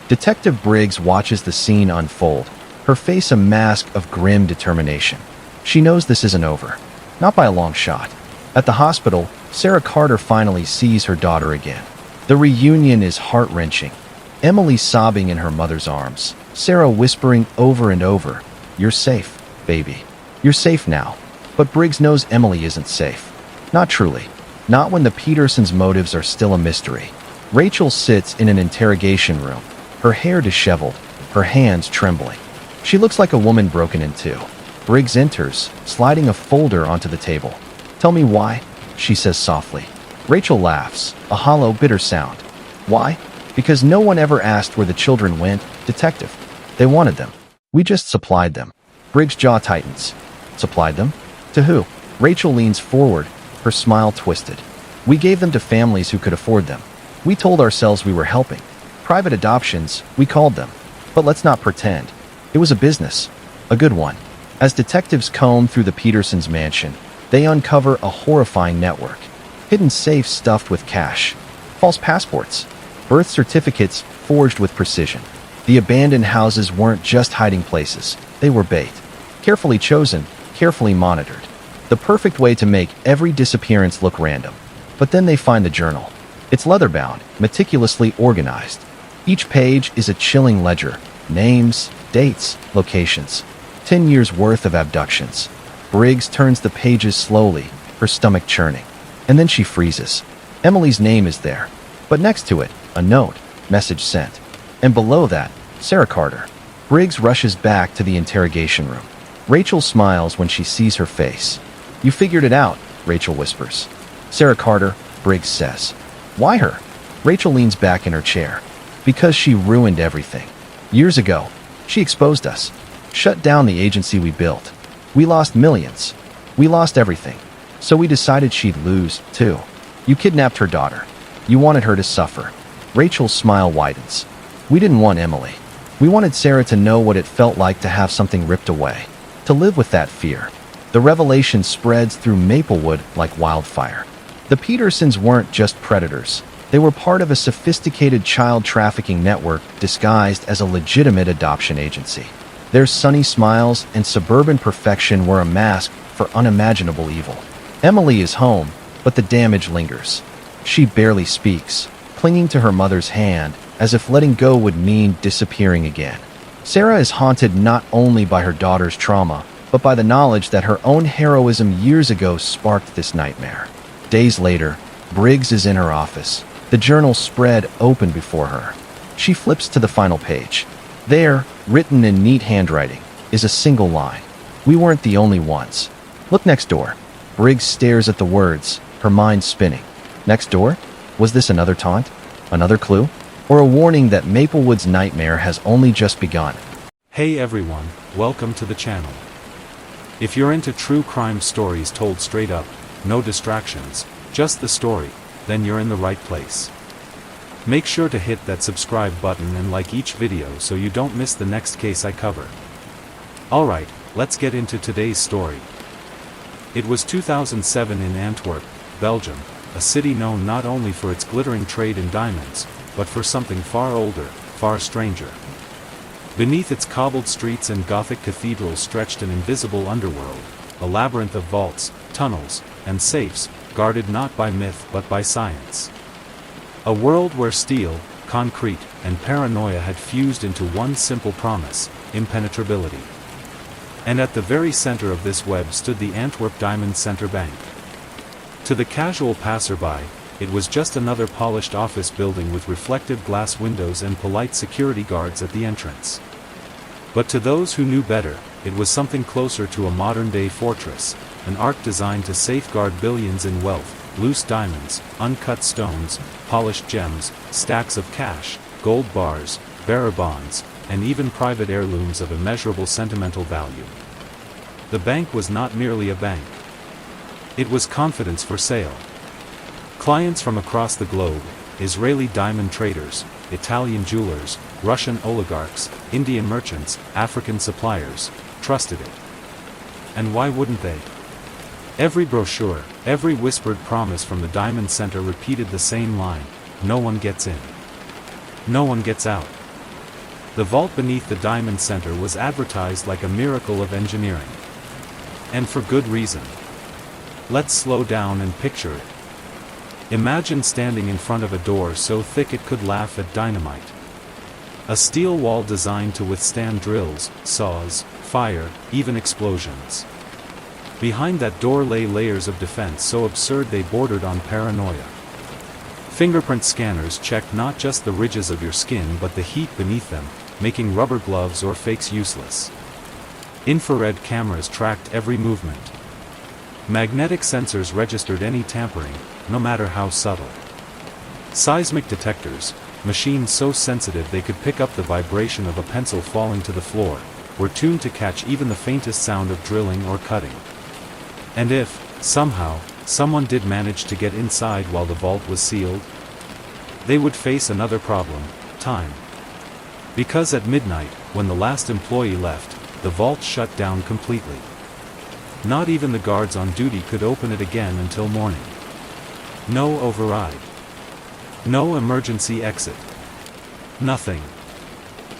Detective Briggs watches the scene unfold, her face a mask of grim determination. She knows this isn't over, not by a long shot. At the hospital, Sarah Carter finally sees her daughter again. The reunion is heart-wrenching. Emily sobbing in her mother's arms, Sarah whispering over and over, "You're safe, baby. You're safe now." But Briggs knows Emily isn't safe. Not truly. Not when the Petersons' motives are still a mystery. Rachel sits in an interrogation room, her hair disheveled, her hands trembling. She looks like a woman broken in two. Briggs enters, sliding a folder onto the table. "Tell me why," she says softly. Rachel laughs, a hollow, bitter sound. "Why? Because no one ever asked where the children went, Detective. They wanted them. We just supplied them." Briggs' jaw tightens. "Supplied them? To who?" Rachel leans forward, her smile twisted. "We gave them to families who could afford them. We told ourselves we were helping. Private adoptions, we called them. But let's not pretend. It was a business. A good one." As detectives comb through the Petersons' mansion, they uncover a horrifying network. Hidden safes stuffed with cash. False passports. Birth certificates forged with precision. The abandoned houses weren't just hiding places. They were bait. Carefully chosen, carefully monitored. The perfect way to make every disappearance look random. But then they find the journal. It's leather-bound, meticulously organized. Each page is a chilling ledger. Names, dates, locations. 10 years' worth of abductions. Briggs turns the pages slowly, her stomach churning. And then she freezes. Emily's name is there. But next to it, a note, message sent. And below that, Sarah Carter. Briggs rushes back to the interrogation room. Rachel smiles when she sees her face. "You figured it out," Rachel whispers. "Sarah Carter," Briggs says. "Why her?" Rachel leans back in her chair. "Because she ruined everything. Years ago, she exposed us. Shut down the agency we built. We lost millions. We lost everything. So we decided she'd lose, too. You kidnapped her daughter. You wanted her to suffer." Rachel's smile widens. "We didn't want Emily. We wanted Sarah to know what it felt like to have something ripped away. To live with that fear." The revelation spreads through Maplewood like wildfire. The Petersons weren't just predators. They were part of a sophisticated child trafficking network disguised as a legitimate adoption agency. Their sunny smiles and suburban perfection were a mask for unimaginable evil. Emily is home, but the damage lingers. She barely speaks, clinging to her mother's hand, as if letting go would mean disappearing again. Sarah is haunted not only by her daughter's trauma, but by the knowledge that her own heroism years ago sparked this nightmare. Days later, Briggs is in her office, the journal spread open before her. She flips to the final page. There, written in neat handwriting, is a single line. "We weren't the only ones. Look next door." Briggs stares at the words, her mind spinning. Next door? Was this another taunt? Another clue? Or a warning that Maplewood's nightmare has only just begun? Hey everyone, welcome to the channel. If you're into true crime stories told straight up, no distractions, just the story, then you're in the right place. Make sure to hit that subscribe button and like each video so you don't miss the next case I cover. Alright, let's get into today's story. It was 2007 in Antwerp, Belgium, a city known not only for its glittering trade in diamonds, but for something far older, far stranger. Beneath its cobbled streets and Gothic cathedrals stretched an invisible underworld, a labyrinth of vaults, tunnels, and safes, guarded not by myth but by science. A world where steel, concrete, and paranoia had fused into one simple promise: impenetrability. And at the very center of this web stood the Antwerp Diamond Center Bank. To the casual passerby, it was just another polished office building with reflective glass windows and polite security guards at the entrance. But to those who knew better, it was something closer to a modern-day fortress, an ark designed to safeguard billions in wealth: loose diamonds, uncut stones, polished gems, stacks of cash, gold bars, bearer bonds, and even private heirlooms of immeasurable sentimental value. The bank was not merely a bank. It was confidence for sale. Clients from across the globe, Israeli diamond traders, Italian jewelers, Russian oligarchs, Indian merchants, African suppliers, trusted it. And why wouldn't they? Every brochure, every whispered promise from the Diamond Center repeated the same line: no one gets in. No one gets out. The vault beneath the Diamond Center was advertised like a miracle of engineering. And for good reason. Let's slow down and picture it. Imagine standing in front of a door so thick it could laugh at dynamite. A steel wall designed to withstand drills, saws, fire, even explosions. Behind that door lay layers of defense so absurd they bordered on paranoia. Fingerprint scanners checked not just the ridges of your skin but the heat beneath them, making rubber gloves or fakes useless. Infrared cameras tracked every movement. Magnetic sensors registered any tampering, no matter how subtle. Seismic detectors, machines so sensitive they could pick up the vibration of a pencil falling to the floor, were tuned to catch even the faintest sound of drilling or cutting. And if, somehow, someone did manage to get inside while the vault was sealed, they would face another problem: time. Because at midnight, when the last employee left, the vault shut down completely. Not even the guards on duty could open it again until morning. No override. No emergency exit. Nothing.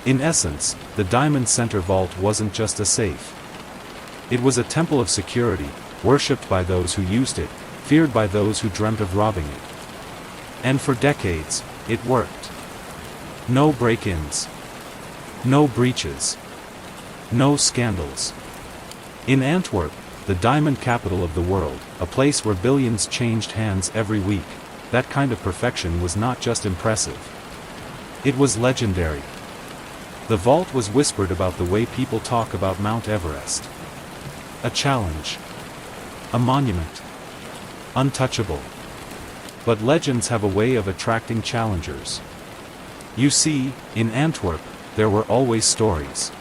In essence, the Diamond Center vault wasn't just a safe. It was a temple of security, worshipped by those who used it, feared by those who dreamt of robbing it. And for decades, it worked. No break-ins. No breaches. No scandals. In Antwerp, the diamond capital of the world, a place where billions changed hands every week, that kind of perfection was not just impressive. It was legendary. The vault was whispered about the way people talk about Mount Everest. A challenge. A monument. Untouchable. But legends have a way of attracting challengers. You see, in Antwerp, there were always stories.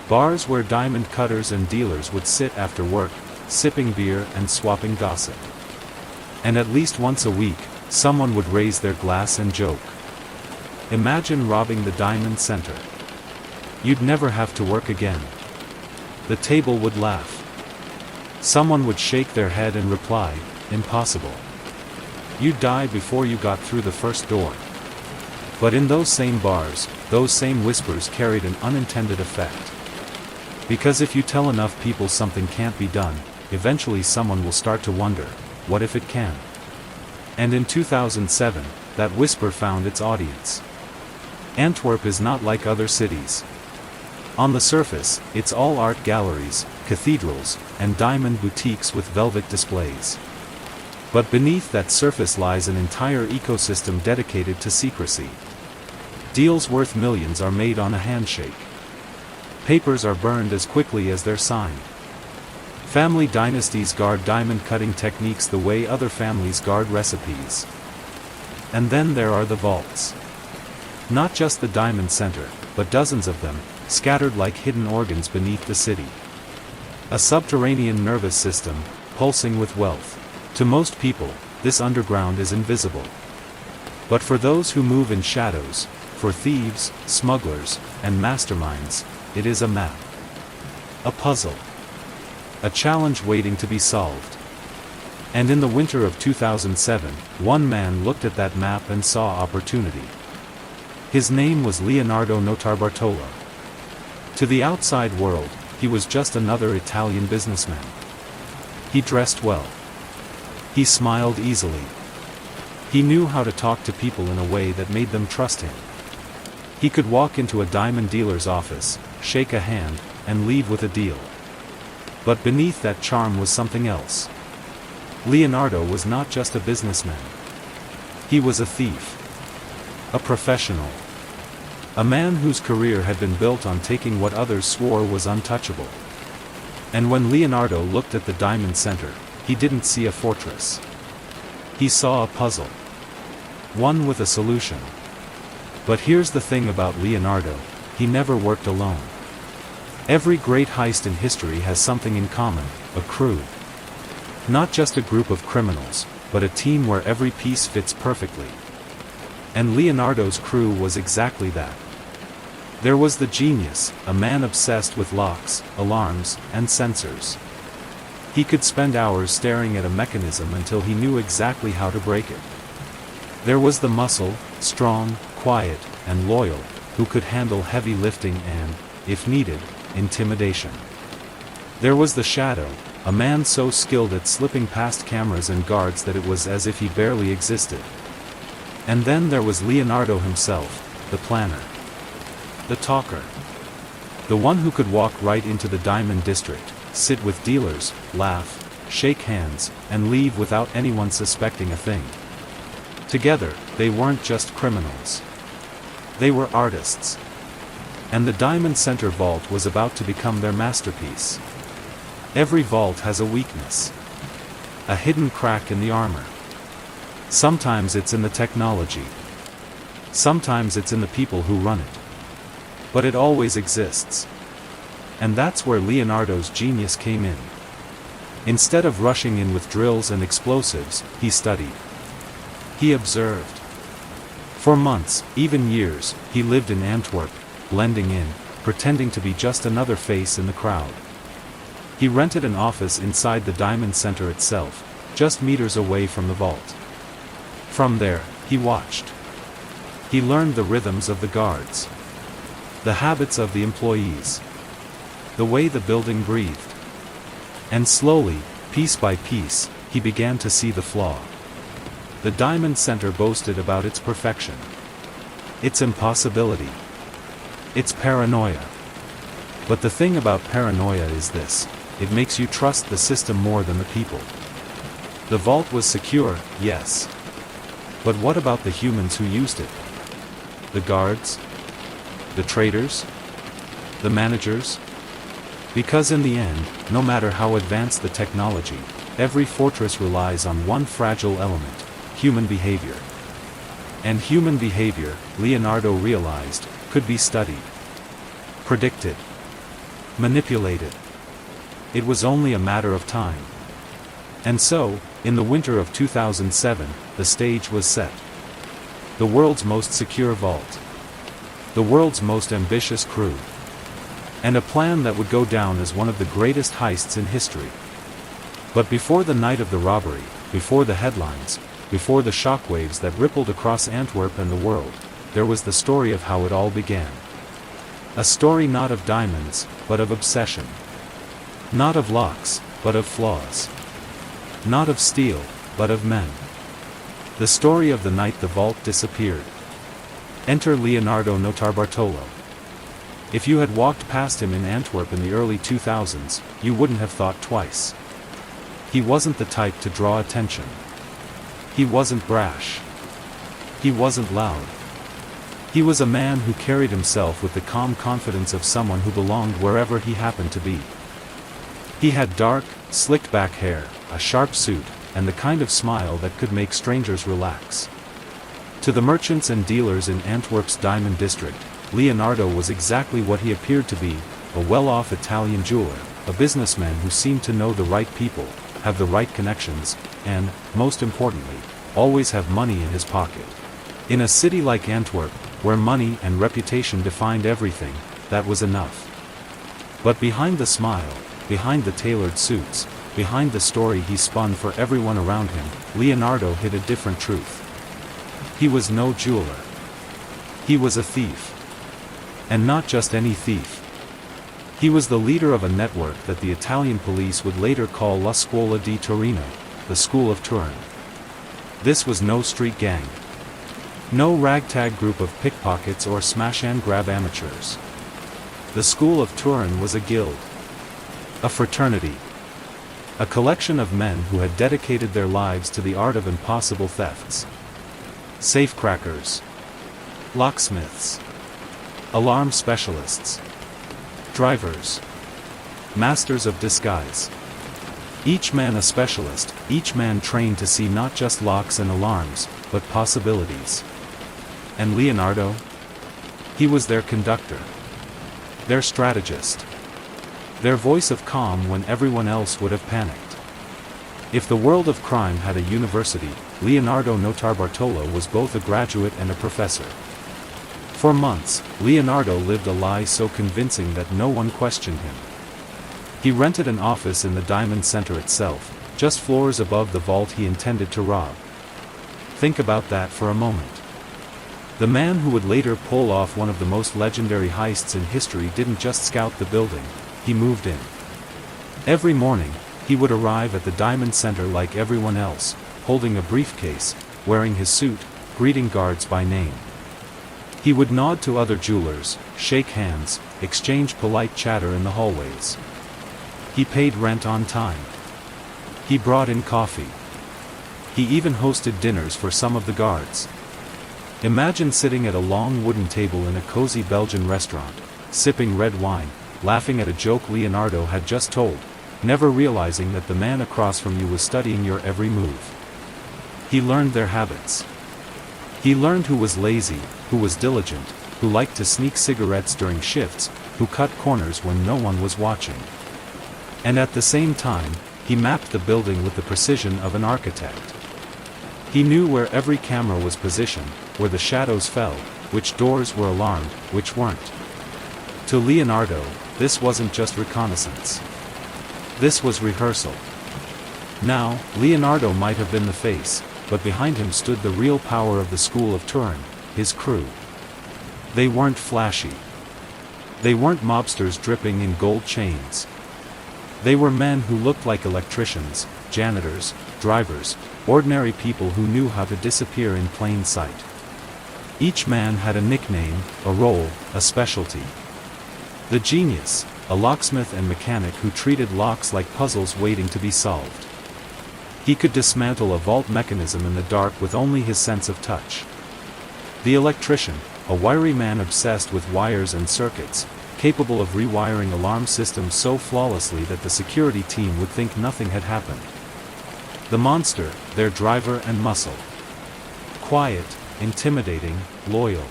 Bars where diamond cutters and dealers would sit after work, sipping beer and swapping gossip. And at least once a week, someone would raise their glass and joke. Imagine robbing the Diamond Center. You'd never have to work again. The table would laugh. Someone would shake their head and reply, "Impossible. You'd die before you got through the first door." But in those same bars, those same whispers carried an unintended effect. Because if you tell enough people something can't be done, eventually someone will start to wonder, what if it can? And in 2007, that whisper found its audience. Antwerp is not like other cities. On the surface, it's all art galleries, cathedrals, and diamond boutiques with velvet displays. But beneath that surface lies an entire ecosystem dedicated to secrecy. Deals worth millions are made on a handshake. Papers are burned as quickly as they're signed. Family dynasties guard diamond cutting techniques the way other families guard recipes. And then there are the vaults. Not just the diamond center, but dozens of them, scattered like hidden organs beneath the city. A subterranean nervous system, pulsing with wealth. To most people, this underground is invisible. But for those who move in shadows, for thieves, smugglers, and masterminds, it is a map. A puzzle. A challenge waiting to be solved. And in the winter of 2007, one man looked at that map and saw opportunity. His name was Leonardo Notarbartolo. To the outside world, he was just another Italian businessman. He dressed well. He smiled easily. He knew how to talk to people in a way that made them trust him. He could walk into a diamond dealer's office, shake a hand, and leave with a deal. But beneath that charm was something else. Leonardo was not just a businessman. He was a thief. A professional. A man whose career had been built on taking what others swore was untouchable. And when Leonardo looked at the diamond center, he didn't see a fortress. He saw a puzzle. One with a solution. But here's the thing about Leonardo, he never worked alone. Every great heist in history has something in common, a crew. Not just a group of criminals, but a team where every piece fits perfectly. And Leonardo's crew was exactly that. There was the genius, a man obsessed with locks, alarms, and sensors. He could spend hours staring at a mechanism until he knew exactly how to break it. There was the muscle, strong, quiet, and loyal, who could handle heavy lifting and, if needed, intimidation. There was the shadow, a man so skilled at slipping past cameras and guards that it was as if he barely existed. And then there was Leonardo himself, the planner. The talker. The one who could walk right into the diamond district, sit with dealers, laugh, shake hands, and leave without anyone suspecting a thing. Together, they weren't just criminals. They were artists. And the Diamond Center vault was about to become their masterpiece. Every vault has a weakness. A hidden crack in the armor. Sometimes it's in the technology. Sometimes it's in the people who run it. But it always exists. And that's where Leonardo's genius came in. Instead of rushing in with drills and explosives, he studied. He observed. For months, even years, he lived in Antwerp, blending in, pretending to be just another face in the crowd. He rented an office inside the Diamond Center itself, just meters away from the vault. From there, he watched. He learned the rhythms of the guards. The habits of the employees. The way the building breathed. And slowly, piece by piece, he began to see the flaw. The Diamond Center boasted about its perfection. Its impossibility. Its paranoia. But the thing about paranoia is this, it makes you trust the system more than the people. The vault was secure, yes. But what about the humans who used it? The guards? The traders? The managers? Because in the end, no matter how advanced the technology, every fortress relies on one fragile element, human behavior. And human behavior, Leonardo realized, could be studied, predicted, manipulated. It was only a matter of time. And so, in the winter of 2007, the stage was set. The world's most secure vault. The world's most ambitious crew. And a plan that would go down as one of the greatest heists in history. But before the night of the robbery, before the headlines, before the shockwaves that rippled across Antwerp and the world, there was the story of how it all began. A story not of diamonds, but of obsession. Not of locks, but of flaws. Not of steel, but of men. The story of the night the vault disappeared. Enter Leonardo Notarbartolo. If you had walked past him in Antwerp in the early 2000s, you wouldn't have thought twice. He wasn't the type to draw attention. He wasn't brash. He wasn't loud. He was a man who carried himself with the calm confidence of someone who belonged wherever he happened to be. He had dark, slicked-back hair, a sharp suit, and the kind of smile that could make strangers relax. To the merchants and dealers in Antwerp's diamond district, Leonardo was exactly what he appeared to be, a well-off Italian jeweler, a businessman who seemed to know the right people, have the right connections, and, most importantly, always have money in his pocket. In a city like Antwerp, where money and reputation defined everything, that was enough. But behind the smile, behind the tailored suits, behind the story he spun for everyone around him, Leonardo hid a different truth. He was no jeweler. He was a thief. And not just any thief. He was the leader of a network that the Italian police would later call La Scuola di Torino, the School of Turin. This was no street gang. No ragtag group of pickpockets or smash-and-grab amateurs. The School of Turin was a guild. A fraternity. A collection of men who had dedicated their lives to the art of impossible thefts. Safecrackers. Locksmiths. Alarm specialists. Drivers. Masters of disguise. Each man a specialist, each man trained to see not just locks and alarms, but possibilities. And Leonardo? He was their conductor. Their strategist. Their voice of calm when everyone else would have panicked. If the world of crime had a university, Leonardo Notarbartolo was both a graduate and a professor. For months, Leonardo lived a lie so convincing that no one questioned him. He rented an office in the Diamond Center itself, just floors above the vault he intended to rob. Think about that for a moment. The man who would later pull off one of the most legendary heists in history didn't just scout the building, he moved in. Every morning, he would arrive at the Diamond Center like everyone else, holding a briefcase, wearing his suit, greeting guards by name. He would nod to other jewelers, shake hands, exchange polite chatter in the hallways. He paid rent on time. He brought in coffee. He even hosted dinners for some of the guards. Imagine sitting at a long wooden table in a cozy Belgian restaurant, sipping red wine, laughing at a joke Leonardo had just told, never realizing that the man across from you was studying your every move. He learned their habits. He learned who was lazy, who was diligent, who liked to sneak cigarettes during shifts, who cut corners when no one was watching. And at the same time, he mapped the building with the precision of an architect. He knew where every camera was positioned, where the shadows fell, which doors were alarmed, which weren't. To Leonardo, this wasn't just reconnaissance. This was rehearsal. Now, Leonardo might have been the face, but behind him stood the real power of the School of Turin, his crew. They weren't flashy. They weren't mobsters dripping in gold chains. They were men who looked like electricians, janitors, drivers, ordinary people who knew how to disappear in plain sight. Each man had a nickname, a role, a specialty. The genius, a locksmith and mechanic who treated locks like puzzles waiting to be solved. He could dismantle a vault mechanism in the dark with only his sense of touch. The electrician, a wiry man obsessed with wires and circuits, capable of rewiring alarm systems so flawlessly that the security team would think nothing had happened. The monster, their driver and muscle. Quiet, intimidating, loyal.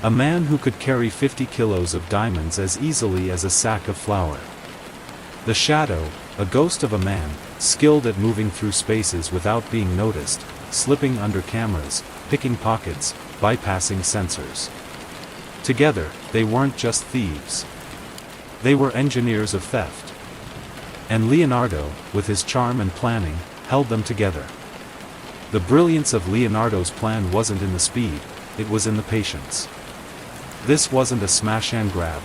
A man who could carry 50 kilos of diamonds as easily as a sack of flour. The shadow, a ghost of a man, skilled at moving through spaces without being noticed, slipping under cameras, picking pockets, bypassing sensors. Together, they weren't just thieves. They were engineers of theft. And Leonardo, with his charm and planning, held them together. The brilliance of Leonardo's plan wasn't in the speed, it was in the patience. This wasn't a smash and grab.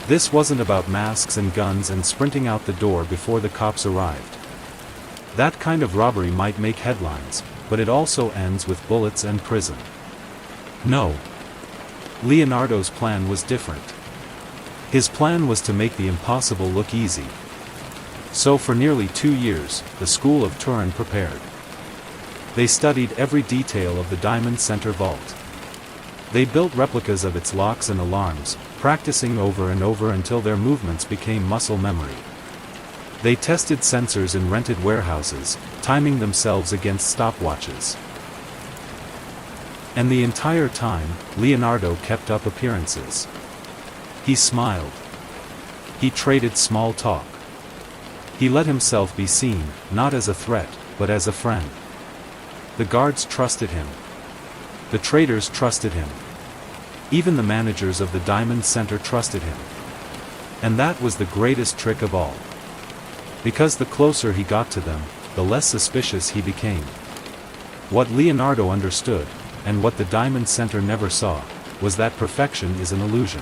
This wasn't about masks and guns and sprinting out the door before the cops arrived. That kind of robbery might make headlines, but it also ends with bullets and prison. No. Leonardo's plan was different. His plan was to make the impossible look easy. So for nearly 2 years, the school of Turin prepared. They studied every detail of the Diamond Center vault. They built replicas of its locks and alarms, practicing over and over until their movements became muscle memory. They tested sensors in rented warehouses, timing themselves against stopwatches. And the entire time, Leonardo kept up appearances. He smiled. He traded small talk. He let himself be seen, not as a threat, but as a friend. The guards trusted him. The traders trusted him. Even the managers of the Diamond Center trusted him. And that was the greatest trick of all. Because the closer he got to them, the less suspicious he became. What Leonardo understood, and what the Diamond Center never saw, was that perfection is an illusion.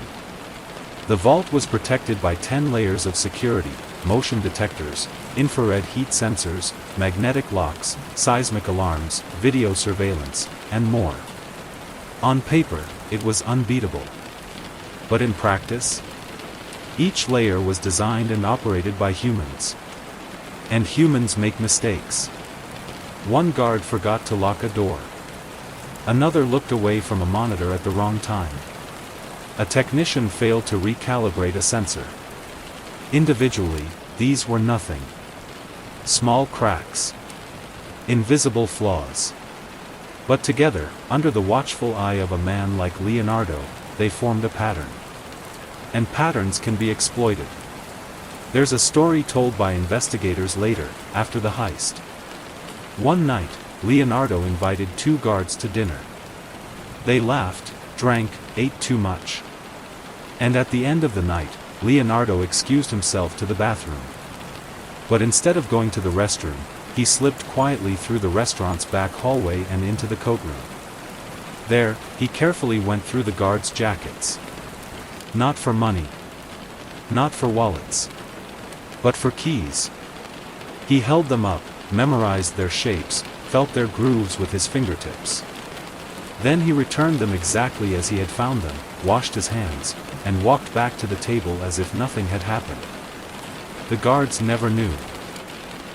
The vault was protected by 10 layers of security, motion detectors, infrared heat sensors, magnetic locks, seismic alarms, video surveillance, and more. On paper, it was unbeatable. But in practice, each layer was designed and operated by humans. And humans make mistakes. One guard forgot to lock a door. Another looked away from a monitor at the wrong time. A technician failed to recalibrate a sensor. Individually, these were nothing. Small cracks. Invisible flaws. But together, under the watchful eye of a man like Leonardo, they formed a pattern. And patterns can be exploited. There's a story told by investigators later, after the heist. One night, Leonardo invited 2 guards to dinner. They laughed, drank, ate too much. And at the end of the night, Leonardo excused himself to the bathroom. But instead of going to the restroom, he slipped quietly through the restaurant's back hallway and into the coat room. There, he carefully went through the guards' jackets. Not for money. Not for wallets. But for keys. He held them up, memorized their shapes, felt their grooves with his fingertips. Then he returned them exactly as he had found them, washed his hands, and walked back to the table as if nothing had happened. The guards never knew.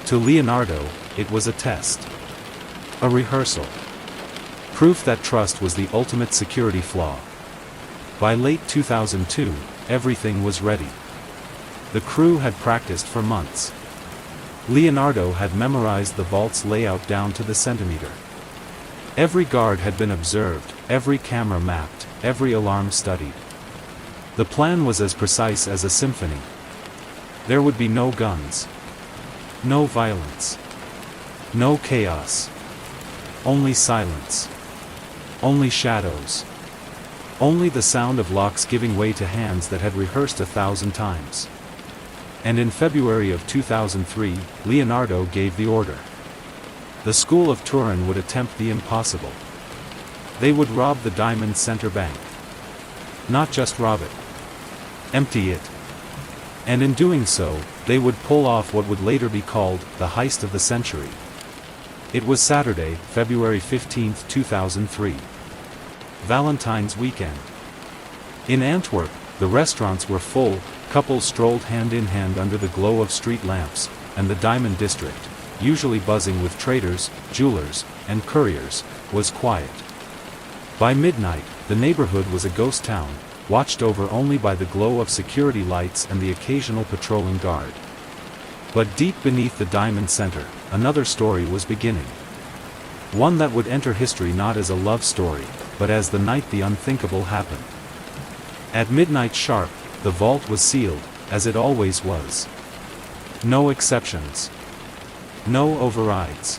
To Leonardo, it was a test. A rehearsal. Proof that trust was the ultimate security flaw. By late 2002, everything was ready. The crew had practiced for months. Leonardo had memorized the vault's layout down to the centimeter. Every guard had been observed, every camera mapped, every alarm studied. The plan was as precise as a symphony. There would be no guns. No violence. No chaos. Only silence. Only shadows. Only the sound of locks giving way to hands that had rehearsed 1,000 times. And in February of 2003, Leonardo gave the order. The school of Turin would attempt the impossible. They would rob the Diamond Center Bank. Not just rob it. Empty it. And in doing so, they would pull off what would later be called the heist of the century. It was Saturday, February 15, 2003. Valentine's weekend. In Antwerp, the restaurants were full, couples strolled hand in hand under the glow of street lamps, and the Diamond District, usually buzzing with traders, jewelers, and couriers, was quiet. By midnight, the neighborhood was a ghost town, watched over only by the glow of security lights and the occasional patrolling guard. But deep beneath the Diamond Center, another story was beginning. One that would enter history not as a love story, but as the night the unthinkable happened. At midnight sharp, the vault was sealed, as it always was. No exceptions. No overrides.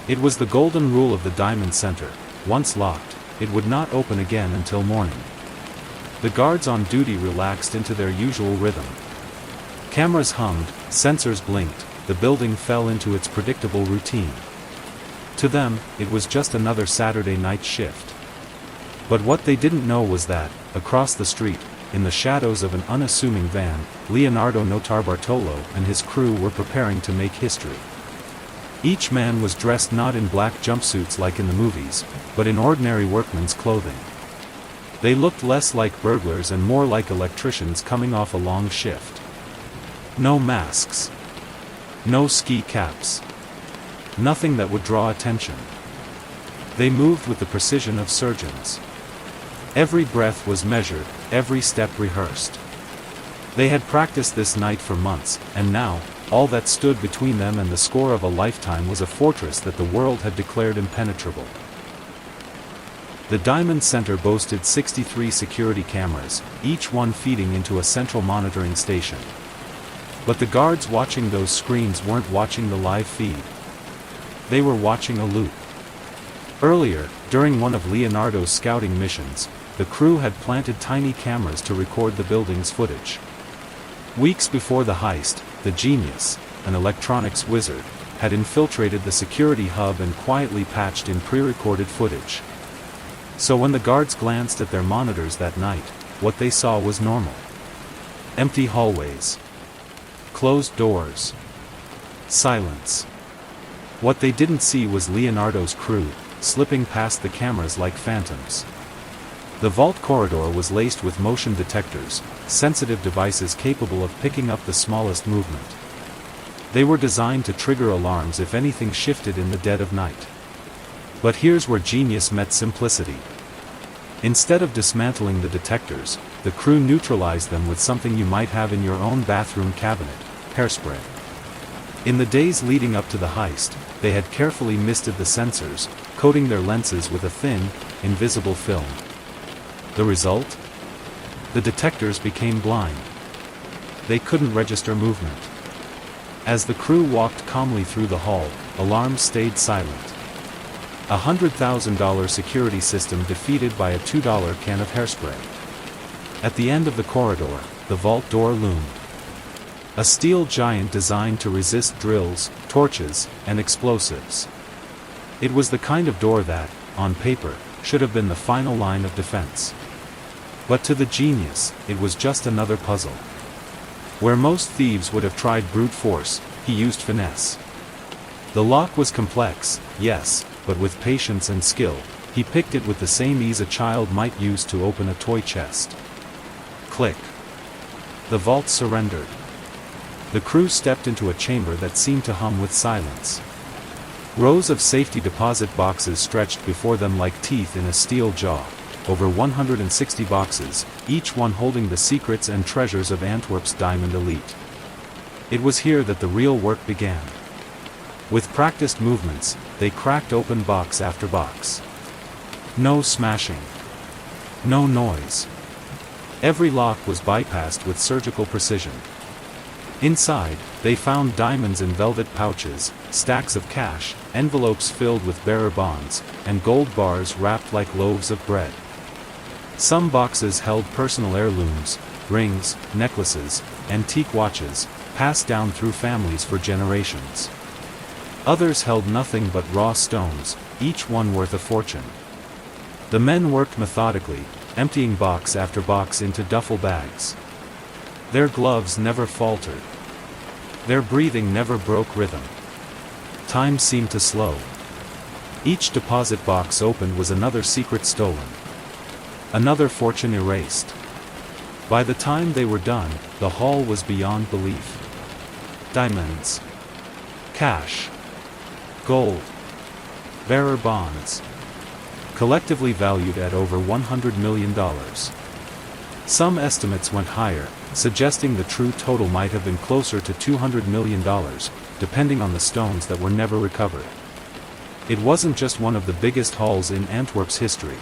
It was the golden rule of the Diamond Center: once locked, it would not open again until morning. The guards on duty relaxed into their usual rhythm. Cameras hummed, sensors blinked, the building fell into its predictable routine. To them, it was just another Saturday night shift. But what they didn't know was that, across the street, in the shadows of an unassuming van, Leonardo Notarbartolo and his crew were preparing to make history. Each man was dressed not in black jumpsuits like in the movies, but in ordinary workman's clothing. They looked less like burglars and more like electricians coming off a long shift. No masks. No ski caps. Nothing that would draw attention. They moved with the precision of surgeons. Every breath was measured, every step rehearsed. They had practiced this night for months, and now, all that stood between them and the score of a lifetime was a fortress that the world had declared impenetrable. The Diamond Center boasted 63 security cameras, each one feeding into a central monitoring station. But the guards watching those screens weren't watching the live feed. They were watching a loop. Earlier, during one of Leonardo's scouting missions, the crew had planted tiny cameras to record the building's footage. Weeks before the heist, the genius, an electronics wizard, had infiltrated the security hub and quietly patched in pre-recorded footage. So when the guards glanced at their monitors that night, what they saw was normal. Empty hallways. Closed doors. Silence. What they didn't see was Leonardo's crew, slipping past the cameras like phantoms. The vault corridor was laced with motion detectors, sensitive devices capable of picking up the smallest movement. They were designed to trigger alarms if anything shifted in the dead of night. But here's where genius met simplicity. Instead of dismantling the detectors, the crew neutralized them with something you might have in your own bathroom cabinet: hairspray. In the days leading up to the heist, they had carefully misted the sensors, coating their lenses with a thin, invisible film. The result? The detectors became blind. They couldn't register movement. As the crew walked calmly through the hall, alarms stayed silent. A $100,000 security system defeated by a $2 can of hairspray. At the end of the corridor, the vault door loomed. A steel giant designed to resist drills, torches, and explosives. It was the kind of door that, on paper, should have been the final line of defense. But to the genius, it was just another puzzle. Where most thieves would have tried brute force, he used finesse. The lock was complex, yes, but with patience and skill, he picked it with the same ease a child might use to open a toy chest. Click. The vault surrendered. The crew stepped into a chamber that seemed to hum with silence. Rows of safety deposit boxes stretched before them like teeth in a steel jaw. Over 160 boxes, each one holding the secrets and treasures of Antwerp's diamond elite. It was here that the real work began. With practiced movements, they cracked open box after box. No smashing. No noise. Every lock was bypassed with surgical precision. Inside, they found diamonds in velvet pouches, stacks of cash, envelopes filled with bearer bonds, and gold bars wrapped like loaves of bread. Some boxes held personal heirlooms, rings, necklaces, antique watches, passed down through families for generations. Others held nothing but raw stones, each one worth a fortune. The men worked methodically, emptying box after box into duffel bags. Their gloves never faltered. Their breathing never broke rhythm. Time seemed to slow. Each deposit box opened was another secret stolen. Another fortune erased. By the time they were done, the haul was beyond belief. Diamonds. Cash. Gold. Bearer bonds. Collectively valued at over $100 million. Some estimates went higher, suggesting the true total might have been closer to $200 million, depending on the stones that were never recovered. It wasn't just one of the biggest hauls in Antwerp's history.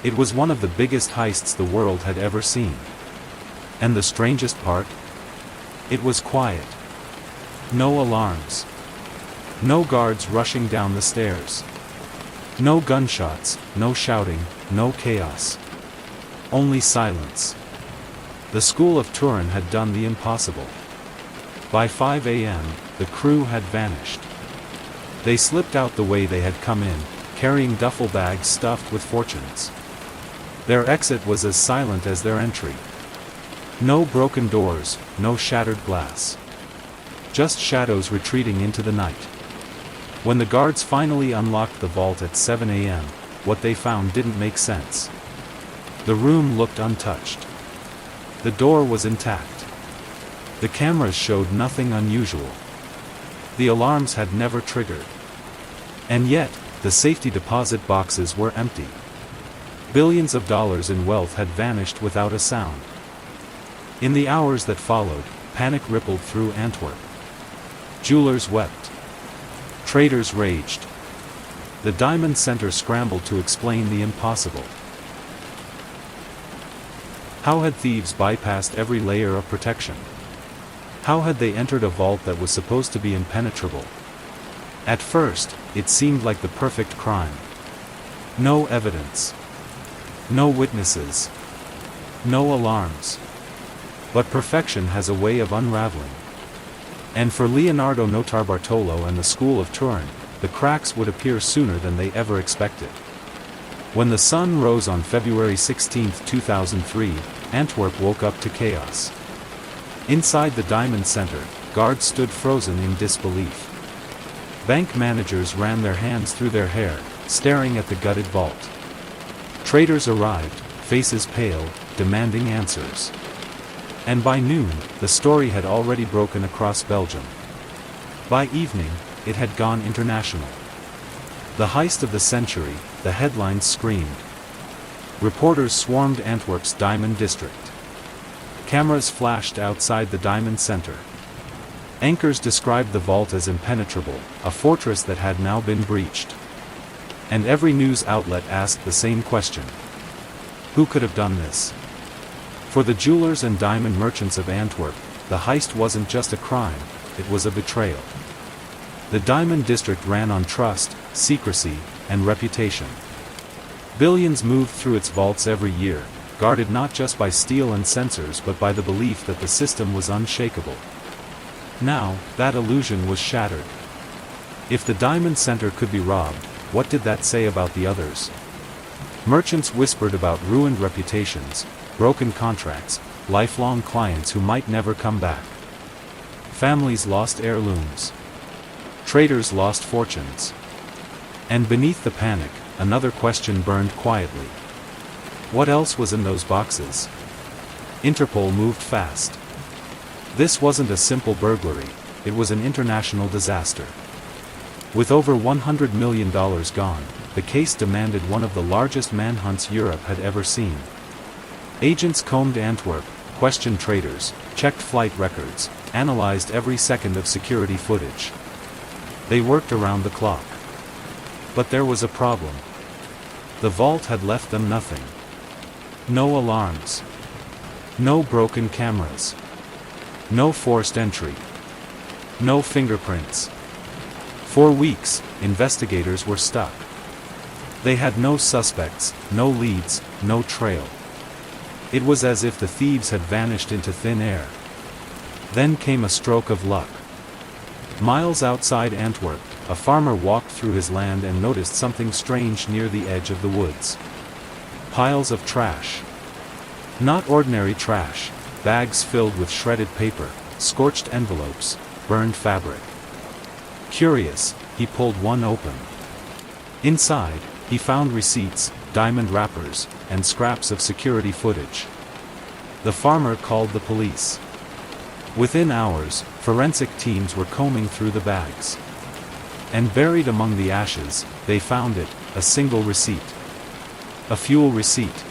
It was one of the biggest heists the world had ever seen. And the strangest part? It was quiet. No alarms. No guards rushing down the stairs. No gunshots, no shouting, no chaos. Only silence. The school of Turin had done the impossible. By 5 a.m., the crew had vanished. They slipped out the way they had come in, carrying duffel bags stuffed with fortunes. Their exit was as silent as their entry. No broken doors, no shattered glass. Just shadows retreating into the night. When the guards finally unlocked the vault at 7 a.m., what they found didn't make sense. The room looked untouched. The door was intact. The cameras showed nothing unusual. The alarms had never triggered. And yet, the safety deposit boxes were empty. Billions of dollars in wealth had vanished without a sound. In the hours that followed, panic rippled through Antwerp. Jewelers wept. Traders raged. The Diamond Center scrambled to explain the impossible. How had thieves bypassed every layer of protection? How had they entered a vault that was supposed to be impenetrable? At first, it seemed like the perfect crime. No evidence. No witnesses. No alarms. But perfection has a way of unraveling. And for Leonardo Notarbartolo and the school of Turin, the cracks would appear sooner than they ever expected. When the sun rose on February 16, 2003, Antwerp woke up to chaos. Inside the Diamond Center, guards stood frozen in disbelief. Bank managers ran their hands through their hair, staring at the gutted vault. Traders arrived, faces pale, demanding answers. And by noon, the story had already broken across Belgium. By evening, it had gone international. The heist of the century, the headlines screamed. Reporters swarmed Antwerp's Diamond District. Cameras flashed outside the Diamond Center. Anchors described the vault as impenetrable, a fortress that had now been breached. And every news outlet asked the same question. Who could have done this? For the jewelers and diamond merchants of Antwerp, the heist wasn't just a crime, it was a betrayal. The Diamond District ran on trust, secrecy, and reputation. Billions moved through its vaults every year, guarded not just by steel and sensors but by the belief that the system was unshakable. Now, that illusion was shattered. If the Diamond Center could be robbed, what did that say about the others? Merchants whispered about ruined reputations, broken contracts, lifelong clients who might never come back. Families lost heirlooms. Traders lost fortunes. And beneath the panic, another question burned quietly. What else was in those boxes? Interpol moved fast. This wasn't a simple burglary, it was an international disaster. With over $100 million gone, the case demanded one of the largest manhunts Europe had ever seen. Agents combed Antwerp, questioned traders, checked flight records, analyzed every second of security footage. They worked around the clock. But there was a problem. The vault had left them nothing. No alarms. No broken cameras. No forced entry. No fingerprints. For weeks, investigators were stuck. They had no suspects, no leads, no trail. It was as if the thieves had vanished into thin air. Then came a stroke of luck. Miles outside Antwerp, a farmer walked through his land and noticed something strange near the edge of the woods. Piles of trash. Not ordinary trash, bags filled with shredded paper, scorched envelopes, burned fabric. Curious, he pulled one open. Inside, he found receipts, diamond wrappers, and scraps of security footage. The farmer called the police. Within hours, forensic teams were combing through the bags. And buried among the ashes, they found it, a single receipt. A fuel receipt.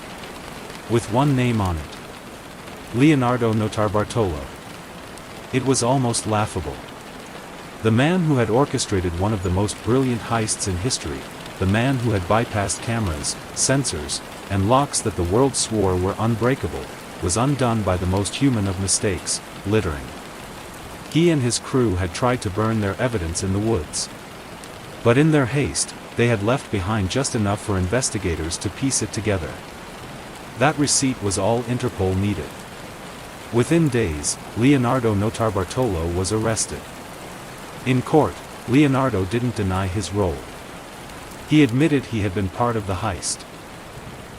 With one name on it. Leonardo Notarbartolo. It was almost laughable. The man who had orchestrated one of the most brilliant heists in history, the man who had bypassed cameras, sensors, and locks that the world swore were unbreakable, was undone by the most human of mistakes, littering. He and his crew had tried to burn their evidence in the woods. But in their haste, they had left behind just enough for investigators to piece it together. That receipt was all Interpol needed. Within days, Leonardo Notarbartolo was arrested. In court, Leonardo didn't deny his role. He admitted he had been part of the heist.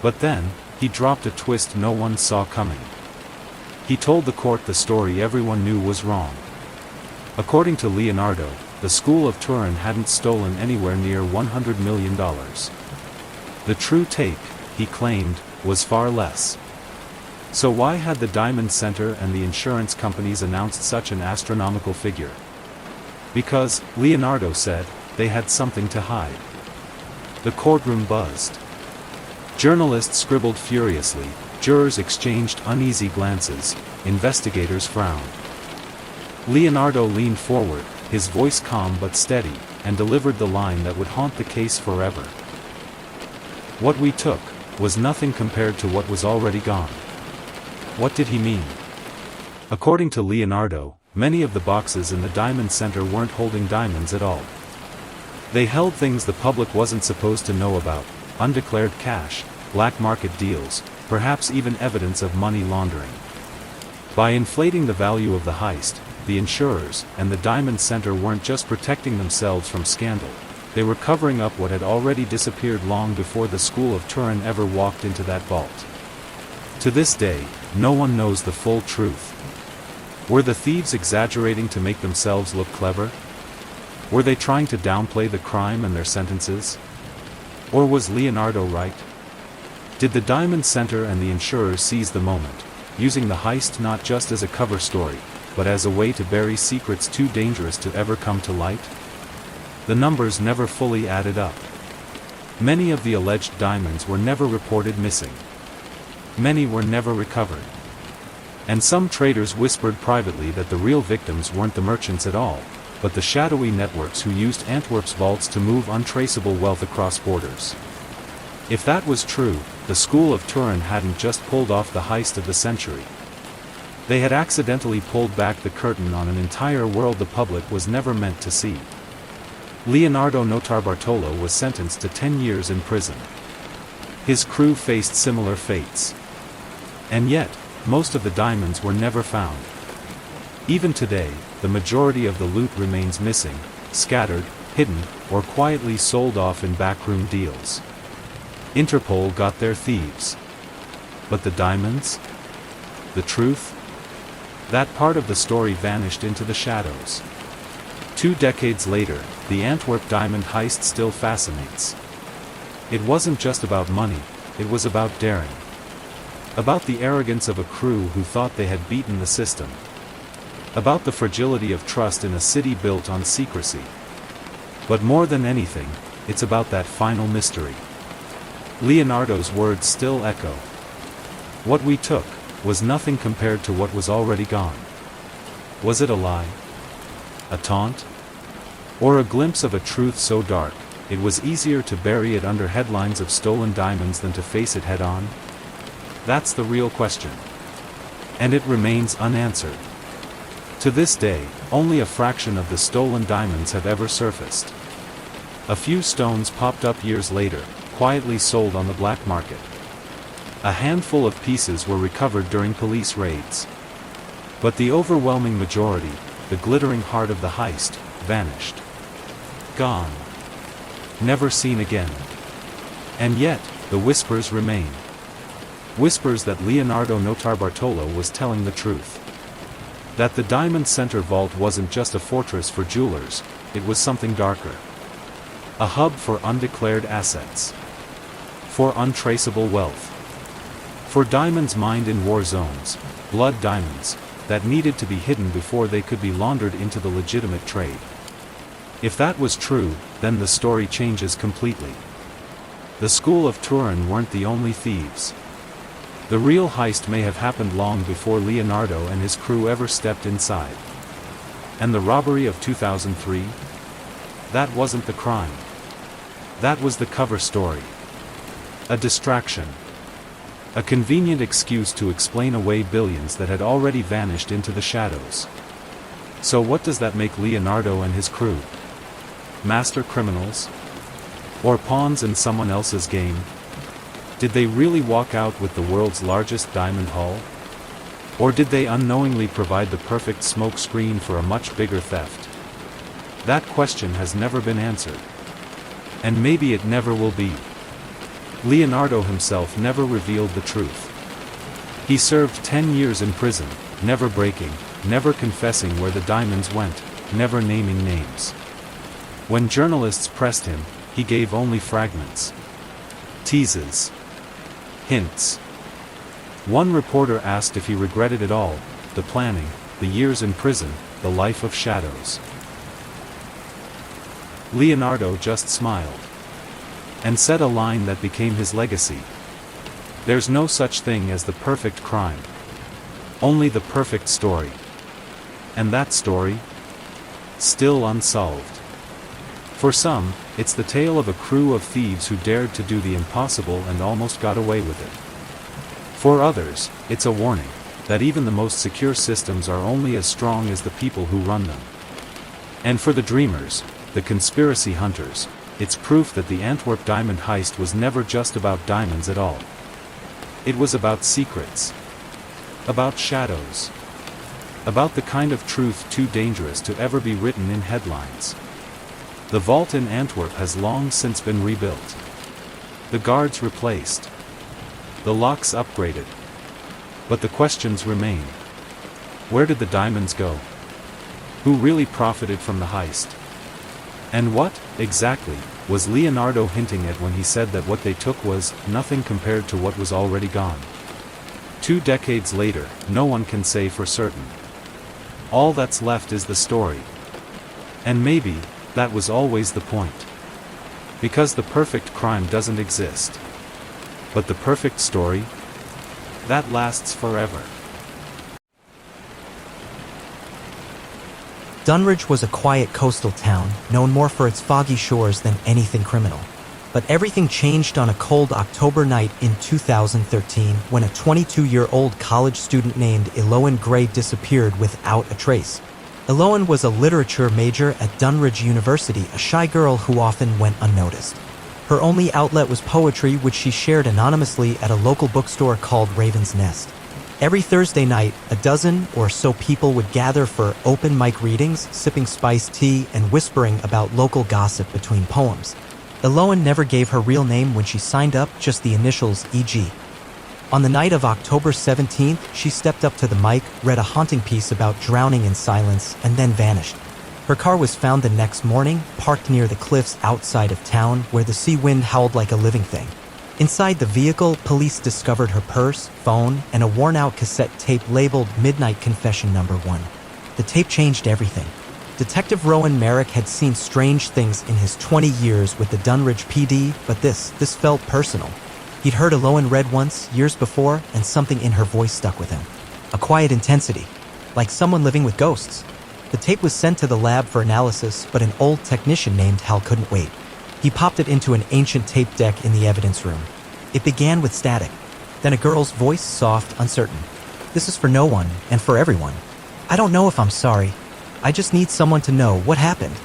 But then, He dropped a twist no one saw coming. He told the court the story everyone knew was wrong. According to Leonardo, the school of Turin hadn't stolen anywhere near $100 million. The true take, he claimed, was far less. So why had the Diamond Center and the insurance companies announced such an astronomical figure? Because, Leonardo said, they had something to hide. The courtroom buzzed. Journalists scribbled furiously, jurors exchanged uneasy glances, investigators frowned. Leonardo leaned forward, his voice calm but steady, and delivered the line that would haunt the case forever. What we took was nothing compared to what was already gone. What did he mean? According to Leonardo, many of the boxes in the Diamond Center weren't holding diamonds at all. They held things the public wasn't supposed to know about, undeclared cash, black market deals, perhaps even evidence of money laundering. By inflating the value of the heist, the insurers and the Diamond Center weren't just protecting themselves from scandal, they were covering up what had already disappeared long before the school of Turin ever walked into that vault. To this day, no one knows the full truth. Were the thieves exaggerating to make themselves look clever? Were they trying to downplay the crime and their sentences? Or was Leonardo right? Did the Diamond Center and the insurers seize the moment, using the heist not just as a cover story, but as a way to bury secrets too dangerous to ever come to light? The numbers never fully added up. Many of the alleged diamonds were never reported missing. Many were never recovered. And some traders whispered privately that the real victims weren't the merchants at all, but the shadowy networks who used Antwerp's vaults to move untraceable wealth across borders. If that was true, the school of Turin hadn't just pulled off the heist of the century. They had accidentally pulled back the curtain on an entire world the public was never meant to see. Leonardo Notarbartolo was sentenced to 10 years in prison. His crew faced similar fates. And yet, most of the diamonds were never found. Even today, the majority of the loot remains missing, scattered, hidden, or quietly sold off in backroom deals. Interpol got their thieves. But the diamonds? The truth? That part of the story vanished into the shadows. 2 decades later, the Antwerp diamond heist still fascinates. It wasn't just about money, it was about daring. About the arrogance of a crew who thought they had beaten the system. About the fragility of trust in a city built on secrecy. But more than anything, it's about that final mystery. Leonardo's words still echo. What we took was nothing compared to what was already gone. Was it a lie? A taunt? Or a glimpse of a truth so dark, it was easier to bury it under headlines of stolen diamonds than to face it head-on? That's the real question. And it remains unanswered. To this day, only a fraction of the stolen diamonds have ever surfaced. A few stones popped up years later, quietly sold on the black market. A handful of pieces were recovered during police raids. But the overwhelming majority, the glittering heart of the heist, vanished. Gone. Never seen again. And yet, the whispers remain. Whispers that Leonardo Notarbartolo was telling the truth. That the Diamond Center vault wasn't just a fortress for jewelers, it was something darker. A hub for undeclared assets. For untraceable wealth. For diamonds mined in war zones, blood diamonds, that needed to be hidden before they could be laundered into the legitimate trade. If that was true, then the story changes completely. The school of Turin weren't the only thieves. The real heist may have happened long before Leonardo and his crew ever stepped inside. And the robbery of 2003? That wasn't the crime. That was the cover story. A distraction. A convenient excuse to explain away billions that had already vanished into the shadows. So what does that make Leonardo and his crew? Master criminals? Or pawns in someone else's game? Did they really walk out with the world's largest diamond haul? Or did they unknowingly provide the perfect smoke screen for a much bigger theft? That question has never been answered. And maybe it never will be. Leonardo himself never revealed the truth. He served 10 years in prison, never breaking, never confessing where the diamonds went, never naming names. When journalists pressed him, he gave only fragments. Teases. Hints. One reporter asked if he regretted it all, the planning, the years in prison, the life of shadows. Leonardo just smiled. And said a line that became his legacy. There's no such thing as the perfect crime. Only the perfect story. And that story? Still unsolved. For some, it's the tale of a crew of thieves who dared to do the impossible and almost got away with it. For others, it's a warning that even the most secure systems are only as strong as the people who run them. And for the dreamers, the conspiracy hunters, it's proof that the Antwerp diamond heist was never just about diamonds at all. It was about secrets. About shadows. About the kind of truth too dangerous to ever be written in headlines. The vault in Antwerp has long since been rebuilt. The guards replaced. The locks upgraded. But the questions remain. Where did the diamonds go? Who really profited from the heist? And what, exactly, was Leonardo hinting at when he said that what they took was nothing compared to what was already gone? 2 decades later, no one can say for certain. All that's left is the story. And maybe, that was always the point. Because the perfect crime doesn't exist. But the perfect story? That lasts forever. Dunwich was a quiet coastal town, known more for its foggy shores than anything criminal. But everything changed on a cold October night in 2013 when a 22-year-old college student named Eloan Gray disappeared without a trace. Eloan was a literature major at Dunwich University, a shy girl who often went unnoticed. Her only outlet was poetry, which she shared anonymously at a local bookstore called Raven's Nest. Every Thursday night, a dozen or so people would gather for open mic readings, sipping spiced tea and whispering about local gossip between poems. Eloan never gave her real name when she signed up, just the initials EG. On the night of October 17th, she stepped up to the mic, read a haunting piece about drowning in silence, and then vanished. Her car was found the next morning, parked near the cliffs outside of town, where the sea wind howled like a living thing. Inside the vehicle, police discovered her purse, phone, and a worn-out cassette tape labeled Midnight Confession No. 1. The tape changed everything. Detective Rowan Merrick had seen strange things in his 20 years with the Dunwich PD, but this felt personal. He'd heard Eloan read once, years before, and something in her voice stuck with him. A quiet intensity, like someone living with ghosts. The tape was sent to the lab for analysis, but an old technician named Hal couldn't wait. He popped it into an ancient tape deck in the evidence room. It began with static, then a girl's voice, soft, uncertain. "This is for no one, and for everyone. I don't know if I'm sorry. I just need someone to know what happened."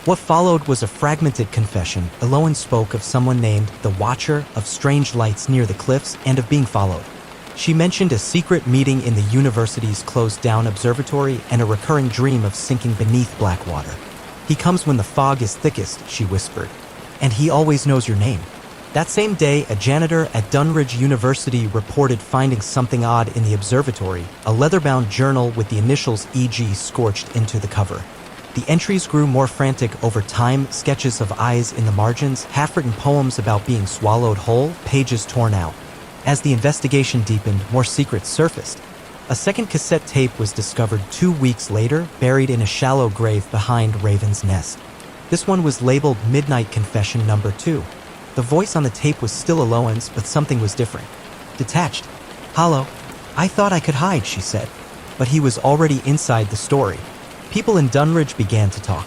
What followed was a fragmented confession. Eloan spoke of someone named the Watcher, of strange lights near the cliffs, and of being followed. She mentioned a secret meeting in the university's closed-down observatory and a recurring dream of sinking beneath black water. "He comes when the fog is thickest," she whispered. "And he always knows your name." That same day, a janitor at Dunwich University reported finding something odd in the observatory, a leather-bound journal with the initials EG scorched into the cover. The entries grew more frantic over time, sketches of eyes in the margins, half-written poems about being swallowed whole, pages torn out. As the investigation deepened, more secrets surfaced. A second cassette tape was discovered 2 weeks later, buried in a shallow grave behind Raven's Nest. This one was labeled Midnight Confession No. 2. The voice on the tape was still Eloan's, but something was different. Detached. "Hollow. I thought I could hide," she said. But he was already inside the story. People in Dunwich began to talk.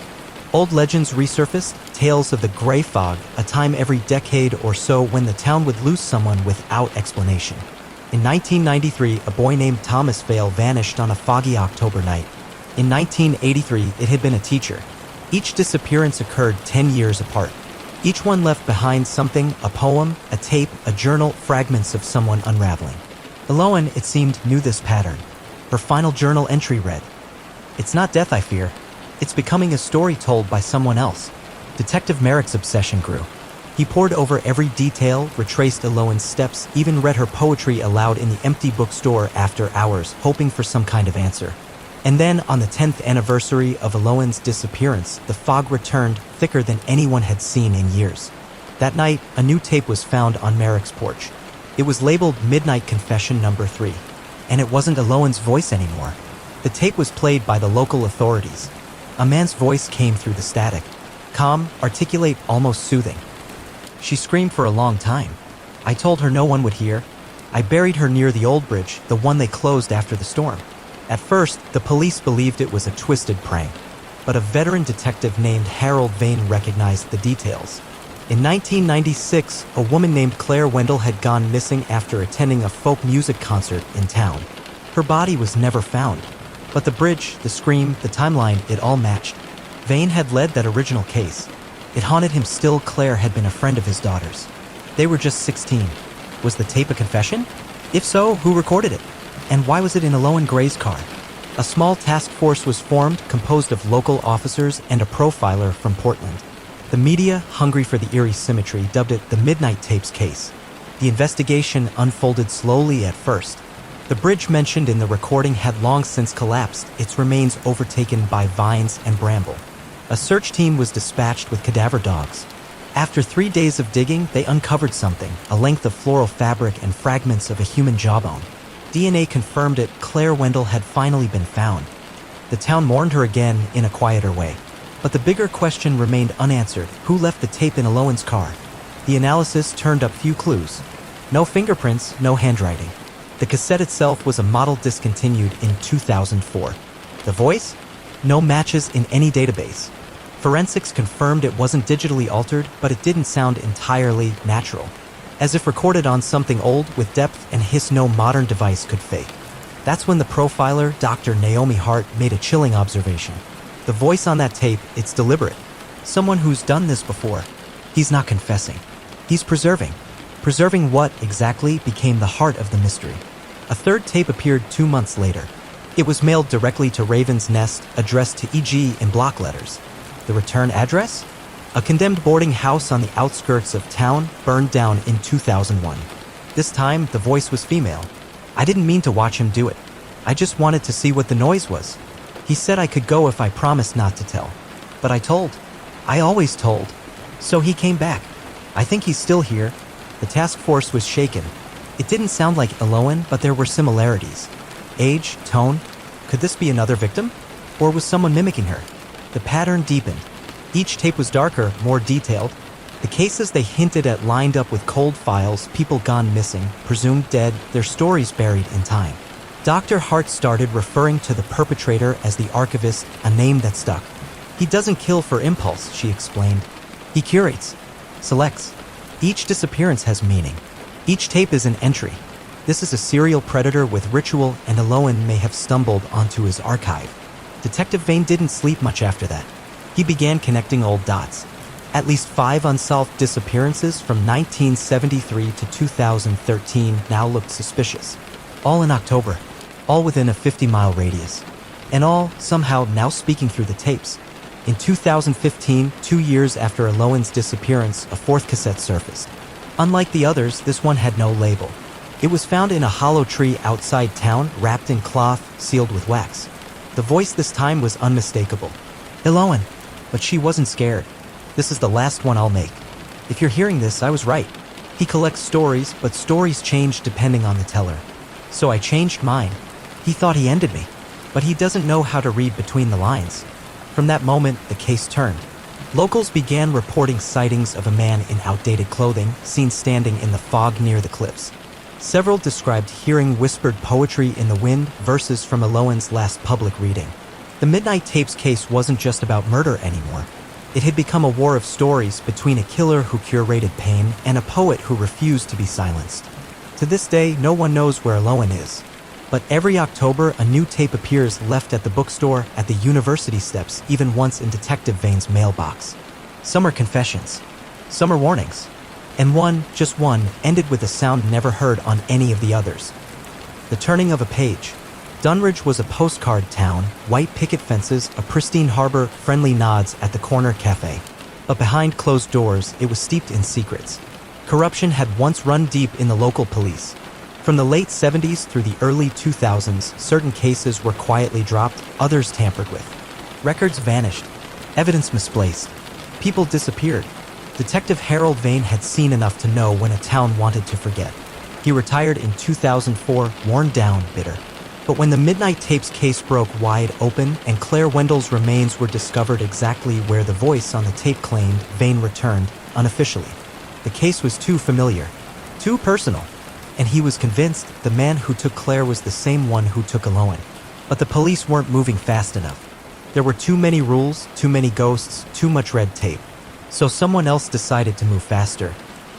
Old legends resurfaced, tales of the Grey Fog, a time every decade or so when the town would lose someone without explanation. In 1993, a boy named Thomas Vale vanished on a foggy October night. In 1983, it had been a teacher. Each disappearance occurred 10 years apart. Each one left behind something, a poem, a tape, a journal, fragments of someone unraveling. Eloan, it seemed, knew this pattern. Her final journal entry read, "It's not death I fear. It's becoming a story told by someone else." Detective Merrick's obsession grew. He pored over every detail, retraced Eloan's steps, even read her poetry aloud in the empty bookstore after hours, hoping for some kind of answer. And then, on the 10th anniversary of Eloan's disappearance, the fog returned, thicker than anyone had seen in years. That night, a new tape was found on Merrick's porch. It was labeled Midnight Confession Number 3. And it wasn't Eloan's voice anymore. The tape was played by the local authorities. A man's voice came through the static. Calm, articulate, almost soothing. She screamed for a long time. I told her no one would hear. I buried her near the old bridge, the one they closed after the storm. At first, the police believed it was a twisted prank, but a veteran detective named Harold Vane recognized the details. In 1996, a woman named Claire Wendell had gone missing after attending a folk music concert in town. Her body was never found, but the bridge, the scream, the timeline, it all matched. Vane had led that original case. It haunted him still. Claire had been a friend of his daughter's. They were just 16. Was the tape a confession? If so, who recorded it? And why was it in Eloan Gray's car? A small task force was formed, composed of local officers and a profiler from Portland. The media, hungry for the eerie symmetry, dubbed it the Midnight Tapes case. The investigation unfolded slowly at first. The bridge mentioned in the recording had long since collapsed, its remains overtaken by vines and bramble. A search team was dispatched with cadaver dogs. After 3 days of digging, they uncovered something, a length of floral fabric and fragments of a human jawbone. DNA confirmed it. Claire Wendell had finally been found. The town mourned her again in a quieter way. But the bigger question remained unanswered. Who left the tape in Eloan's car? The analysis turned up few clues. No fingerprints, no handwriting. The cassette itself was a model discontinued in 2004. The voice? No matches in any database. Forensics confirmed it wasn't digitally altered, but it didn't sound entirely natural. As if recorded on something old with depth and hiss no modern device could fake. That's when the profiler, Dr. Naomi Hart, made a chilling observation. The voice on that tape, it's deliberate. Someone who's done this before. He's not confessing. He's preserving. Preserving what, exactly, became the heart of the mystery. A third tape appeared 2 months later. It was mailed directly to Raven's Nest, addressed to E.G. in block letters. The return address? A condemned boarding house on the outskirts of town, burned down in 2001. This time, the voice was female. I didn't mean to watch him do it. I just wanted to see what the noise was. He said I could go if I promised not to tell. But I told. I always told. So he came back. I think he's still here. The task force was shaken. It didn't sound like Eloan, but there were similarities. Age, tone. Could this be another victim? Or was someone mimicking her? The pattern deepened. Each tape was darker, more detailed. The cases they hinted at lined up with cold files, people gone missing, presumed dead, their stories buried in time. Dr. Hart started referring to the perpetrator as the archivist, a name that stuck. He doesn't kill for impulse, she explained. He curates, selects. Each disappearance has meaning. Each tape is an entry. This is a serial predator with ritual, and Eloan may have stumbled onto his archive. Detective Vane didn't sleep much after that. He began connecting old dots. At least 5 unsolved disappearances from 1973 to 2013 now looked suspicious. All in October. All within a 50-mile radius. And all, somehow, now speaking through the tapes. In 2015, 2 years after Eloan's disappearance, a 4th cassette surfaced. Unlike the others, this one had no label. It was found in a hollow tree outside town, wrapped in cloth, sealed with wax. The voice this time was unmistakable. Eloan. But she wasn't scared. This is the last one I'll make. If you're hearing this, I was right. He collects stories, but stories change depending on the teller. So I changed mine. He thought he ended me, but he doesn't know how to read between the lines. From that moment, the case turned. Locals began reporting sightings of a man in outdated clothing, seen standing in the fog near the cliffs. Several described hearing whispered poetry in the wind, verses from Eloan's last public reading. The Midnight Tapes case wasn't just about murder anymore. It had become a war of stories between a killer who curated pain and a poet who refused to be silenced. To this day, no one knows where Eloan is. But every October, a new tape appears, left at the bookstore, at the university steps, even once in Detective Vane's mailbox. Some are confessions. Some are warnings. And one, just one, ended with a sound never heard on any of the others. The turning of a page. Dunridge was a postcard town, white picket fences, a pristine harbor, friendly nods at the corner cafe. But behind closed doors, it was steeped in secrets. Corruption had once run deep in the local police. From the late 70s through the early 2000s, certain cases were quietly dropped, others tampered with. Records vanished. Evidence misplaced. People disappeared. Detective Harold Vane had seen enough to know when a town wanted to forget. He retired in 2004, worn down, bitter. But when the Midnight Tapes case broke wide open and Claire Wendell's remains were discovered exactly where the voice on the tape claimed, Vane returned, unofficially. The case was too familiar, too personal, and he was convinced the man who took Claire was the same one who took Eloan. But the police weren't moving fast enough. There were too many rules, too many ghosts, too much red tape. So someone else decided to move faster.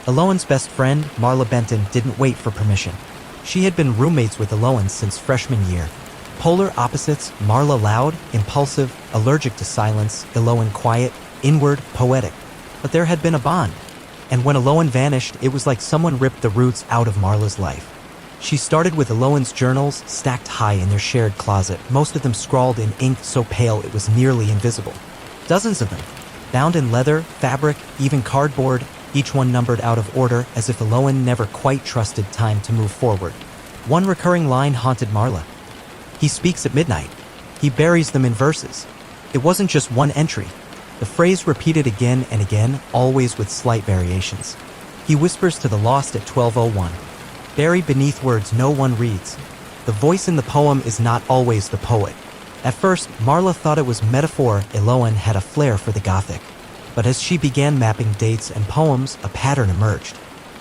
Eloan's best friend, Marla Benton, didn't wait for permission. She had been roommates with Eloan since freshman year. Polar opposites, Marla loud, impulsive, allergic to silence, Eloan quiet, inward, poetic. But there had been a bond. And when Eloan vanished, it was like someone ripped the roots out of Marla's life. She started with Eloan's journals stacked high in their shared closet, most of them scrawled in ink so pale it was nearly invisible. Dozens of them, bound in leather, fabric, even cardboard, each one numbered out of order as if Eloan never quite trusted time to move forward. One recurring line haunted Marla. He speaks at midnight. He buries them in verses. It wasn't just one entry. The phrase repeated again and again, always with slight variations. He whispers to the lost at 12:01. Buried beneath words no one reads. The voice in the poem is not always the poet. At first, Marla thought it was metaphor. Eloan had a flair for the Gothic. But as she began mapping dates and poems, a pattern emerged.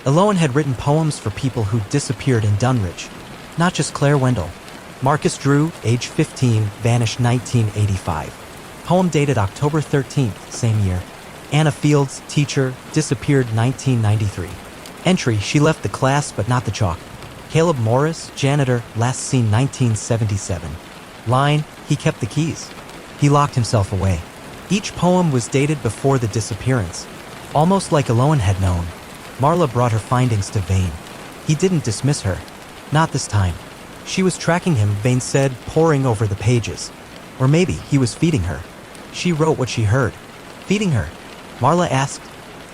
Eloan had written poems for people who disappeared in Dunwich. Not just Claire Wendell. Marcus Drew, age 15, vanished 1985. Poem dated October 13th, same year. Anna Fields, teacher, disappeared 1993. Entry, she left the class but not the chalk. Caleb Morris, janitor, last seen 1977. Line, he kept the keys. He locked himself away. Each poem was dated before the disappearance. Almost like Eloan had known. Marla brought her findings to Vane. He didn't dismiss her. Not this time. She was tracking him, Vane said, poring over the pages. Or maybe he was feeding her. She wrote what she heard. Feeding her. Marla asked.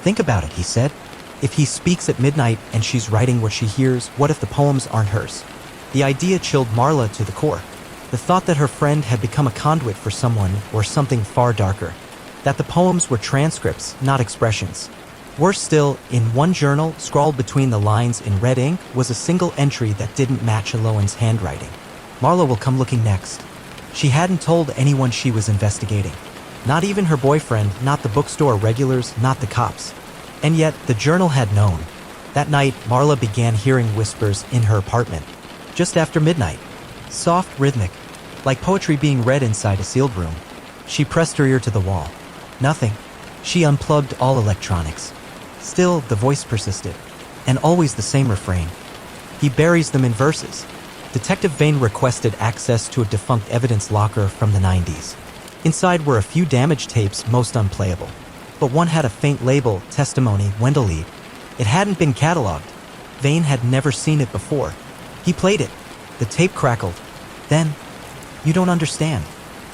Think about it, he said. If he speaks at midnight and she's writing what she hears, what if the poems aren't hers? The idea chilled Marla to the core. The thought that her friend had become a conduit for someone or something far darker. That the poems were transcripts, not expressions. Worse still, in one journal, scrawled between the lines in red ink, was a single entry that didn't match Eloan's handwriting. Marla will come looking next. She hadn't told anyone she was investigating. Not even her boyfriend, not the bookstore regulars, not the cops. And yet, the journal had known. That night, Marla began hearing whispers in her apartment. Just after midnight. Soft, rhythmic, like poetry being read inside a sealed room. She pressed her ear to the wall. Nothing. She unplugged all electronics. Still, the voice persisted. And always the same refrain. He buries them in verses. Detective Vane requested access to a defunct evidence locker from the 90s. Inside were a few damaged tapes, most unplayable. But one had a faint label, Testimony, Wendellead. It hadn't been cataloged. Vane had never seen it before. He played it. The tape crackled. Then, you don't understand.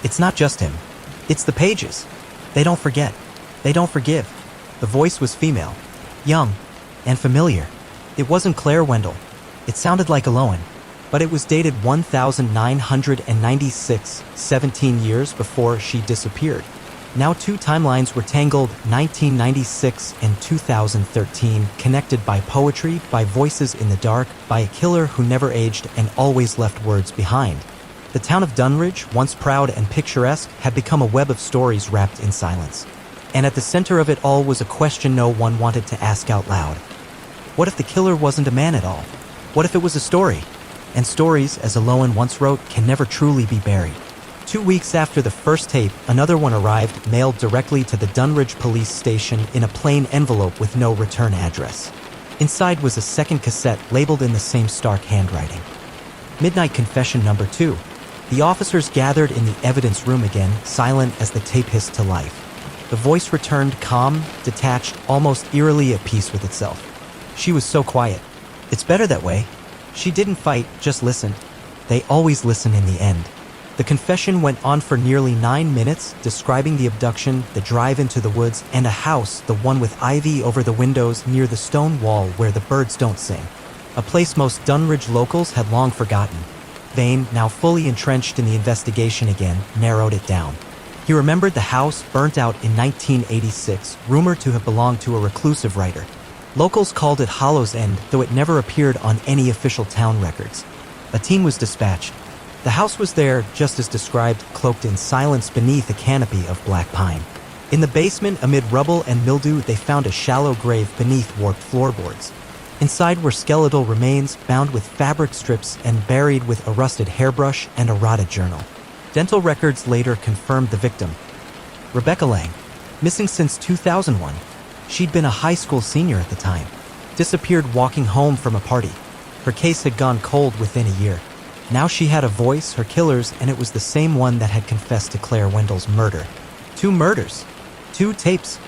It's not just him. It's the pages. They don't forget. They don't forgive. The voice was female. Young. And familiar. It wasn't Claire Wendell. It sounded like Eloan. But it was dated 1996, 17 years before she disappeared. Now two timelines were tangled, 1996 and 2013, connected by poetry, by voices in the dark, by a killer who never aged and always left words behind. The town of Dunwich, once proud and picturesque, had become a web of stories wrapped in silence. And at the center of it all was a question no one wanted to ask out loud. What if the killer wasn't a man at all? What if it was a story? And stories, as Eloan once wrote, can never truly be buried. 2 weeks after the first tape, another one arrived, mailed directly to the Dunwich police station in a plain envelope with no return address. Inside was a second cassette labeled in the same stark handwriting. Midnight Confession number 2. The officers gathered in the evidence room again, silent as the tape hissed to life. The voice returned calm, detached, almost eerily at peace with itself. She was so quiet. It's better that way. She didn't fight, just listened. They always listen in the end. The The confession went on for nearly 9 minutes, describing the abduction, the drive into the woods, and a house, the one with ivy over the windows near the stone wall where the birds don't sing. A place most Dunridge locals had long forgotten. Vane, now fully entrenched in the investigation again, narrowed it down. He remembered the house burnt out in 1986, rumored to have belonged to a reclusive writer. Locals called it Hollow's End, though it never appeared on any official town records. A team was dispatched. The house was there, just as described, cloaked in silence beneath a canopy of black pine. In the basement, amid rubble and mildew, they found a shallow grave beneath warped floorboards. Inside were skeletal remains, bound with fabric strips and buried with a rusted hairbrush and a rotted journal. Dental records later confirmed the victim. Rebecca Lang, missing since 2001. She'd been a high school senior at the time. Disappeared walking home from a party. Her case had gone cold within a year. Now she had a voice, her killers, and it was the same one that had confessed to Claire Wendell's murder. 2 murders, 2 tapes,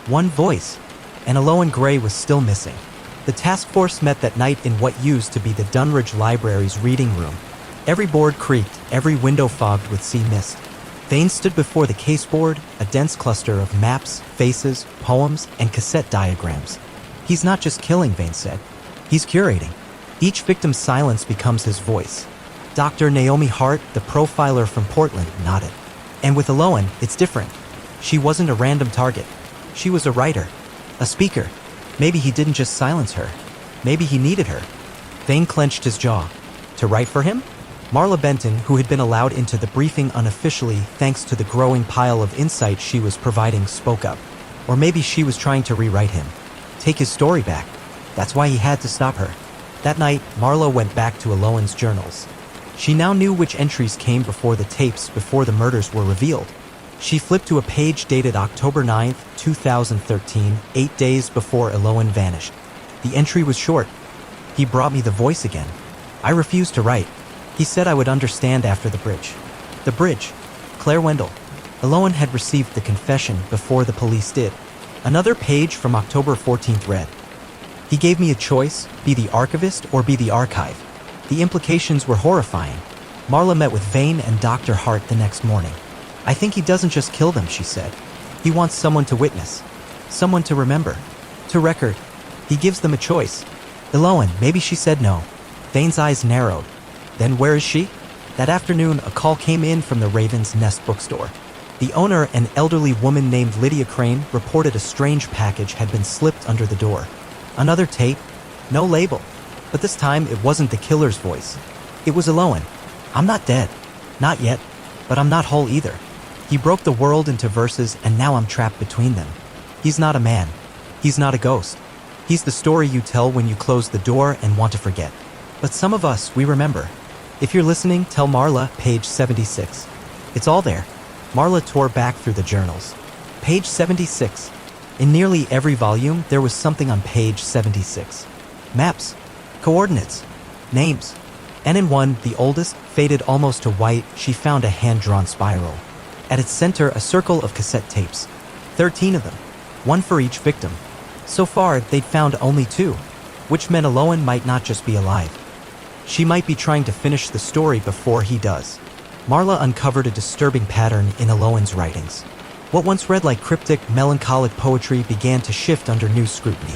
1 voice, and Elowen Gray was still missing. The task force met that night in what used to be the Dunridge Library's reading room. Every board creaked, every window fogged with sea mist. Vane stood before the caseboard, a dense cluster of maps, faces, poems, and cassette diagrams. He's not just killing, Vane said. He's curating. Each victim's silence becomes his voice. Dr. Naomi Hart, the profiler from Portland, nodded. And with Elowen, it's different. She wasn't a random target. She was a writer, a speaker. Maybe he didn't just silence her. Maybe he needed her. Vane clenched his jaw. To write for him? Marla Benton, who had been allowed into the briefing unofficially thanks to the growing pile of insight she was providing, spoke up. Or maybe she was trying to rewrite him. Take his story back. That's why he had to stop her. That night, Marla went back to Elowen's journals. She now knew which entries came before the tapes, before the murders were revealed. She flipped to a page dated October 9, 2013, 8 days before Elowen vanished. The entry was short. He brought me the voice again. I refused to write. He said I would understand after the bridge. The bridge. Claire Wendell. Elowen had received the confession before the police did. Another page from October 14th read, he gave me a choice, be the archivist or be the archive. The implications were horrifying. Marla met with Vane and Dr. Hart the next morning. I think he doesn't just kill them, she said. He wants someone to witness. Someone to remember. To record. He gives them a choice. Elowen, maybe she said no. Vane's eyes narrowed. Then where is she? That afternoon, a call came in from the Raven's Nest bookstore. The owner, an elderly woman named Lydia Crane, reported a strange package had been slipped under the door. Another tape. No label. But this time, it wasn't the killer's voice. It was Elowen. I'm not dead. Not yet. But I'm not whole either. He broke the world into verses, and now I'm trapped between them. He's not a man. He's not a ghost. He's the story you tell when you close the door and want to forget. But some of us, we remember. If you're listening, tell Marla, page 76. It's all there. Marla tore back through the journals. Page 76. In nearly every volume, there was something on page 76. Maps. Coordinates. Names. And in one, the oldest, faded almost to white, she found a hand-drawn spiral. At its center, a circle of cassette tapes. 13 of them. 1 for each victim. So far, they'd found only 2, which meant Elowen might not just be alive. She might be trying to finish the story before he does. Marla uncovered a disturbing pattern in Elowen's writings. What once read like cryptic, melancholic poetry began to shift under new scrutiny.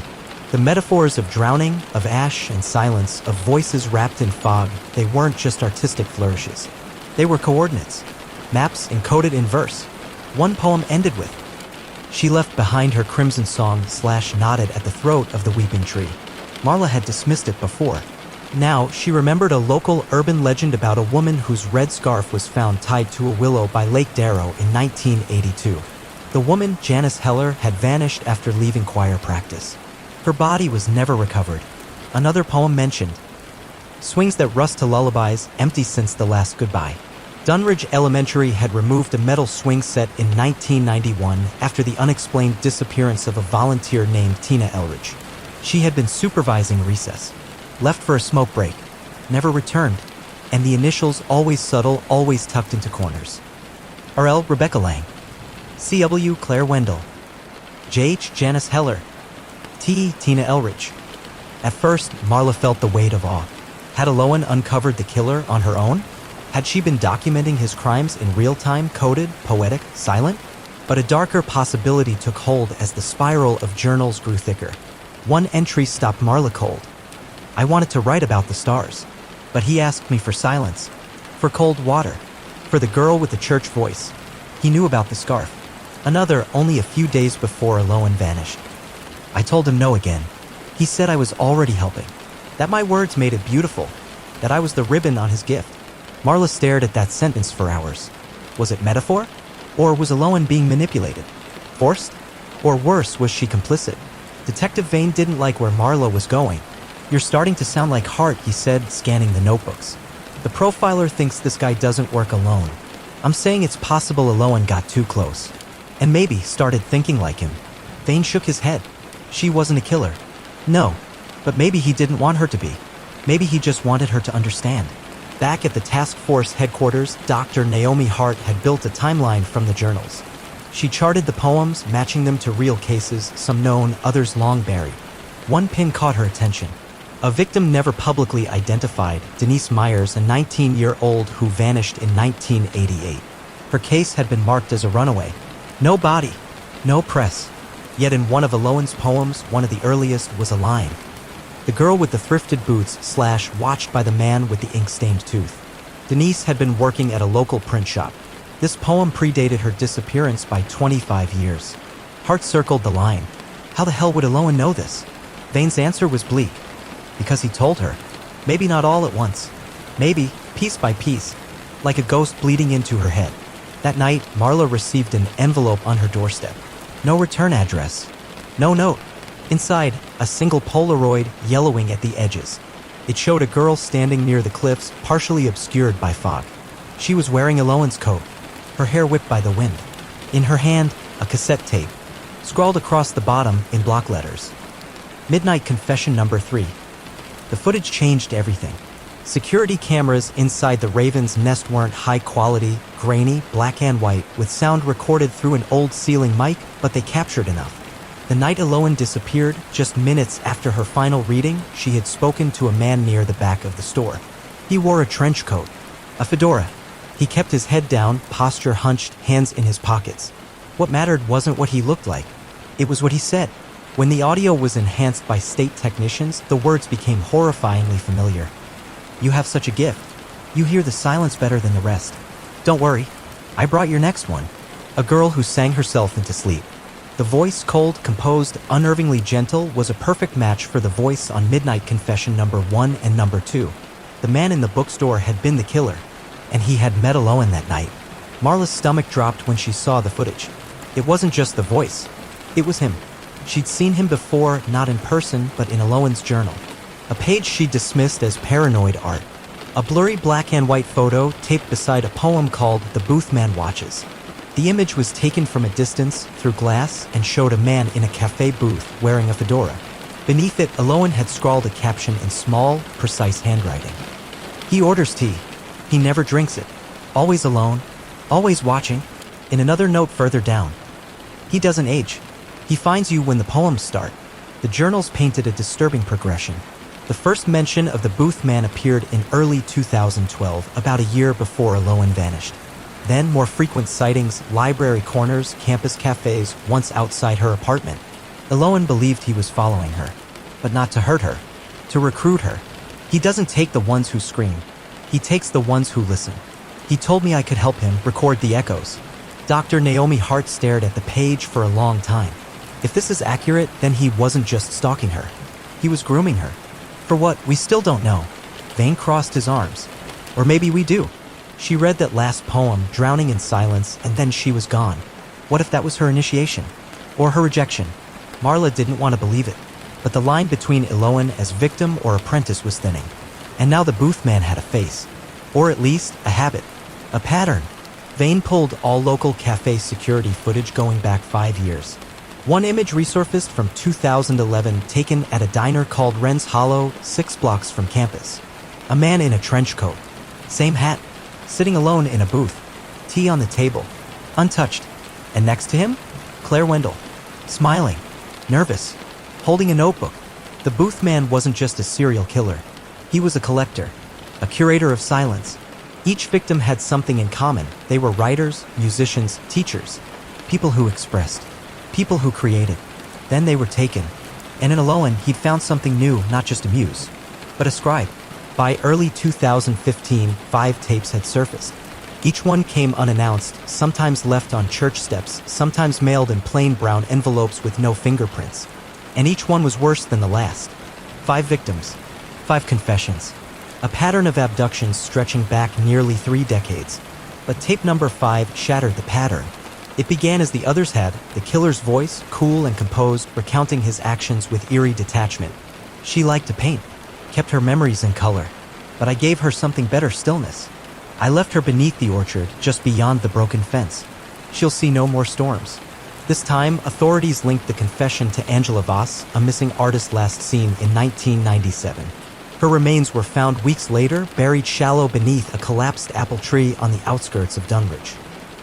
The metaphors of drowning, of ash and silence, of voices wrapped in fog, they weren't just artistic flourishes. They were coordinates. Maps encoded in verse. One poem ended with, she left behind her crimson song / nodded at the throat of the weeping tree. Marla had dismissed it before. Now, she remembered a local urban legend about a woman whose red scarf was found tied to a willow by Lake Darrow in 1982. The woman, Janice Heller, had vanished after leaving choir practice. Her body was never recovered. Another poem mentioned, swings that rust to lullabies, empty since the last goodbye. Dunridge Elementary had removed a metal swing set in 1991 after the unexplained disappearance of a volunteer named Tina Elridge. She had been supervising recess. Left for a smoke break, never returned, and the initials always subtle, always tucked into corners. RL Rebecca Lang, CW Claire Wendell, JH Janice Heller, TE Tina Elridge. At first, Marla felt the weight of awe. Had Elowen uncovered the killer on her own? Had she been documenting his crimes in real time, coded, poetic, silent? But a darker possibility took hold as the spiral of journals grew thicker. One entry stopped Marla cold. I wanted to write about the stars, but he asked me for silence, for cold water, for the girl with the church voice. He knew about the scarf. Another only a few days before Aloan vanished. I told him no again. He said I was already helping, that my words made it beautiful, that I was the ribbon on his gift. Marla stared at that sentence for hours. Was it metaphor? Or was Aloan being manipulated? Forced? Or worse, was she complicit? Detective Vane didn't like where Marla was going. You're starting to sound like Hart, he said, scanning the notebooks. The profiler thinks this guy doesn't work alone. I'm saying it's possible Aloan got too close. And maybe started thinking like him. Vane shook his head. She wasn't a killer. No, but maybe he didn't want her to be. Maybe he just wanted her to understand. Back at the task force headquarters, Dr. Naomi Hart had built a timeline from the journals. She charted the poems, matching them to real cases, some known, others long buried. One pin caught her attention. A victim never publicly identified, Denise Myers, a 19-year-old who vanished in 1988. Her case had been marked as a runaway. No body, no press. Yet in one of Aloan's poems, one of the earliest, was a line. The girl with the thrifted boots / watched by the man with the ink-stained tooth. Denise had been working at a local print shop. This poem predated her disappearance by 25 years. Hart circled the line. How the hell would Aloan know this? Vane's answer was bleak. Because he told her. Maybe not all at once. Maybe, piece by piece. Like a ghost bleeding into her head. That night, Marla received an envelope on her doorstep. No return address. No note. Inside, a single Polaroid yellowing at the edges. It showed a girl standing near the cliffs, partially obscured by fog. She was wearing Aloan's coat, her hair whipped by the wind. In her hand, a cassette tape, scrawled across the bottom in block letters. Midnight Confession Number 3. The footage changed everything. Security cameras inside the Raven's Nest weren't high quality, grainy, black and white, with sound recorded through an old ceiling mic, but they captured enough. The night Aloan disappeared, just minutes after her final reading, she had spoken to a man near the back of the store. He wore a trench coat, a fedora. He kept his head down, posture hunched, hands in his pockets. What mattered wasn't what he looked like. It was what he said. When the audio was enhanced by state technicians, the words became horrifyingly familiar. You have such a gift. You hear the silence better than the rest. Don't worry. I brought your next one. A girl who sang herself into sleep. The voice, cold, composed, unnervingly gentle, was a perfect match for the voice on Midnight Confession Number 1 and Number 2. The man in the bookstore had been the killer, and he had met Aloan that night. Marla's stomach dropped when she saw the footage. It wasn't just the voice. It was him. She'd seen him before, not in person, but in Aloan's journal. A page she dismissed as paranoid art. A blurry black and white photo taped beside a poem called The Boothman Watches. The image was taken from a distance, through glass, and showed a man in a cafe booth wearing a fedora. Beneath it, Aloan had scrawled a caption in small, precise handwriting. He orders tea. He never drinks it. Always alone. Always watching. In another note further down. He doesn't age. He finds you when the poems start. The journals painted a disturbing progression. The first mention of the Boothman appeared in early 2012, about a year before Aloan vanished. Then more frequent sightings, library corners, campus cafes, once outside her apartment. Aloan believed he was following her, but not to hurt her, to recruit her. He doesn't take the ones who scream. He takes the ones who listen. He told me I could help him record the echoes. Dr. Naomi Hart stared at the page for a long time. If this is accurate, then he wasn't just stalking her. He was grooming her. For what, we still don't know. Vane crossed his arms. Or maybe we do. She read that last poem, drowning in silence, and then she was gone. What if that was her initiation? Or her rejection? Marla didn't want to believe it. But the line between Aloan as victim or apprentice was thinning. And now the Boothman had a face. Or at least, a habit. A pattern. Vane pulled all local cafe security footage going back 5 years. One image resurfaced from 2011, taken at a diner called Wren's Hollow, 6 blocks from campus. A man in a trench coat. Same hat. Sitting alone in a booth. Tea on the table. Untouched. And next to him? Claire Wendell. Smiling. Nervous. Holding a notebook. The Boothman wasn't just a serial killer. He was a collector. A curator of silence. Each victim had something in common. They were writers, musicians, teachers, people who expressed, people who created. Then they were taken. And in Alohan, he'd found something new, not just a muse, but a scribe. By early 2015, 5 tapes had surfaced. Each one came unannounced, sometimes left on church steps, sometimes mailed in plain brown envelopes with no fingerprints. And each one was worse than the last. 5 victims, 5 confessions. A pattern of abductions stretching back nearly 3 decades. But tape number 5 shattered the pattern. It began as the others had, the killer's voice, cool and composed, recounting his actions with eerie detachment. She liked to paint, kept her memories in color. But I gave her something better: stillness. I left her beneath the orchard, just beyond the broken fence. She'll see no more storms. This time, authorities linked the confession to Angela Voss, a missing artist last seen in 1997. Her remains were found weeks later, buried shallow beneath a collapsed apple tree on the outskirts of Dunwich.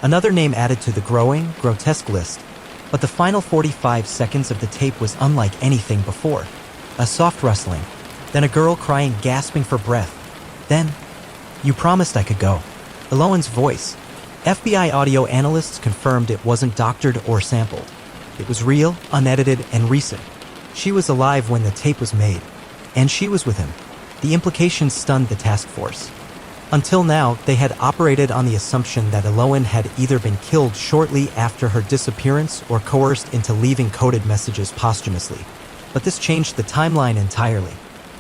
Another name added to the growing, grotesque list. But the final 45 seconds of the tape was unlike anything before. A soft rustling, then a girl crying, gasping for breath. Then, "You promised I could go." Alohan's voice. FBI audio analysts confirmed it wasn't doctored or sampled. It was real, unedited, and recent. She was alive when the tape was made. And she was with him. The implications stunned the task force. Until now, they had operated on the assumption that Alohan had either been killed shortly after her disappearance or coerced into leaving coded messages posthumously. But this changed the timeline entirely.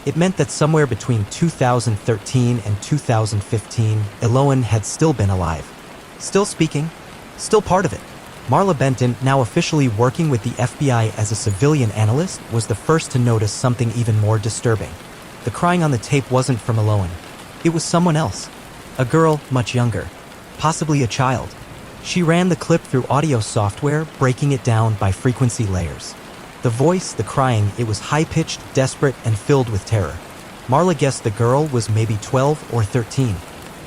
It meant that somewhere between 2013 and 2015, Alohan had still been alive. Still speaking, still part of it. Marla Benton, now officially working with the FBI as a civilian analyst, was the first to notice something even more disturbing. The crying on the tape wasn't from Alohan. It was someone else. A girl much younger. Possibly a child. She ran the clip through audio software, breaking it down by frequency layers. The voice, the crying, it was high-pitched, desperate, and filled with terror. Marla guessed the girl was maybe 12 or 13.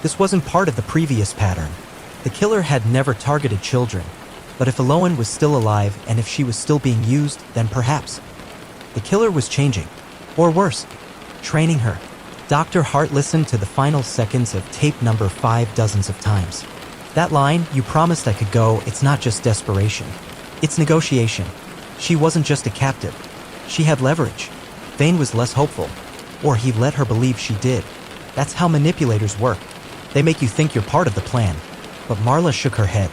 This wasn't part of the previous pattern. The killer had never targeted children. But if Alohan was still alive, and if she was still being used, then perhaps. The killer was changing. Or worse, training her. Dr. Hart listened to the final seconds of tape number 5 dozens of times. That line, "You promised I could go," it's not just desperation. It's negotiation. She wasn't just a captive. She had leverage. Vane was less hopeful. Or he let her believe she did. That's how manipulators work. They make you think you're part of the plan. But Marla shook her head.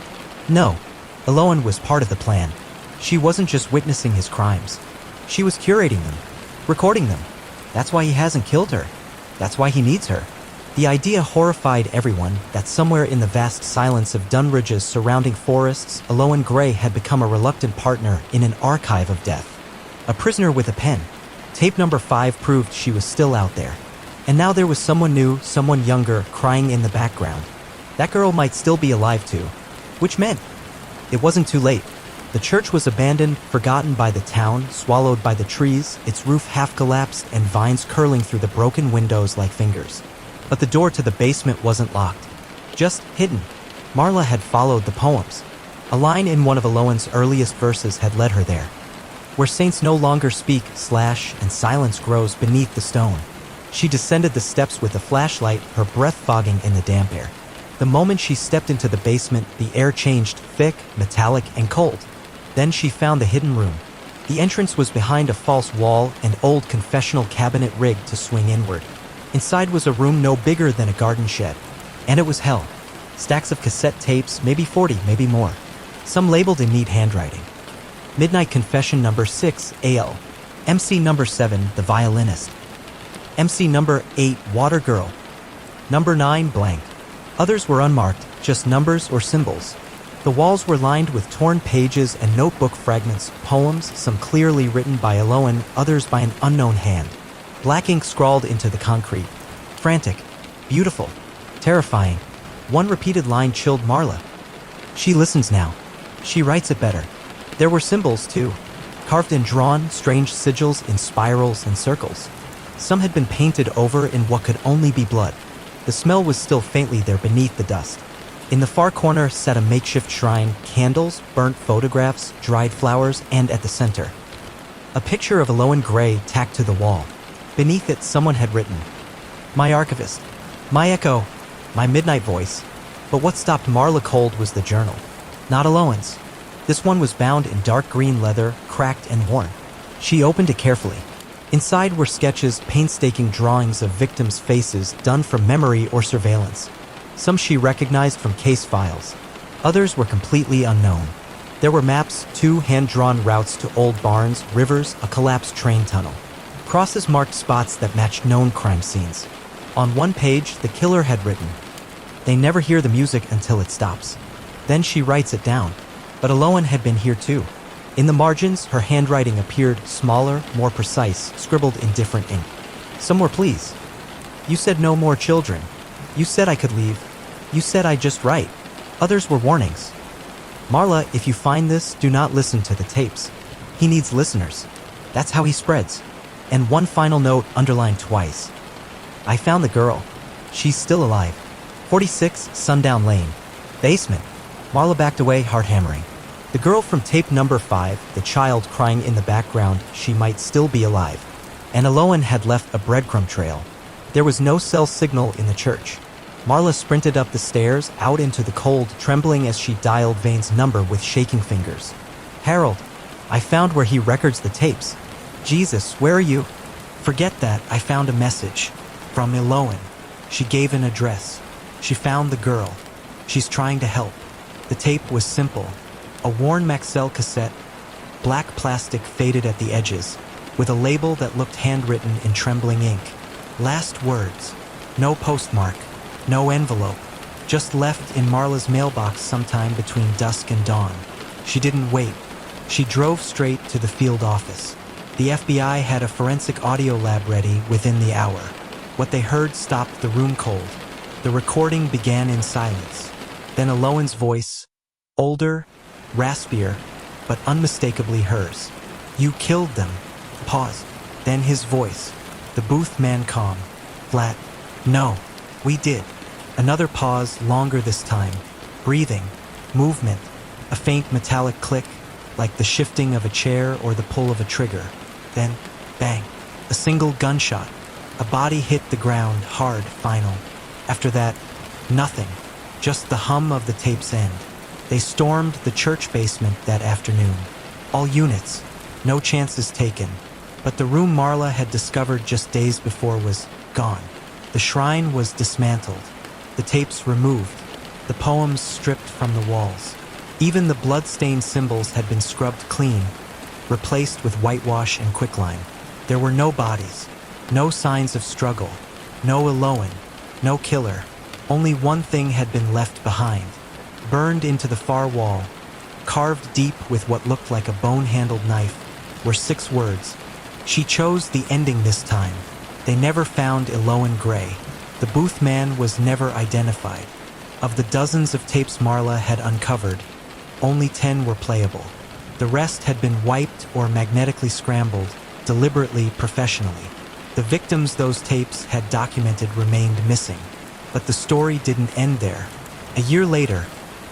No, Alohan was part of the plan. She wasn't just witnessing his crimes. She was curating them, recording them. That's why he hasn't killed her. That's why he needs her. The idea horrified everyone that somewhere in the vast silence of Dunridge's surrounding forests, Alohan Gray had become a reluctant partner in an archive of death. A prisoner with a pen. Tape number 5 proved she was still out there. And now there was someone new, someone younger, crying in the background. That girl might still be alive too. Which meant it wasn't too late. The church was abandoned, forgotten by the town, swallowed by the trees, its roof half collapsed and vines curling through the broken windows like fingers. But the door to the basement wasn't locked. Just hidden. Marla had followed the poems. A line in one of Alohan's earliest verses had led her there. Where saints no longer speak, and silence grows beneath the stone. She descended the steps with a flashlight, her breath fogging in the damp air. The moment she stepped into the basement, the air changed, thick, metallic, and cold. Then she found the hidden room. The entrance was behind a false wall, an old confessional cabinet rigged to swing inward. Inside was a room no bigger than a garden shed. And it was hell. Stacks of cassette tapes, maybe 40, maybe more. Some labeled in neat handwriting. Midnight Confession number 6, AL. MC number 7, The Violinist. MC number 8, Water Girl. Number 9, blank. Others were unmarked, just numbers or symbols. The walls were lined with torn pages and notebook fragments, poems, some clearly written by Alohan, others by an unknown hand. Black ink scrawled into the concrete. Frantic. Beautiful. Terrifying. One repeated line chilled Marla. She listens now. She writes it better. There were symbols, too. Carved and drawn, strange sigils in spirals and circles. Some had been painted over in what could only be blood. The smell was still faintly there beneath the dust. In the far corner sat a makeshift shrine, candles, burnt photographs, dried flowers, and at the center, a picture of Alohan Gray tacked to the wall. Beneath it, someone had written, "My archivist. My echo. my midnight voice. But what stopped Marla cold was the journal. Not Alohan's. This one was bound in dark green leather, cracked and worn. She opened it carefully. Inside were sketches, painstaking drawings of victims' faces done from memory or surveillance. Some she recognized from case files. Others were completely unknown. There were maps, 2 hand-drawn routes to old barns, rivers, a collapsed train tunnel. Crosses marked spots that matched known crime scenes. On one page, the killer had written, "They never hear the music until it stops." Then she writes it down. But Alohan had been here too. In the margins, her handwriting appeared smaller, more precise, scribbled in different ink. Some were pleas. "You said no more children. You said I could leave. You said I just write." Others were warnings. "Marla, if you find this, do not listen to the tapes. He needs listeners. That's how he spreads." And one final note underlined twice. "I found the girl. She's still alive. 46 Sundown Lane. Basement." Marla backed away, heart hammering. The girl from tape number 5, the child crying in the background, she might still be alive. And Alohan had left a breadcrumb trail. There was no cell signal in the church. Marla sprinted up the stairs, out into the cold, trembling as she dialed Vane's number with shaking fingers. "Harold, I found where he records the tapes." "Jesus, where are you?" "Forget that, I found a message. From Alohan." She gave an address. She found the girl. She's trying to help. The tape was simple. A worn Maxell cassette, black plastic faded at the edges, with a label that looked handwritten in trembling ink. Last words. No postmark. No envelope. Just left in Marla's mailbox sometime between dusk and dawn. She didn't wait. She drove straight to the field office. The FBI had a forensic audio lab ready within the hour. What they heard stopped the room cold. The recording began in silence. Then Alohan's voice, older, raspier, but unmistakably hers. "You killed them." Paused. Then his voice, the booth man calm, flat. "No, we did." Another pause, longer this time. Breathing, movement, a faint metallic click, like the shifting of a chair or the pull of a trigger. Then, bang, a single gunshot. A body hit the ground, hard, final. After that, nothing, just the hum of the tape's end. They stormed the church basement that afternoon. All units, no chances taken. But the room Marla had discovered just days before was gone. The shrine was dismantled. The tapes removed. The poems stripped from the walls. Even the blood-stained symbols had been scrubbed clean, replaced with whitewash and quicklime. There were no bodies, no signs of struggle, no Alohan, no killer. Only one thing had been left behind. Burned into the far wall, carved deep with what looked like a bone-handled knife, were 6 words. She chose the ending this time. They never found Alohan Gray. The booth man was never identified. Of the dozens of tapes Marla had uncovered, only 10 were playable. The rest had been wiped or magnetically scrambled, deliberately, professionally. The victims those tapes had documented remained missing. But the story didn't end there. A year later,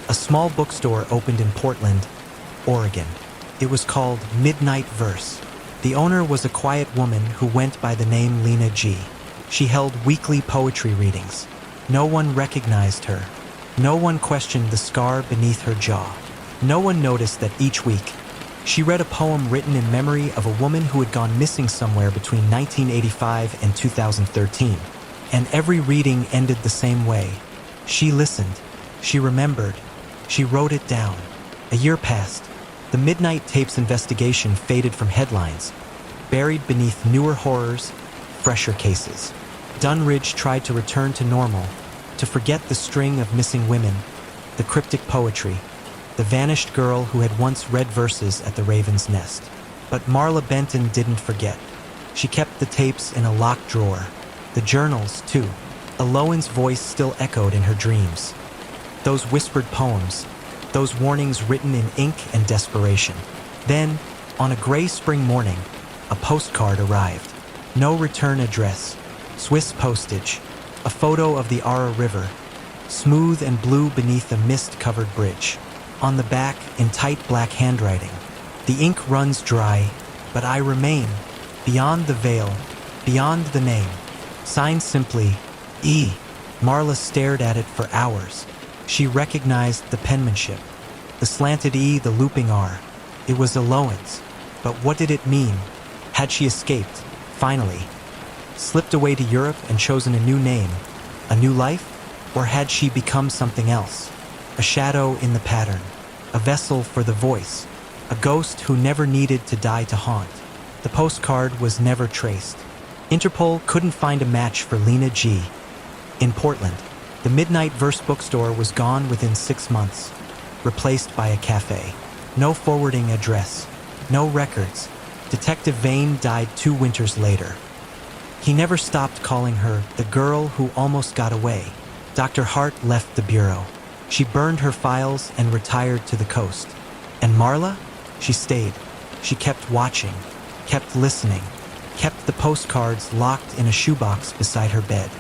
a small bookstore opened in Portland, Oregon. It was called Midnight Verse. The owner was a quiet woman who went by the name Lena G. She held weekly poetry readings. No one recognized her. No one questioned the scar beneath her jaw. No one noticed that each week, she read a poem written in memory of a woman who had gone missing somewhere between 1985 and 2013. And every reading ended the same way. She listened. She remembered. She wrote it down. A year passed. The Midnight Tapes investigation faded from headlines, buried beneath newer horrors, fresher cases. Dunridge tried to return to normal, to forget the string of missing women, the cryptic poetry, the vanished girl who had once read verses at the Raven's Nest. But Marla Benton didn't forget. She kept the tapes in a locked drawer. The journals, too. Alohan's voice still echoed in her dreams. Those whispered poems, those warnings written in ink and desperation. Then, on a gray spring morning, a postcard arrived. No return address. Swiss postage. A photo of the Ara River, smooth and blue beneath a mist-covered bridge. On the back, in tight black handwriting, the ink runs dry, but I remain, beyond the veil, beyond the name. Signed simply, E. Marla stared at it for hours. She recognized the penmanship. The slanted E, the looping R. It was Eloan's. But what did it mean? Had she escaped, finally, slipped away to Europe and chosen a new name, a new life? Or had she become something else? A shadow in the pattern, a vessel for the voice, a ghost who never needed to die to haunt. The postcard was never traced. Interpol couldn't find a match for Lena G. In Portland, the Midnight Verse bookstore was gone within 6 months, replaced by a cafe. No forwarding address, no records. Detective Vane died 2 winters later. He never stopped calling her the girl who almost got away. Dr. Hart left the bureau. She burned her files and retired to the coast. And Marla? She stayed. She kept watching, kept listening, kept the postcards locked in a shoebox beside her bed.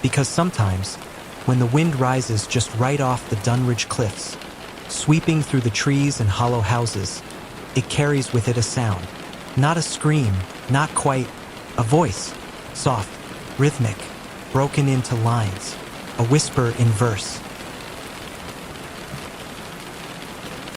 Because sometimes, when the wind rises just right off the Dunridge cliffs, sweeping through the trees and hollow houses, it carries with it a sound. Not a scream, not quite, a voice, soft, rhythmic, broken into lines, a whisper in verse.